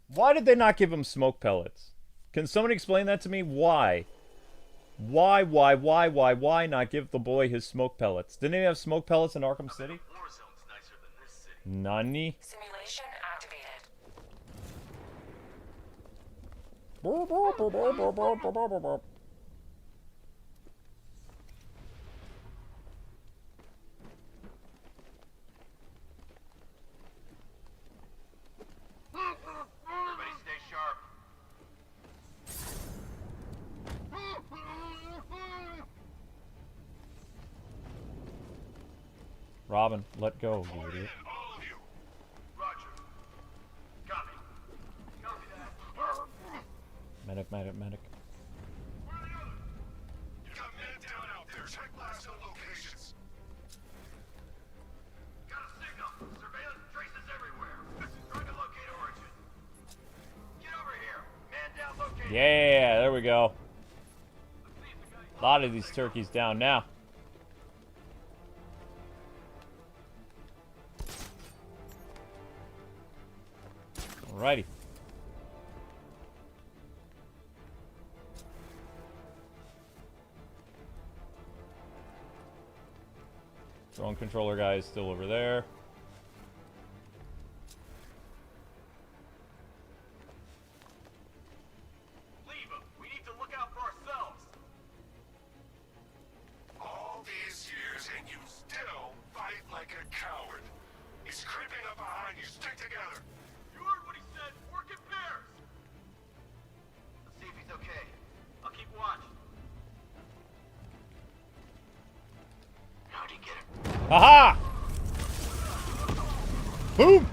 Why did they not give him smoke pellets? Can somebody explain that to me? Why? Why not give the boy his smoke pellets? Didn't he have smoke pellets in Arkham City? Warzone's nicer than this city. Nani? Simulation activated. Everybody stay sharp. Robin, let go, you Report in, idiot. all of you. Roger. Copy. Copy that. Medic. Where are the others? You got men down out there. Check last known locations. Got a signal. Surveillance traces everywhere. Trying to locate origin. Get over here. Man down located. Yeah, there we go. Let's see if the guy- A lot of these turkeys down now. Alrighty. Drone controller guy is still over there. Leave him. We need to look out for ourselves. All these years and you still fight like Aha! Boom!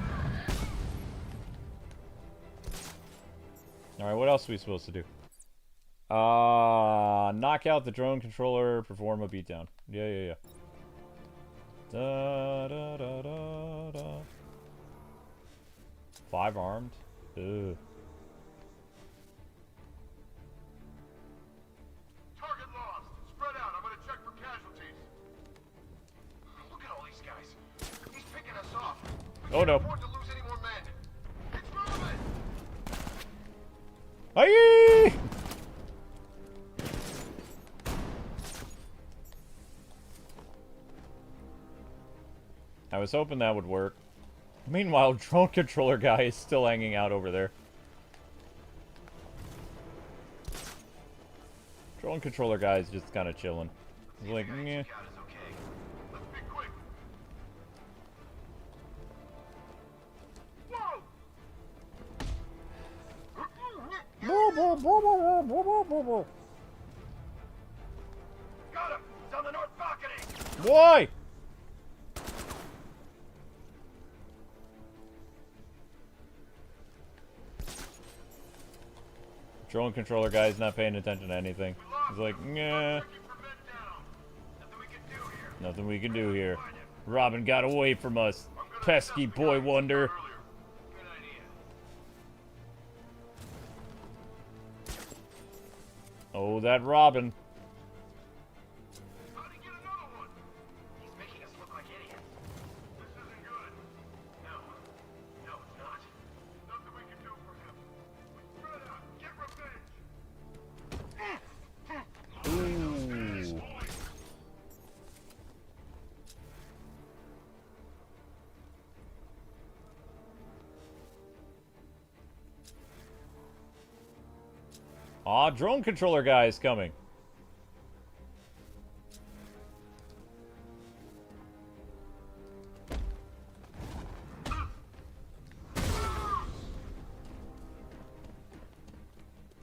Alright, what else are we supposed to do? Knock out the drone controller, perform a beatdown. Yeah. Da, da, da, da, da. 5 armed? Ugh. Target lost. Spread out. I'm gonna check for casualties. Look at all these guys. He's picking us off. We Oh, can't no. afford to lose any more men. It's moving. Aye! I was hoping that would work. Meanwhile, drone controller guy is still hanging out over there. Drone controller guy is just kind of chilling. He's like, yeah. Scout is okay. Let's be quick. Whoa! Got him. He's on the north balcony. Why? Drone controller guy's not paying attention to anything. He's like, nah, Checking for men down. Nothing we can do here. nothing we can do here. Robin got away from us. Pesky boy wonder. Good idea. Oh, that Robin. How'd he get another one? He's making us look like idiots. This isn't good. No, it's not. Nothing we can do for him. We spread out. Get revenge. Ooh. Aw, drone controller guy is coming.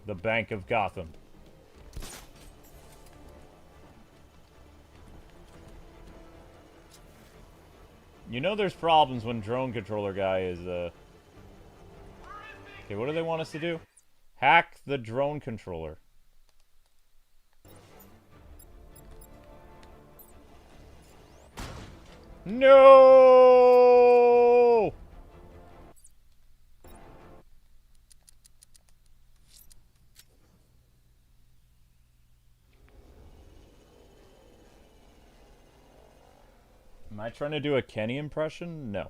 The Bank of Gotham. You know there's problems when drone controller guy is, Okay, what do they want us to do? Hack the drone controller. No! Am I trying to do a Kenny impression? No.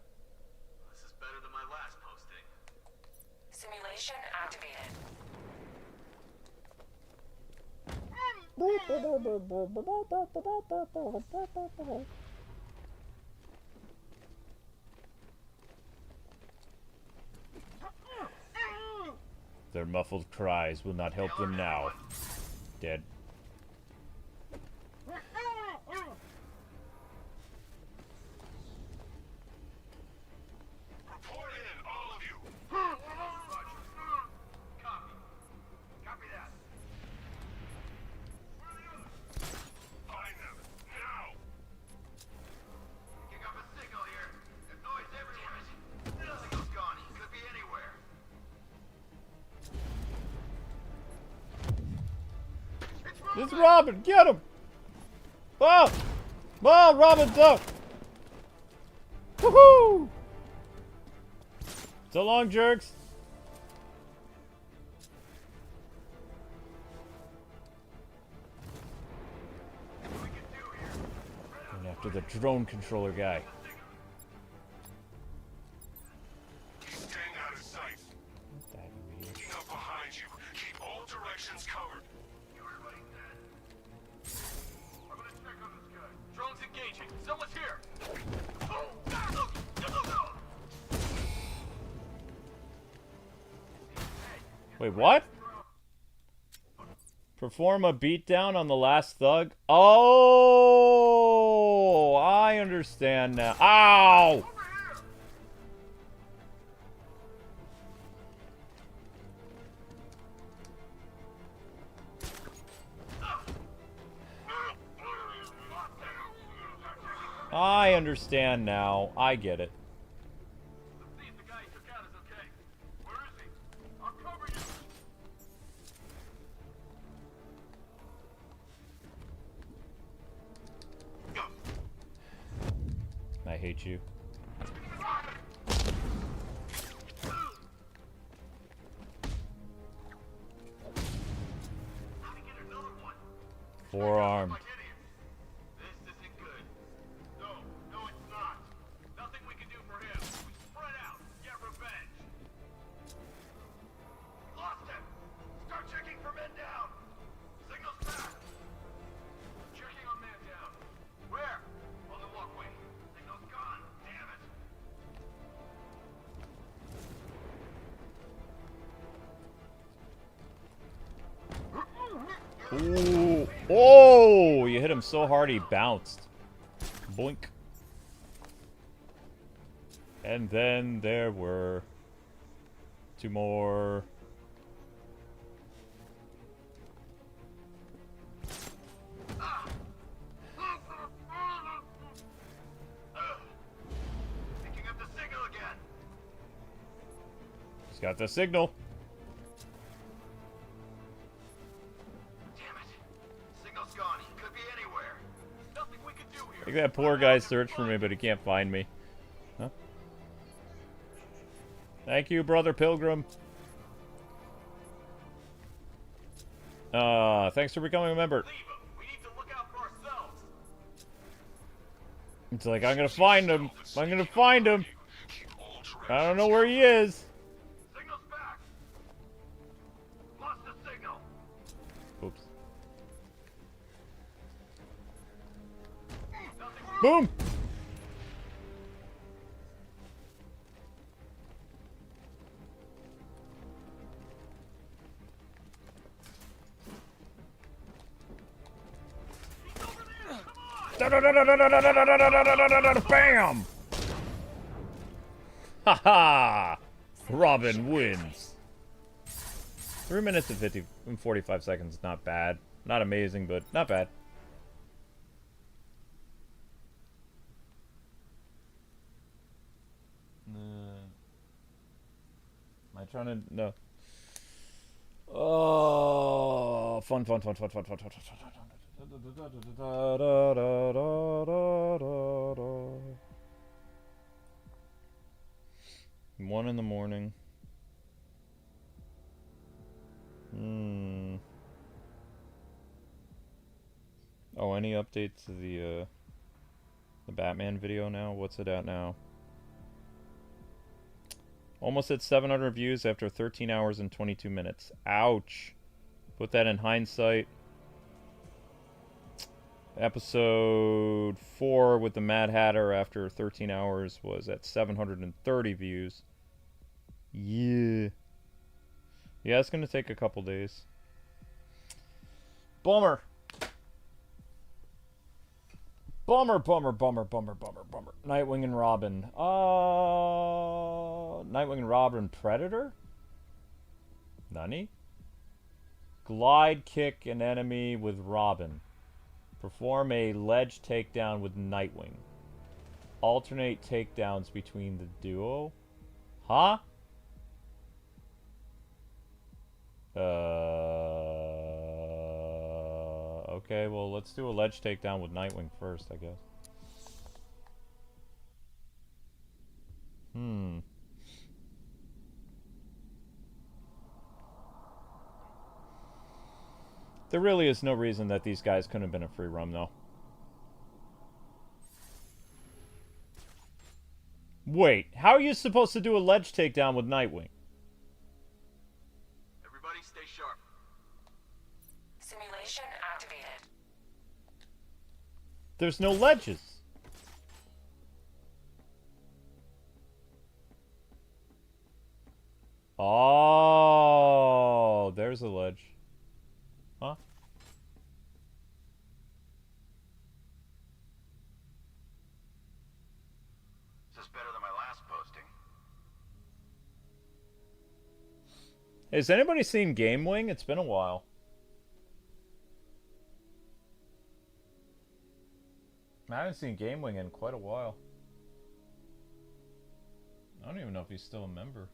This is better than my last posting. Simulation activated. Their muffled cries will not help them now. Dead. Report in, all of you. Copy. Copy that. Where are the others? Find them, now! Pick up a signal here. There's noise everywhere. The signal's gone. He could be anywhere. It's Robin! Get him! Oh! Oh, Robin's up! Woohoo! So long, jerks! Going after the drone controller guy. Staying out of sight. That idiot. Looking up behind you. Keep all directions covered. Everybody's dead. I'm gonna check on this guy. Drone's engaging. Someone's here. Wait, what? Perform a beatdown on the last thug? Oh, I understand now. Ow! I understand now. I get it. Let's see if the guy you took out is okay. Where is he? I'll cover you. I hate you. How to get another one? Forearmed. Like idiots. This isn't good. No, no, it's not. Nothing we can do for him. We spread out, get revenge. Lost him. Start checking for men down. Signals back. Checking on man down. Where? On the walkway. Signal's gone. Damn it. Ooh. Oh, you hit him so hard he bounced. Boink. And then there were 2 more. Picking up the signal again. He's got the signal. Damn it. Signal's gone. He could be anywhere. Nothing we can do here. Look at that poor guy search for me, but he can't find me. Huh? Thank you, Brother Pilgrim. Thanks for becoming a member. Leave him. We need to look out for ourselves. It's like, I'm gonna find him. I'm gonna find him. Keep all I don't know directions where he is. Signal's back. Lost the signal. Oops. Nothing. Boom! He's over there. Come on. Bam! Haha! Robin wins. 3 minutes and 45 seconds. Not bad. Not amazing, but not bad. Am I trying to... No. Oh, fun. One in the morning. Oh, any update to the Batman video now? What's it at now? Almost at 700 views after 13 hours and 22 minutes. Ouch. Put that in hindsight. Episode 4 with the Mad Hatter after 13 hours was at 730 views. Yeah. Yeah, it's going to take a couple days. Bummer. Bummer. Nightwing and Robin. Nightwing and Robin Predator? Nani? Glide kick an enemy with Robin. Perform a ledge takedown with Nightwing. Alternate takedowns between the duo. Huh? Okay, well, let's do a ledge takedown with Nightwing first, I guess. There really is no reason that these guys couldn't have been a free roam, though. Wait, how are you supposed to do a ledge takedown with Nightwing? Everybody stay sharp. Simulation activated. There's no ledges. Oh, there's a ledge. Huh? This is better than my last posting. Has anybody seen Game Wing? It's been a while. I haven't seen Gamewing in quite a while. I don't even know if he's still a member.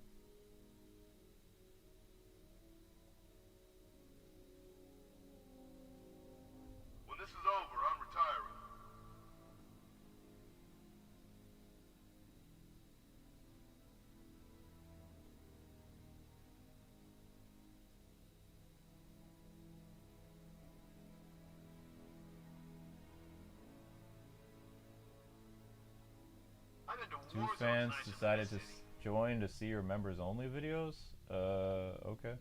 When this is over, I'm retiring. I've been to Two war zones fans nicer than decided this to city. join to see your members only videos? Okay.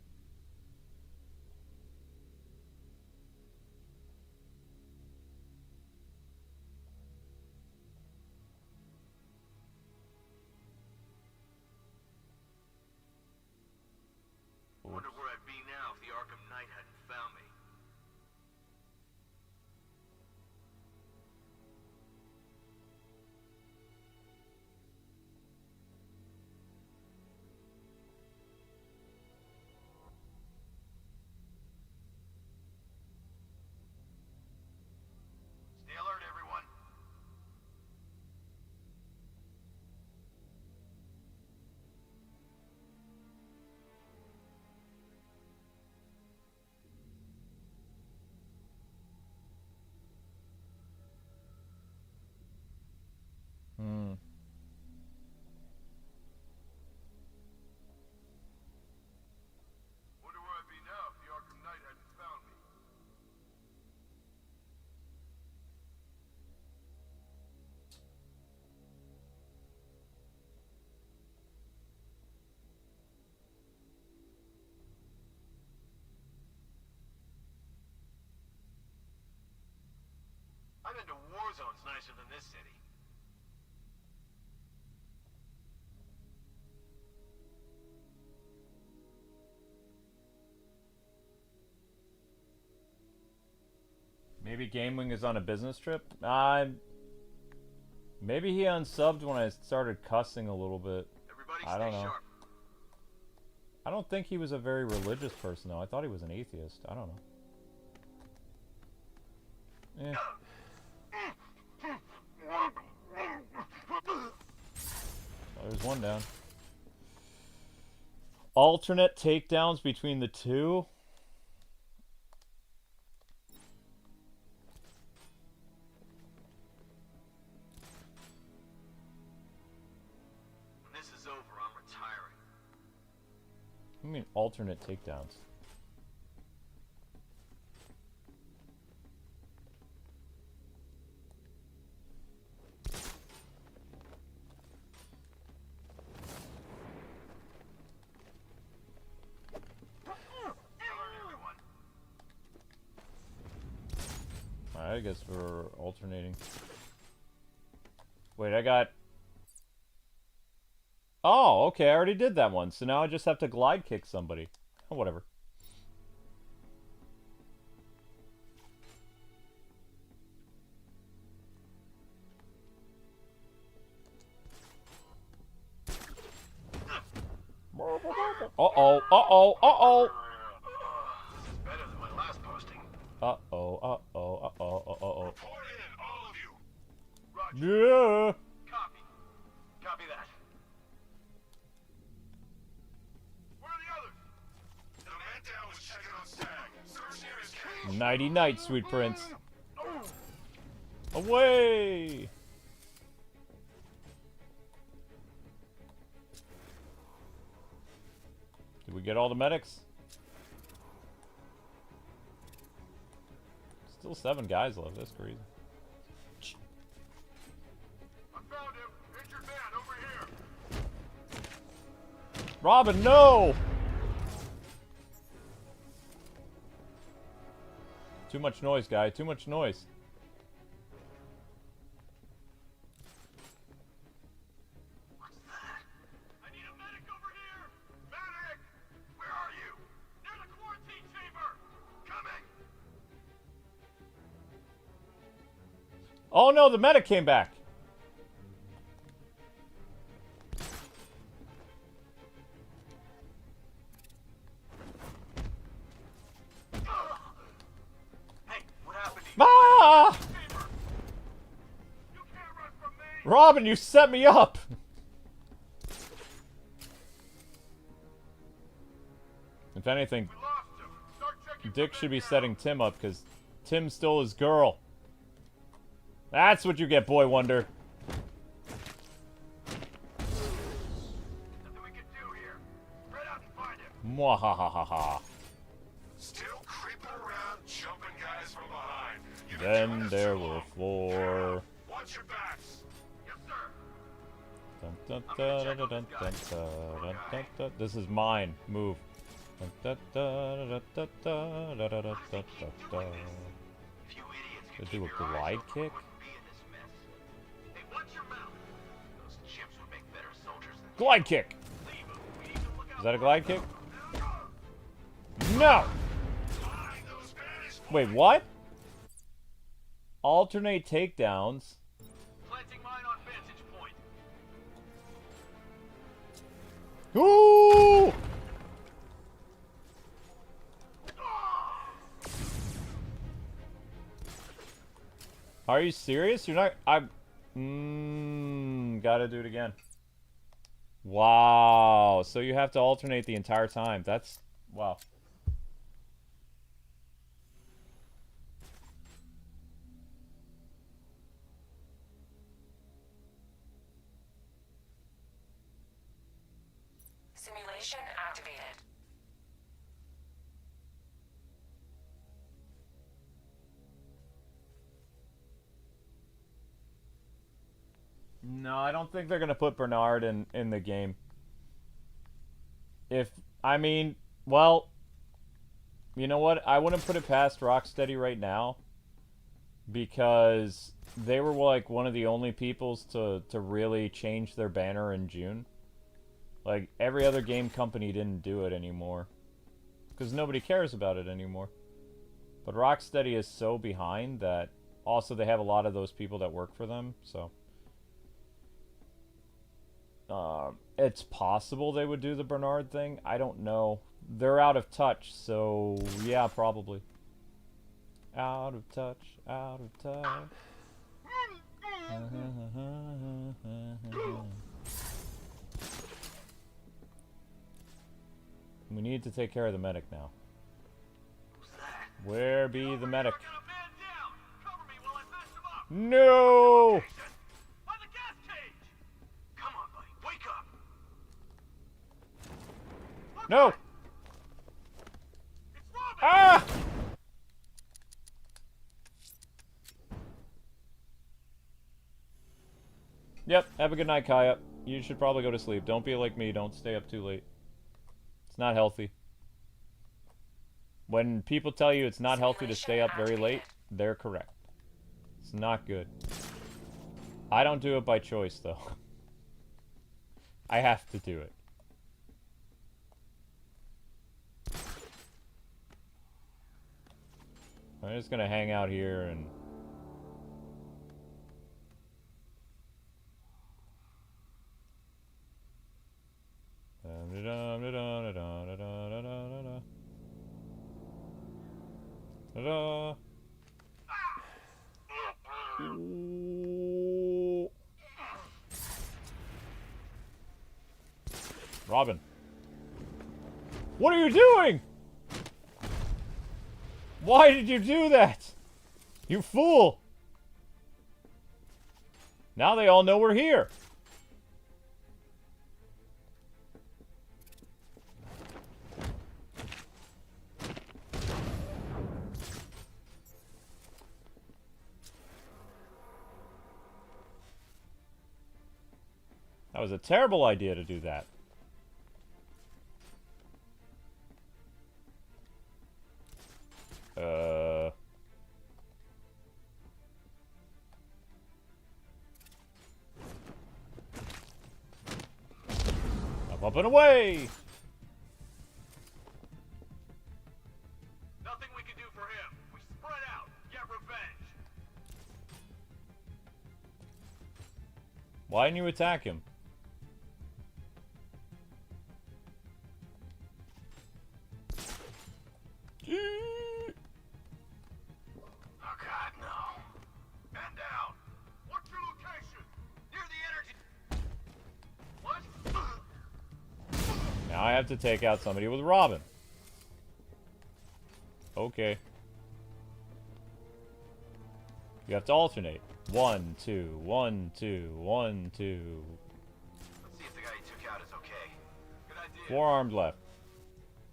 Wonder where I'd be now if the Arkham Knight hadn't found me. Stay alert, everyone. Hmm. Wonder where I'd be now if the Arkham Knight hadn't found me. I've been to war zones nicer than this city. Maybe Gamewing is on a business trip? Maybe he unsubbed when I started cussing a little bit. Everybody I don't stay know. sharp. I don't think he was a very religious person, though. I thought he was an atheist. I don't know. Eh. Oh, there's one down. Alternate takedowns between the two? When this is over, I'm retiring. I mean alternate takedowns. I guess we're alternating. Wait, I got... Oh, okay, I already did that one. So now I just have to glide kick somebody. Oh, whatever. Uh-oh, uh-oh, uh-oh! This is better than my last posting. Uh-oh, uh-oh, uh-oh, uh-oh. Report in, all of you. Roger. Yeah! Copy. Copy that. Where are the others? The man down was checking on Stag. Search near his cage. Nighty night, sweet prince. Away! Did we get all the medics? Still 7 guys left. That's crazy. I found him. Injured man over here. Robin, no! Too much noise, guy. Too much noise. What's that? I need a medic over here. Medic! Where are you? Near the quarantine chamber. Coming. Oh no, the medic came back. Hey, what happened to you? Ah! Chamber. Robin, you set me up! If anything, We lost him. Start checking for Dick men should be down. setting Tim up, because Tim stole his girl. That's what you get, Boy Wonder. Nothing we can do here. Spread out and find him. Mwahahaha. Still creeping around, jumping guys from behind. You've been Then doing this there too were long. 4. Watch your backs. Yes, sir. Dun, dun, dun, dun, dun, dun, dun, dun, dun, dun. This is mine. Move. Dun, dun, dun, dun, dun, dun, dun, dun, dun, dun, dun. If you idiots They could do keep a your eyes glide open, we kick? wouldn't be in this mess. Hey, watch your mouth. Those chimps would make better soldiers than Glide kick! leave 'em. We need to look out Is that a for glide kick? No! Wait, what? Alternate takedowns. planting mine on vantage point. Ooh! Are you serious? You're not. Gotta do it again. Wow. So you have to alternate the entire time. That's. Wow. Simulation activated. No, I don't think they're gonna put Bernard in the game. I mean, well, you know what? I wouldn't put it past Rocksteady right now because they were like one of the only peoples to really change their banner in June. Like every other game company didn't do it anymore because nobody cares about it anymore. But Rocksteady is so behind that also they have a lot of those people that work for them, so it's possible they would do the Bernard thing. I don't know. They're out of touch, so yeah, probably. Out of touch, out of touch. We need to take care of the medic now. Where be the medic? Got a man down. Cover me while I fess him up. No! By the gas cage. Come on, buddy. Wake up. No! It's Robin. Ah! Yep, have a good night, Kaya. You should probably go to sleep. Don't be like me. Don't stay up too late. It's not healthy. When people tell you it's not healthy to stay up very late, they're correct. It's not good. I don't do it by choice, though. I have to do it. I'm just gonna hang out here and... Robin. What are you doing? Why did you do that? You fool! Now they all know we're here. That was a terrible idea to do that. Up and away! Nothing we can do for him. We spread out. Get revenge. Why didn't you attack him? Oh God, no. Man down. What's your location? Near Now I have to take out somebody with Robin. Okay. You have to alternate. 1, 2, 1, 2, 1, 2. Let's see if the guy he took out is okay. Good idea. 4 armed left.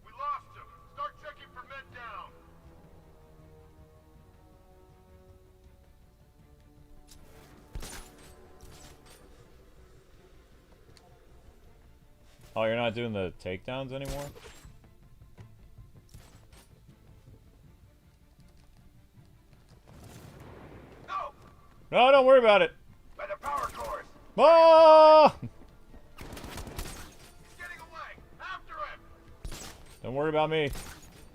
We lost him. Start checking for men down. Oh, you're not doing the takedowns anymore? No! No, don't worry about it. By the power cores. Oh! He's getting away. After him. Don't worry about me.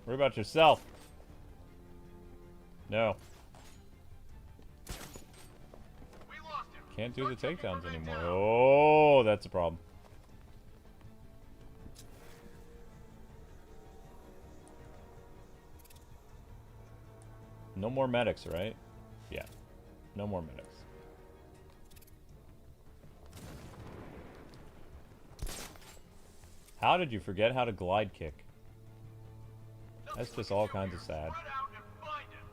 Worry about yourself. No. We lost him. Can't do the Start checking takedowns for men anymore. down. Oh, that's a problem. No more medics, right? Yeah. No more medics. How did you forget how to glide kick? That's just all kinds of sad. Spread out and find him.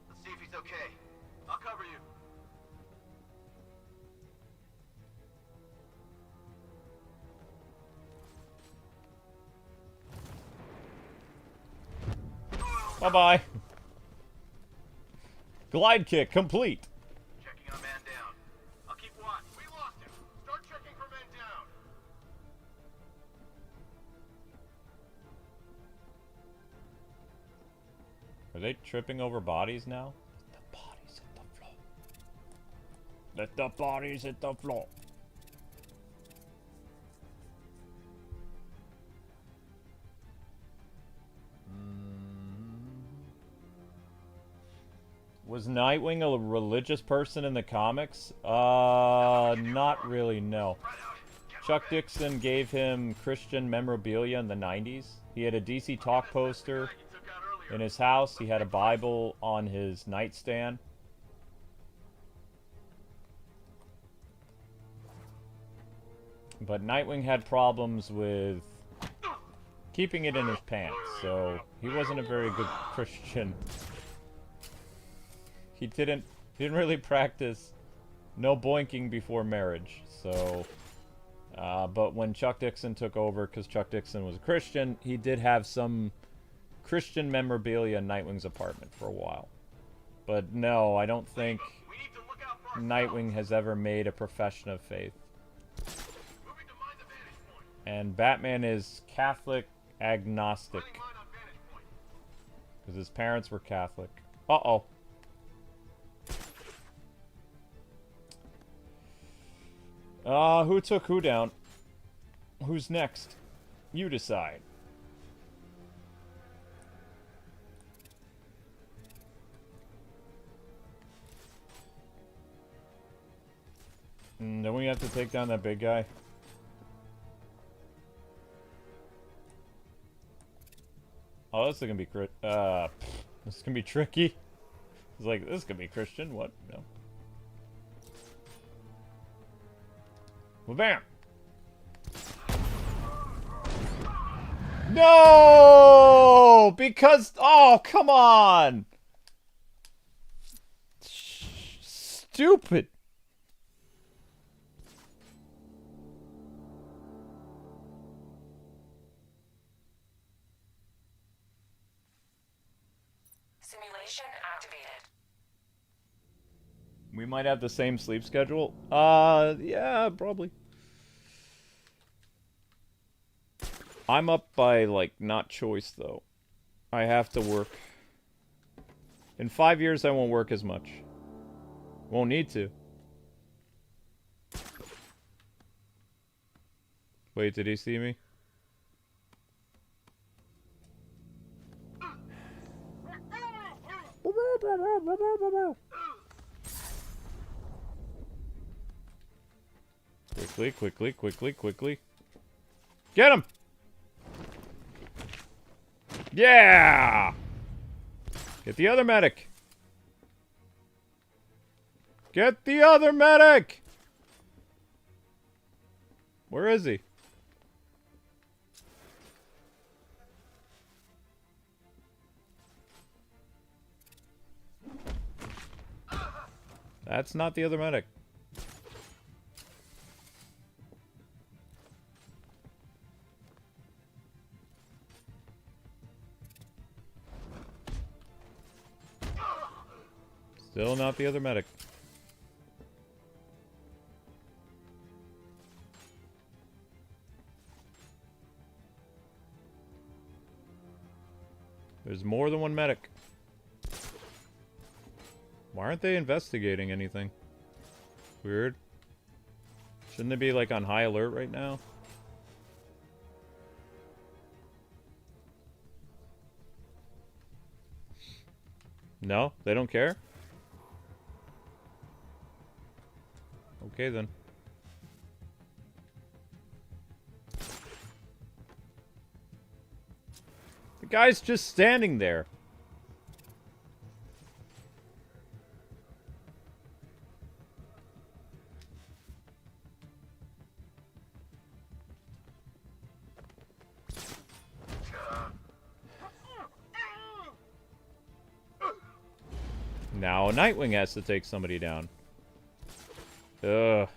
Let's see if he's okay. I'll cover you. Bye-bye. Glide kick complete. Checking on man down. I'll keep watch. We lost him. Start checking for men down. Are they tripping over bodies now? Let the bodies hit the floor. Let the bodies hit the floor. Was Nightwing a religious person in the comics? Not really, no. Chuck Dixon gave him Christian memorabilia in the 90s. He had a DC Talk poster in his house. He had a Bible on his nightstand. But Nightwing had problems with keeping it in his pants, so he wasn't a very good Christian. He didn't really practice no boinking before marriage, so... but when Chuck Dixon took over, because Chuck Dixon was a Christian, he did have some Christian memorabilia in Nightwing's apartment for a while. But no, I don't think We need to look out for Nightwing has ever made a profession of faith. moving to mind the vantage point. And Batman is Catholic agnostic, Finding mine on vantage point. because his parents were Catholic. Uh-oh. Who took who down? Who's next? You decide. Don't we have to take down that big guy? Oh, this is gonna be this is gonna be tricky. It's like, this is gonna be Christian. What? No. Well, bam! No! Because... Oh, come on! Stupid! Simulation activated. We might have the same sleep schedule. Yeah, probably. I'm up by, like, not choice, though. I have to work. In 5 years, I won't work as much. Won't need to. Wait, did he see me? Quickly, quickly, quickly, quickly. Get him! Yeah! Get the other medic! Get the other medic! Where is he? That's not the other medic. Still not the other medic. There's more than one medic. Why aren't they investigating anything? Weird. Shouldn't they be, like, on high alert right now? No? They don't care? Okay, then. The guy's just standing there. Now Nightwing has to take somebody down. Ugh.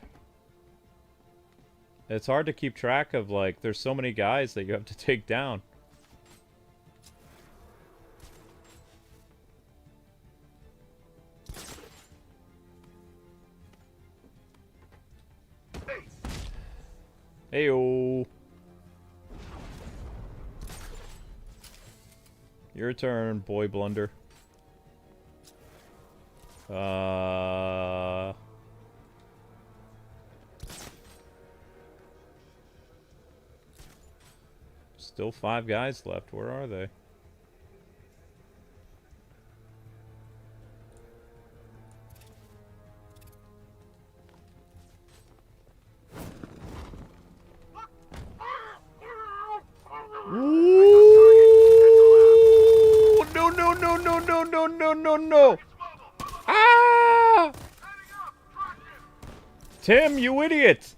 It's hard to keep track of, like, there's so many guys that you have to take down. Heyo. Your turn, boy blunder. Still 5 guys left. Where are they? Ooh, no, no, no, no, no, no, no, no, no. Ah! Tim, you idiot!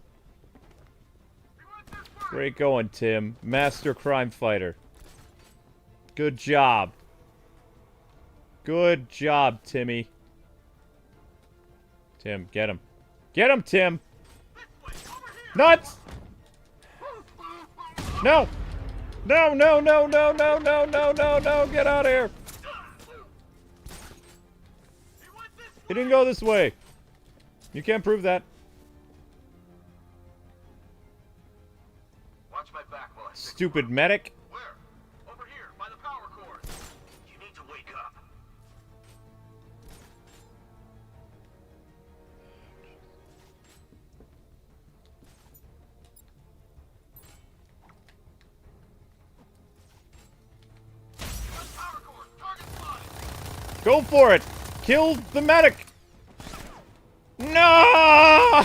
Great going, Tim. Master crime fighter. Good job. Good job, Timmy. Tim, get him. Get him, Tim! Nuts! No! No, no, no, no, no, no, no, no, no! Get out of here! He didn't go this way. You can't prove that. Watch my back while I fix Stupid medic. Where? Over here, by the power cord. You need to wake up. Power cord, target spotted. Go for it! Kill the medic! No!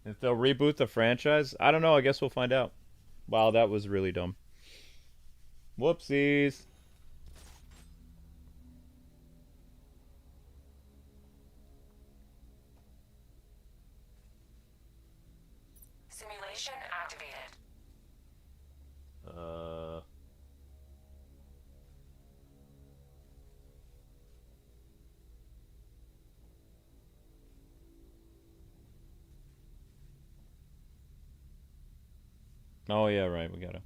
If they'll reboot the franchise? I don't know, I guess we'll find out. Wow, that was really dumb. Whoopsies. Simulation activated. Oh, yeah, right, we gotta.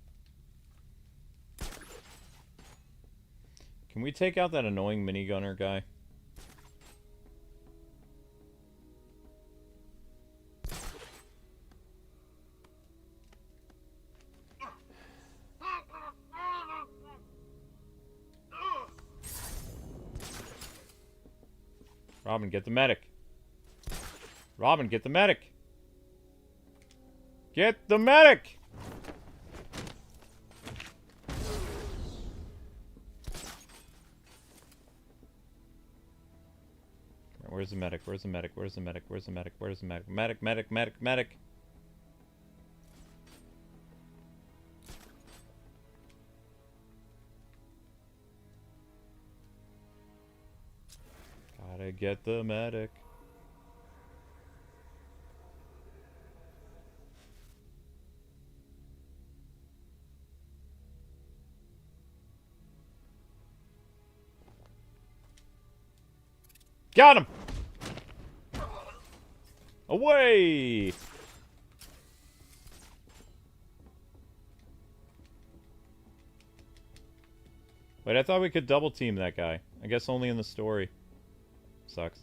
Can we take out that annoying minigunner guy? Robin, get the medic. Robin, get the medic. Get the medic! Where's the medic? Where's the medic? Where's the medic? Where's the medic? Where's the medic? Medic, medic, medic, medic. Gotta get the medic. Got him! Away! Wait, I thought we could double team that guy. I guess only in the story. Sucks.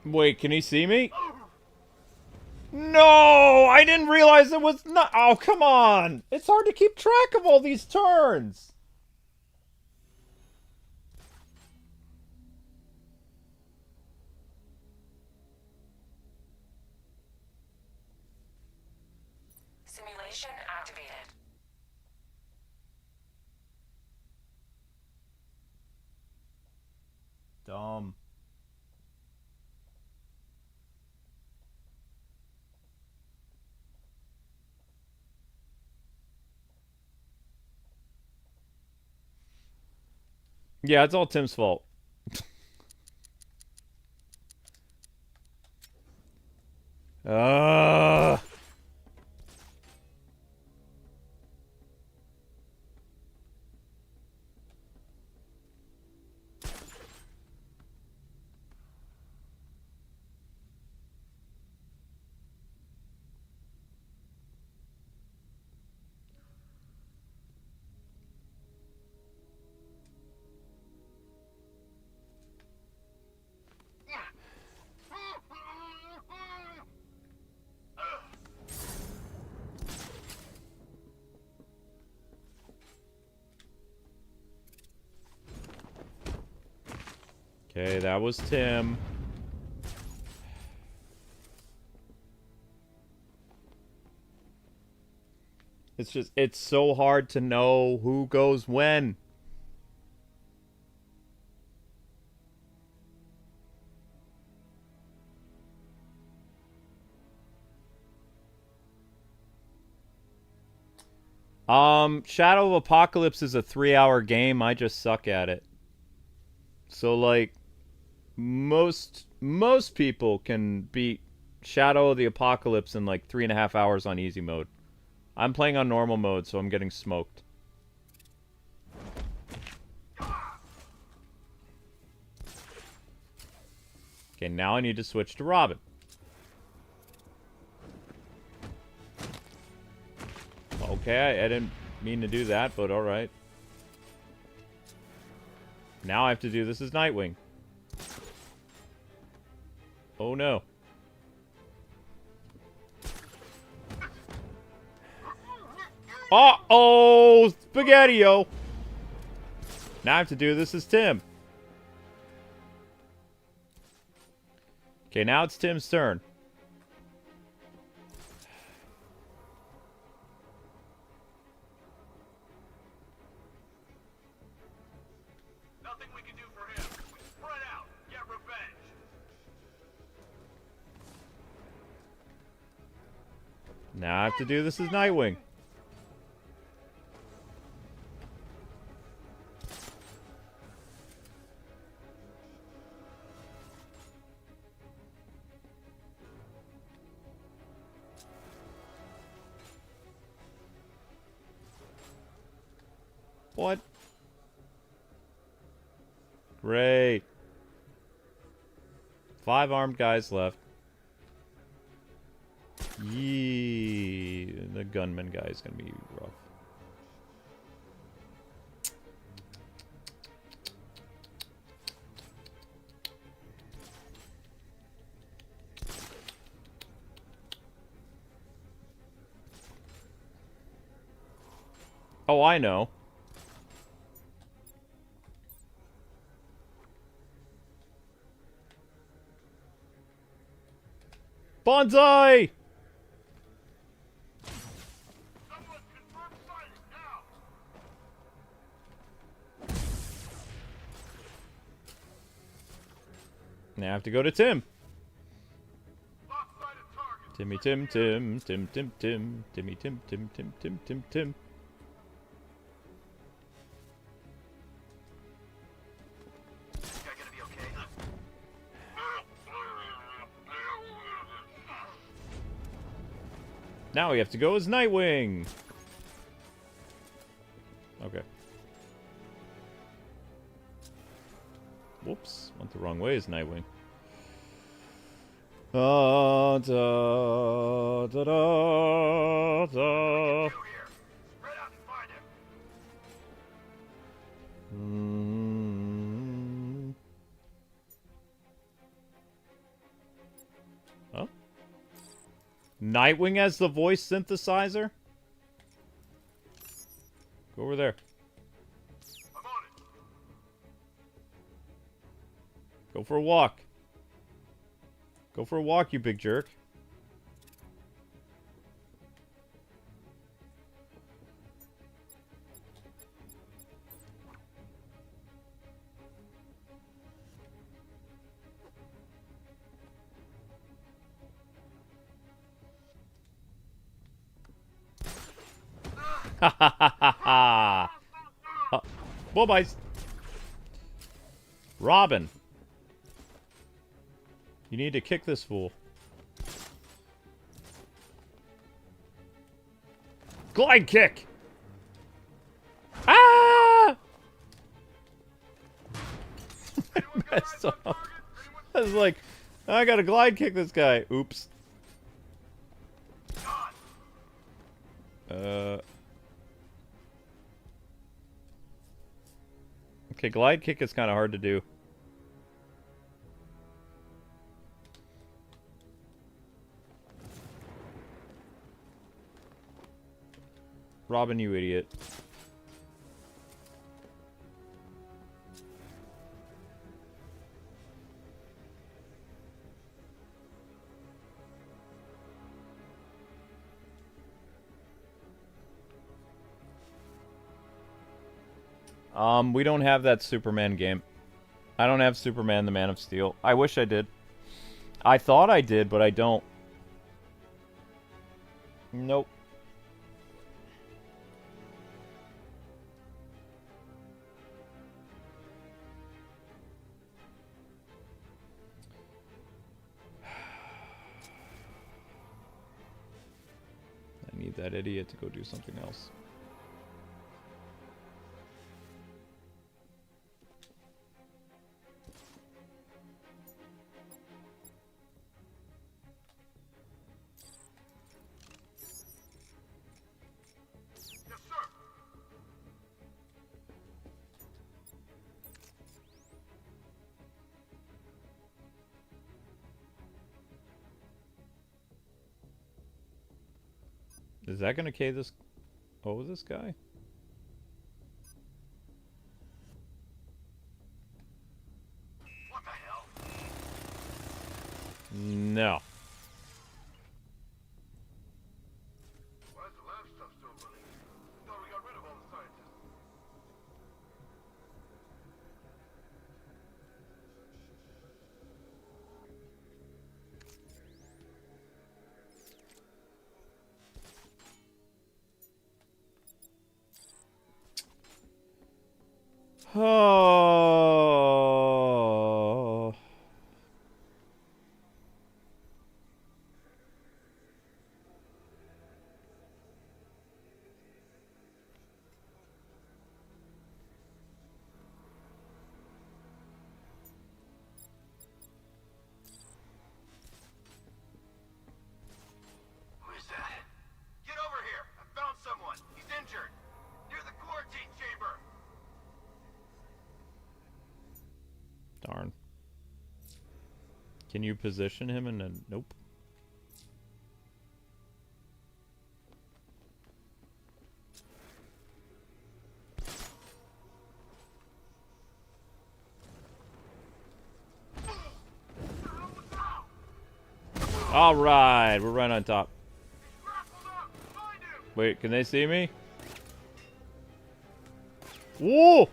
Wait, can he see me? No! I didn't realize it was not. Oh, come on! It's hard to keep track of all these turns! Simulation activated. Dumb. Yeah, it's all Tim's fault. Okay, that was Tim. It's just, it's so hard to know who goes when. Shadow of Apocalypse is a 3-hour game. I just suck at it. So, like, most people can beat Shadow of the Apocalypse in, like, 3.5 hours on easy mode. I'm playing on normal mode, so I'm getting smoked. Okay, now I need to switch to Robin. Okay, I didn't mean to do that, but alright. Now I have to do this as Nightwing. Oh no. Uh-oh! Spaghetti-o! Now I have to do this as Tim. Okay, now it's Tim's turn. Nothing we can do for him. We spread out, get revenge. Now I have to do this as Nightwing. What? Great. 5 armed guys left. Yee. The gunman guy is gonna be rough. Oh, I know. Bonsai! Someone confirm sighting now. Now I have to go to Tim. Lost sight of target. Timmy Tim Tim Tim Tim Tim Timmy Tim Tim Tim Tim Tim Tim. This guy gonna be okay? Now we have to go as Nightwing. Okay. Whoops, went the wrong way as Nightwing. Da da da da da. Two here. Spread out and find him. Oh? Nightwing as the voice synthesizer? Go over there. I'm on it. Go for a walk. Go for a walk, you big jerk. Ha ha ha ha ha! Whoa, boys! Robin! You need to kick this fool. Glide kick! Ah! I messed up. I was like, I gotta glide kick this guy. Oops. Okay, glide kick is kind of hard to do. Robin, you idiot. We don't have that Superman game. I don't have Superman the Man of Steel. I wish I did. I thought I did, but I don't. Nope. I need that idiot to go do something else. Is that gonna K this? Oh, this guy? What the hell? No. Why is the lab stuff still running? I thought we got rid of all the scientists. Oh. Who is that? Get over here! I found someone! He's injured! Near the quarantine chamber! Darn. Can you position him in a... Nope. Alright, we're right on top. Wait, can they see me? Whoa!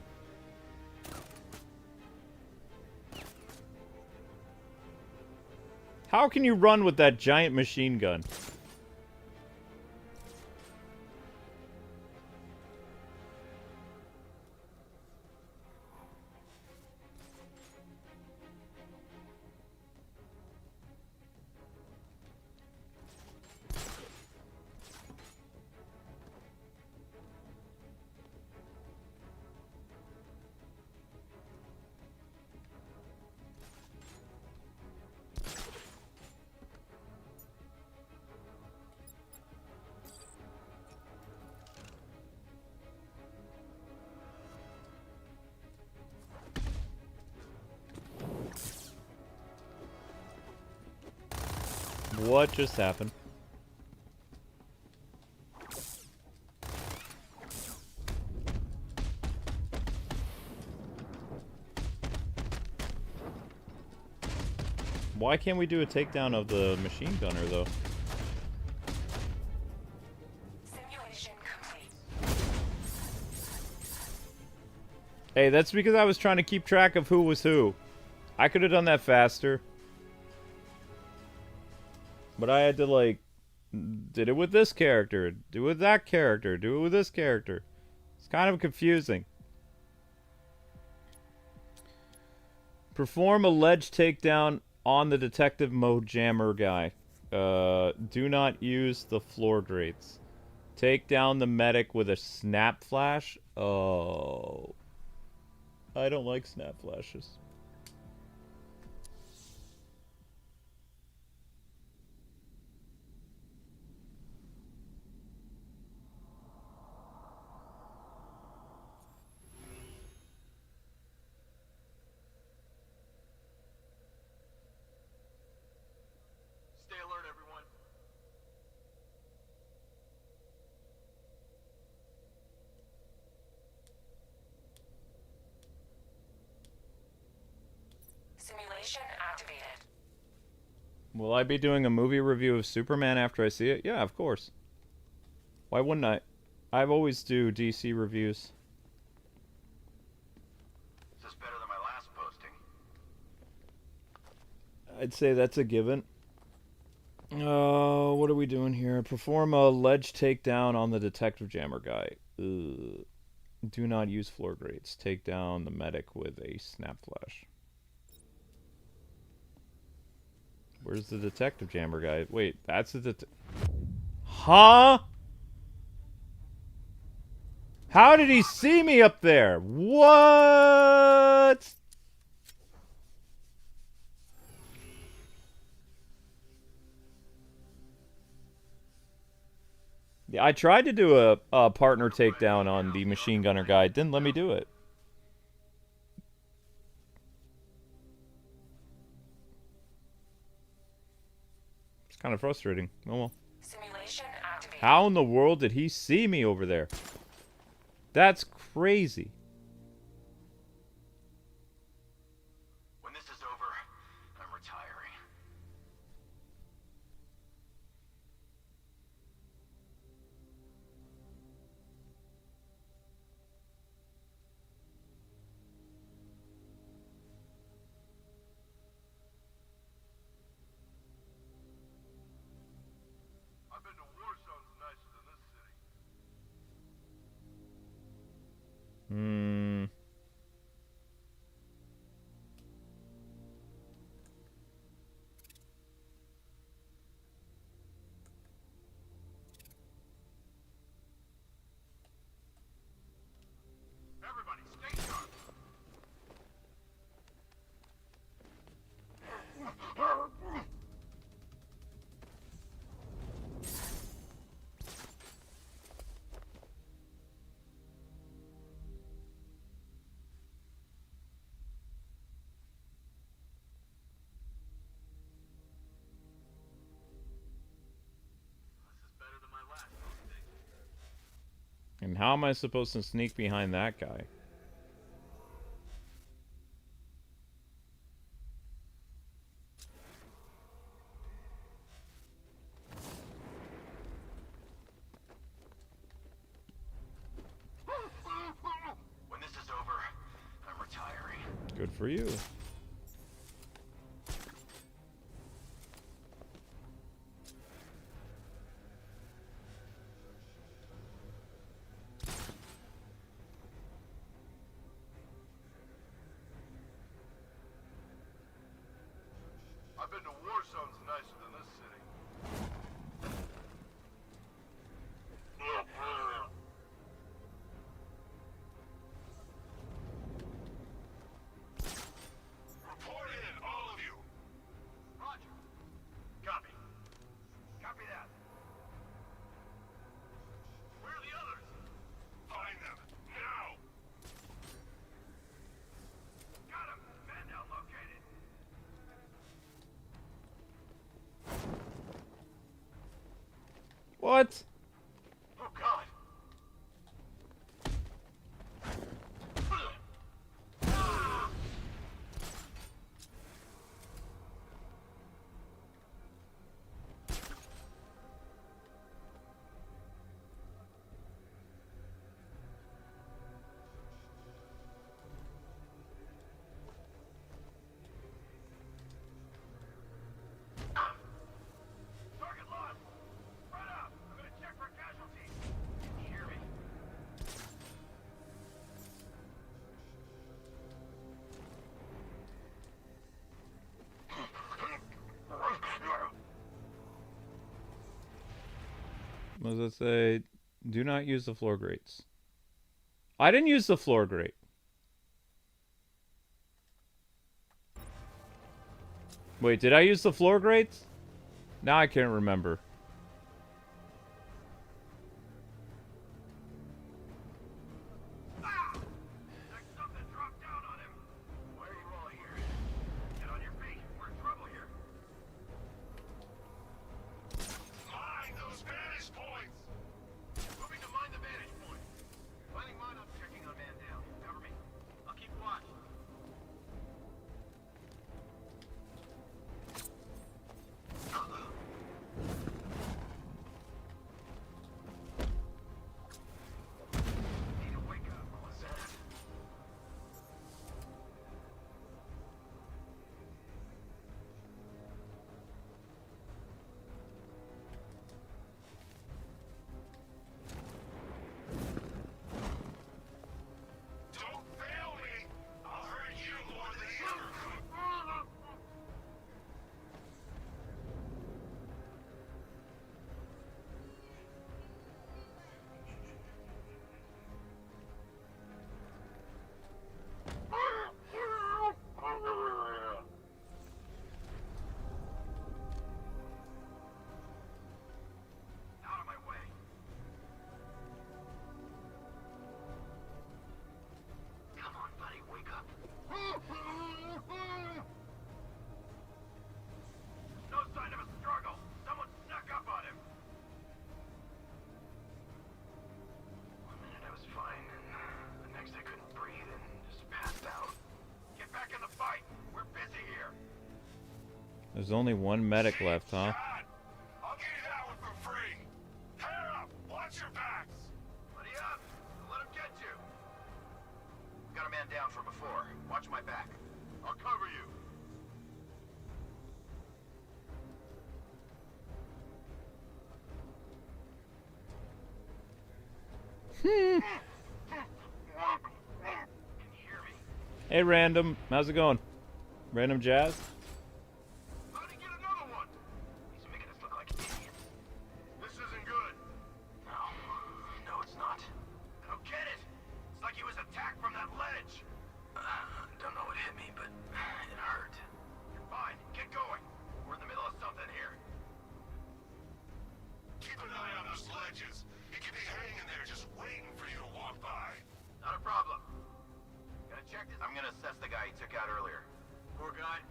How can you run with that giant machine gun? What just happened? Why can't we do a takedown of the machine gunner, though? Simulation complete. Hey, that's because I was trying to keep track of who was who. I could have done that faster. But I had to, like, did it with this character, do it with that character, do it with this character. It's kind of confusing. Perform a ledge takedown on the detective mode jammer guy. Do not use the floor grates. Take down the medic with a snap flash. Oh. I don't like snap flashes. Stay alert, everyone. Simulation activated. Will I be doing a movie review of Superman after I see it? Yeah, of course. Why wouldn't I? I've always do DC reviews. Is this better than my last posting? I'd say that's a given. What are we doing here? Perform a ledge takedown on the detective jammer guy. Ugh. Do not use floor grates. Take down the medic with a snap flash. Where's the detective jammer guy? Wait, that's the Huh? How did he see me up there? What? Yeah, I tried to do a partner takedown on the machine gunner guy. It didn't let me do it. It's kind of frustrating. Oh well. Simulation activated. How in the world did he see me over there? That's crazy. When this is over, I'm retiring. I've been to war zones nicer than this city. Hmm. Everybody, stay sharp. This is better than my last posting. And how am I supposed to sneak behind that guy? When this is over, I'm retiring. Good for you. What? Oh, God. Target lost. Spread out. I'm gonna check for casualties. Can you hear me? What does it say? Do not use the floor grates. I didn't use the floor grate. Wait, did I use the floor grates? Now I can't remember. There's something dropped down on him. Why are you all here? Get on your feet. We're in trouble here. Mine those vantage points! Moving to mine the vantage point. Finding mine, I'm checking on man down. Cover me. I'll keep watch. Need to wake up, Melissa. Don't fail me! I'll hurt you more than he ever could! Out of my way. Come on, buddy, wake up. No sign of a struggle. Someone snuck up on him. One minute I was fine, and the next I couldn't breathe and just passed out. Get back in the fight. We're busy here. There's only one medic left, huh? Shot! I'll give you that one for free! Pair up! Watch your backs! Buddy up. Don't let him get you. Got a man down from before. Watch my back. I'll cover you. Can you hear me? Hey, random. How's it going? Random Jazz? How did he get another one? He's making us look like idiots. This isn't good. No, it's not. I don't get it. It's like he was attacked from that ledge. Don't know what hit me, but it hurt. You're fine. Get going. We're in the middle of something here. Keep an eye on those ledges. He could be hanging there just waiting for you to walk by. Not a problem. Gonna check this. I'm gonna assess the guy he took out earlier. Poor guy.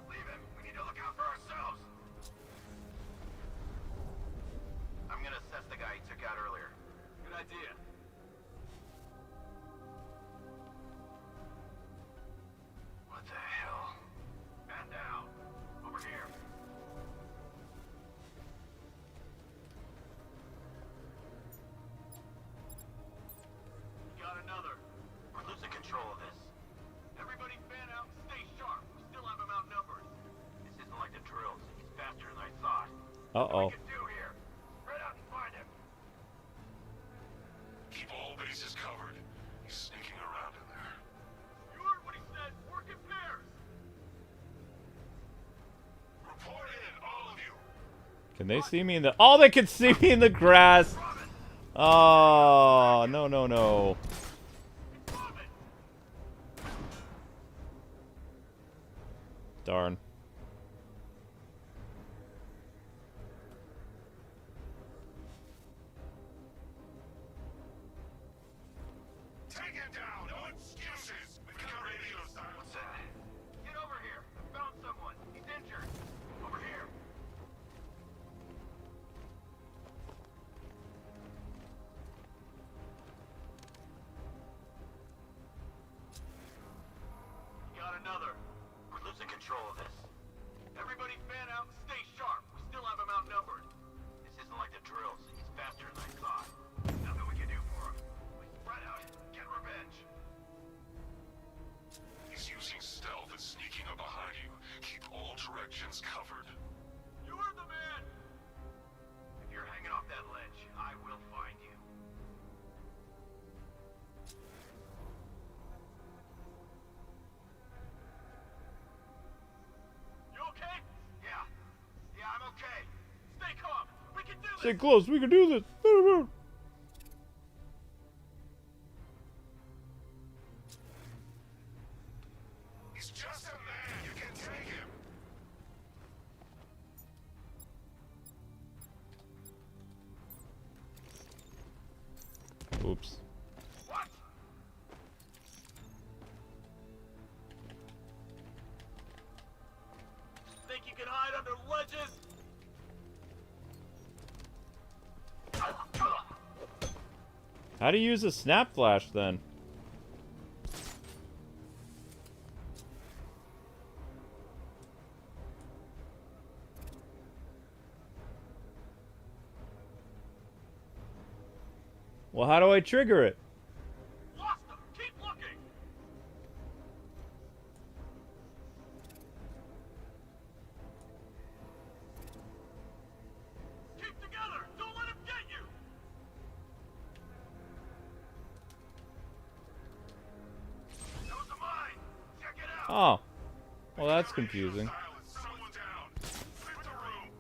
Leave him. We need to look out for ourselves. I'm gonna assess the guy he took out earlier. Good idea. What the hell? Man down. Over here. Got another. We're losing control of this. Everybody fan out and stay sharp. We still have him outnumbered. This isn't like the drills. He's faster than I thought. Uh-oh. What can we do here? Spread out and find him. Keep all bases covered. He's sneaking around in there. You heard what he said. Work in pairs. Report in, all of you! Can they see me in the... Oh, they can see me in the grass! Oh, no, no, no. Robin. Darn. another. We're losing control of this. Everybody fan out and stay sharp. We still have him outnumbered. This isn't like the drills. He's faster than I thought. Nothing we can do for him. We spread out, get revenge. He's using stealth and sneaking up behind you. Keep all directions covered. You are the man! If you're hanging off that ledge, I will find you. You okay? Yeah. Yeah, I'm okay. Stay calm. We can do Stay this! close. We can do this. He's just a man. You can take him. Oops. What? Think you can hide under ledges? How do you use a snap flash then? Well, how do I trigger it? Lost them! Keep looking! Keep together! Don't let him get you! That was a mine! Check it out! Oh. Well, that's confusing. Silence. Someone down. Clear the room.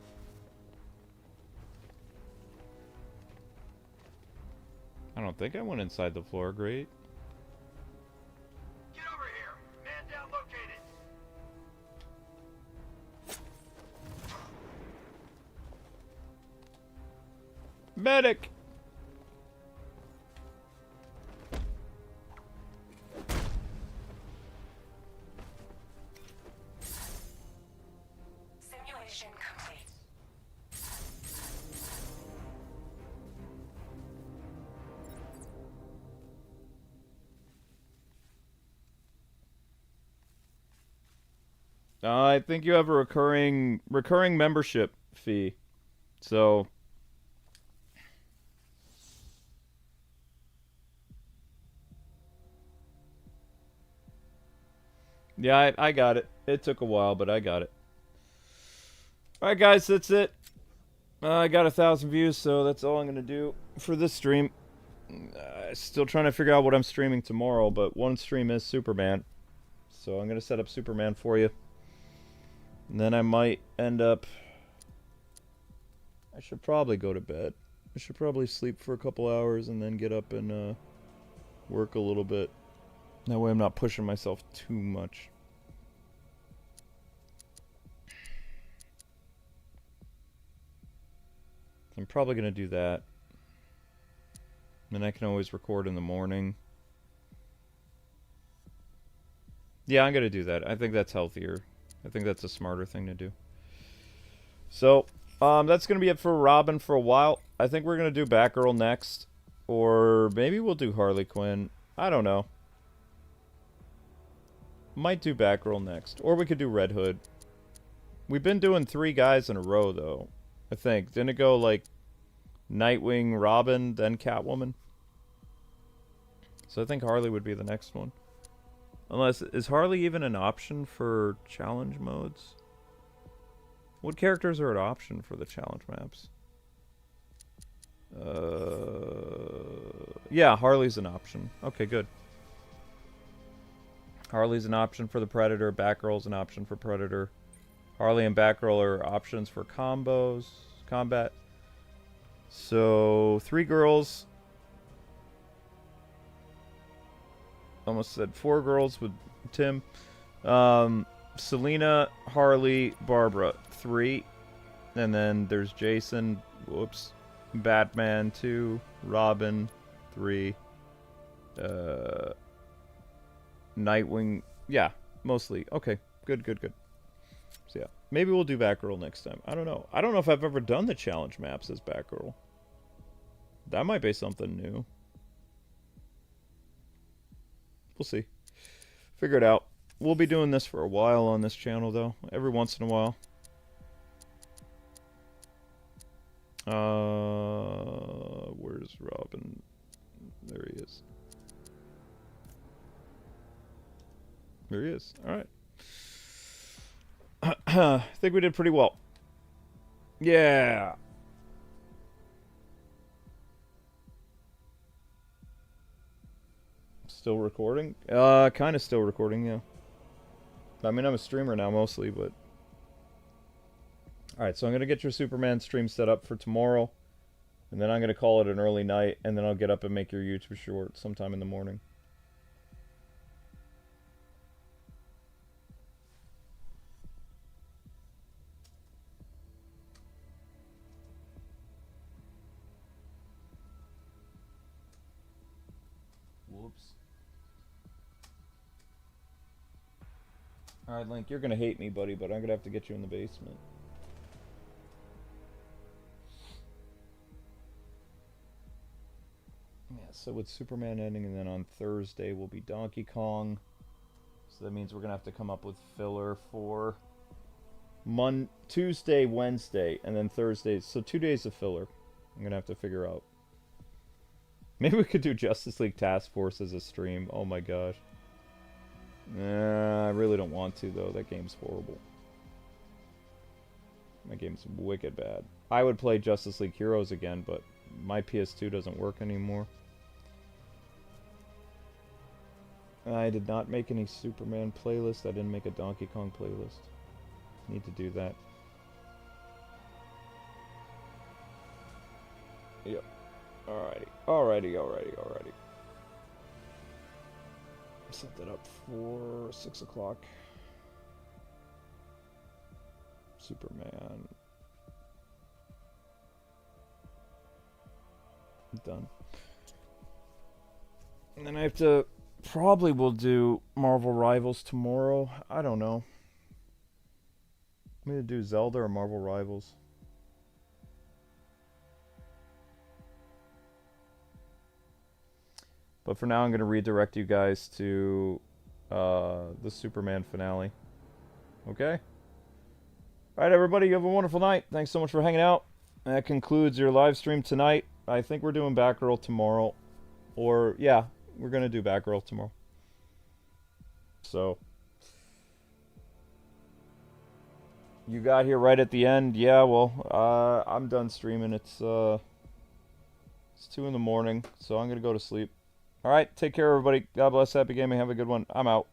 I don't think I went inside the floor grate. Get over here! Man down located! Medic! Simulation complete. I think you have a recurring membership fee. So yeah, I got it. It took a while, but I got it. Alright guys, that's it. I got 1,000 views, so that's all I'm gonna do for this stream. Still trying to figure out what I'm streaming tomorrow, but one stream is Superman. So I'm gonna set up Superman for you. And then I might end up... I should probably go to bed. I should probably sleep for a couple hours and then get up and work a little bit. That way I'm not pushing myself too much. I'm probably going to do that. Then I can always record in the morning. Yeah, I'm going to do that. I think that's healthier. I think that's a smarter thing to do. So, that's going to be it for Robin for a while. I think we're going to do Batgirl next. Or maybe we'll do Harley Quinn. I don't know. Might do Batgirl next. Or we could do Red Hood. We've been doing 3 guys in a row, though. I think. Didn't it go, like, Nightwing, Robin, then Catwoman? So I think Harley would be the next one. Unless, is Harley even an option for challenge modes? What characters are an option for the challenge maps? Yeah, Harley's an option. Okay, good. Harley's an option for the Predator. Batgirl's an option for Predator. Harley and Batgirl are options for combat. So, 3 girls. Almost said 4 girls with Tim. Selena, Harley, Barbara, 3. And then there's Jason, whoops, Batman, 2, Robin, 3, Nightwing, yeah, mostly. Okay, good. So yeah, maybe we'll do Batgirl next time. I don't know. I don't know if I've ever done the challenge maps as Batgirl. That might be something new. We'll see. Figure it out. we'll be doing this for a while on this channel, though. Every once in a while. Where's Robin? There he is. There he is. Alright. I think we did pretty well. Yeah. Still recording? Kind of still recording, yeah. I mean, I'm a streamer now mostly, but... Alright, so I'm going to get your Superman stream set up for tomorrow. And then I'm going to call it an early night, and then I'll get up and make your YouTube short sometime in the morning. Whoops. Alright, Link, you're gonna hate me, buddy, but I'm gonna have to get you in the basement. Yeah, so with Superman ending, and then on Thursday will be Donkey Kong. So that means we're gonna have to come up with filler for Tuesday, Wednesday, and then Thursday. So 2 days of filler. I'm gonna have to figure out. Maybe we could do Justice League Task Force as a stream. Oh my gosh. I really don't want to, though. That game's horrible. That game's wicked bad. I would play Justice League Heroes again, but my PS2 doesn't work anymore. I did not make any Superman playlist. I didn't make a Donkey Kong playlist. Need to do that. Yep. Alrighty. Set that up for 6 o'clock. Superman. Done. And then I have to... Probably will do Marvel Rivals tomorrow. I don't know. I'm going to do Zelda or Marvel Rivals. But for now, I'm going to redirect you guys to the Superman finale. Okay? Alright, everybody. You have a wonderful night. Thanks so much for hanging out. That concludes your live stream tonight. I think we're doing Batgirl tomorrow. Or, yeah, we're going to do Batgirl tomorrow. So... You got here right at the end. Yeah, well, I'm done streaming. It's 2 in the morning, so I'm going to go to sleep. Alright, take care, everybody. God bless. Happy gaming. Have a good one. I'm out.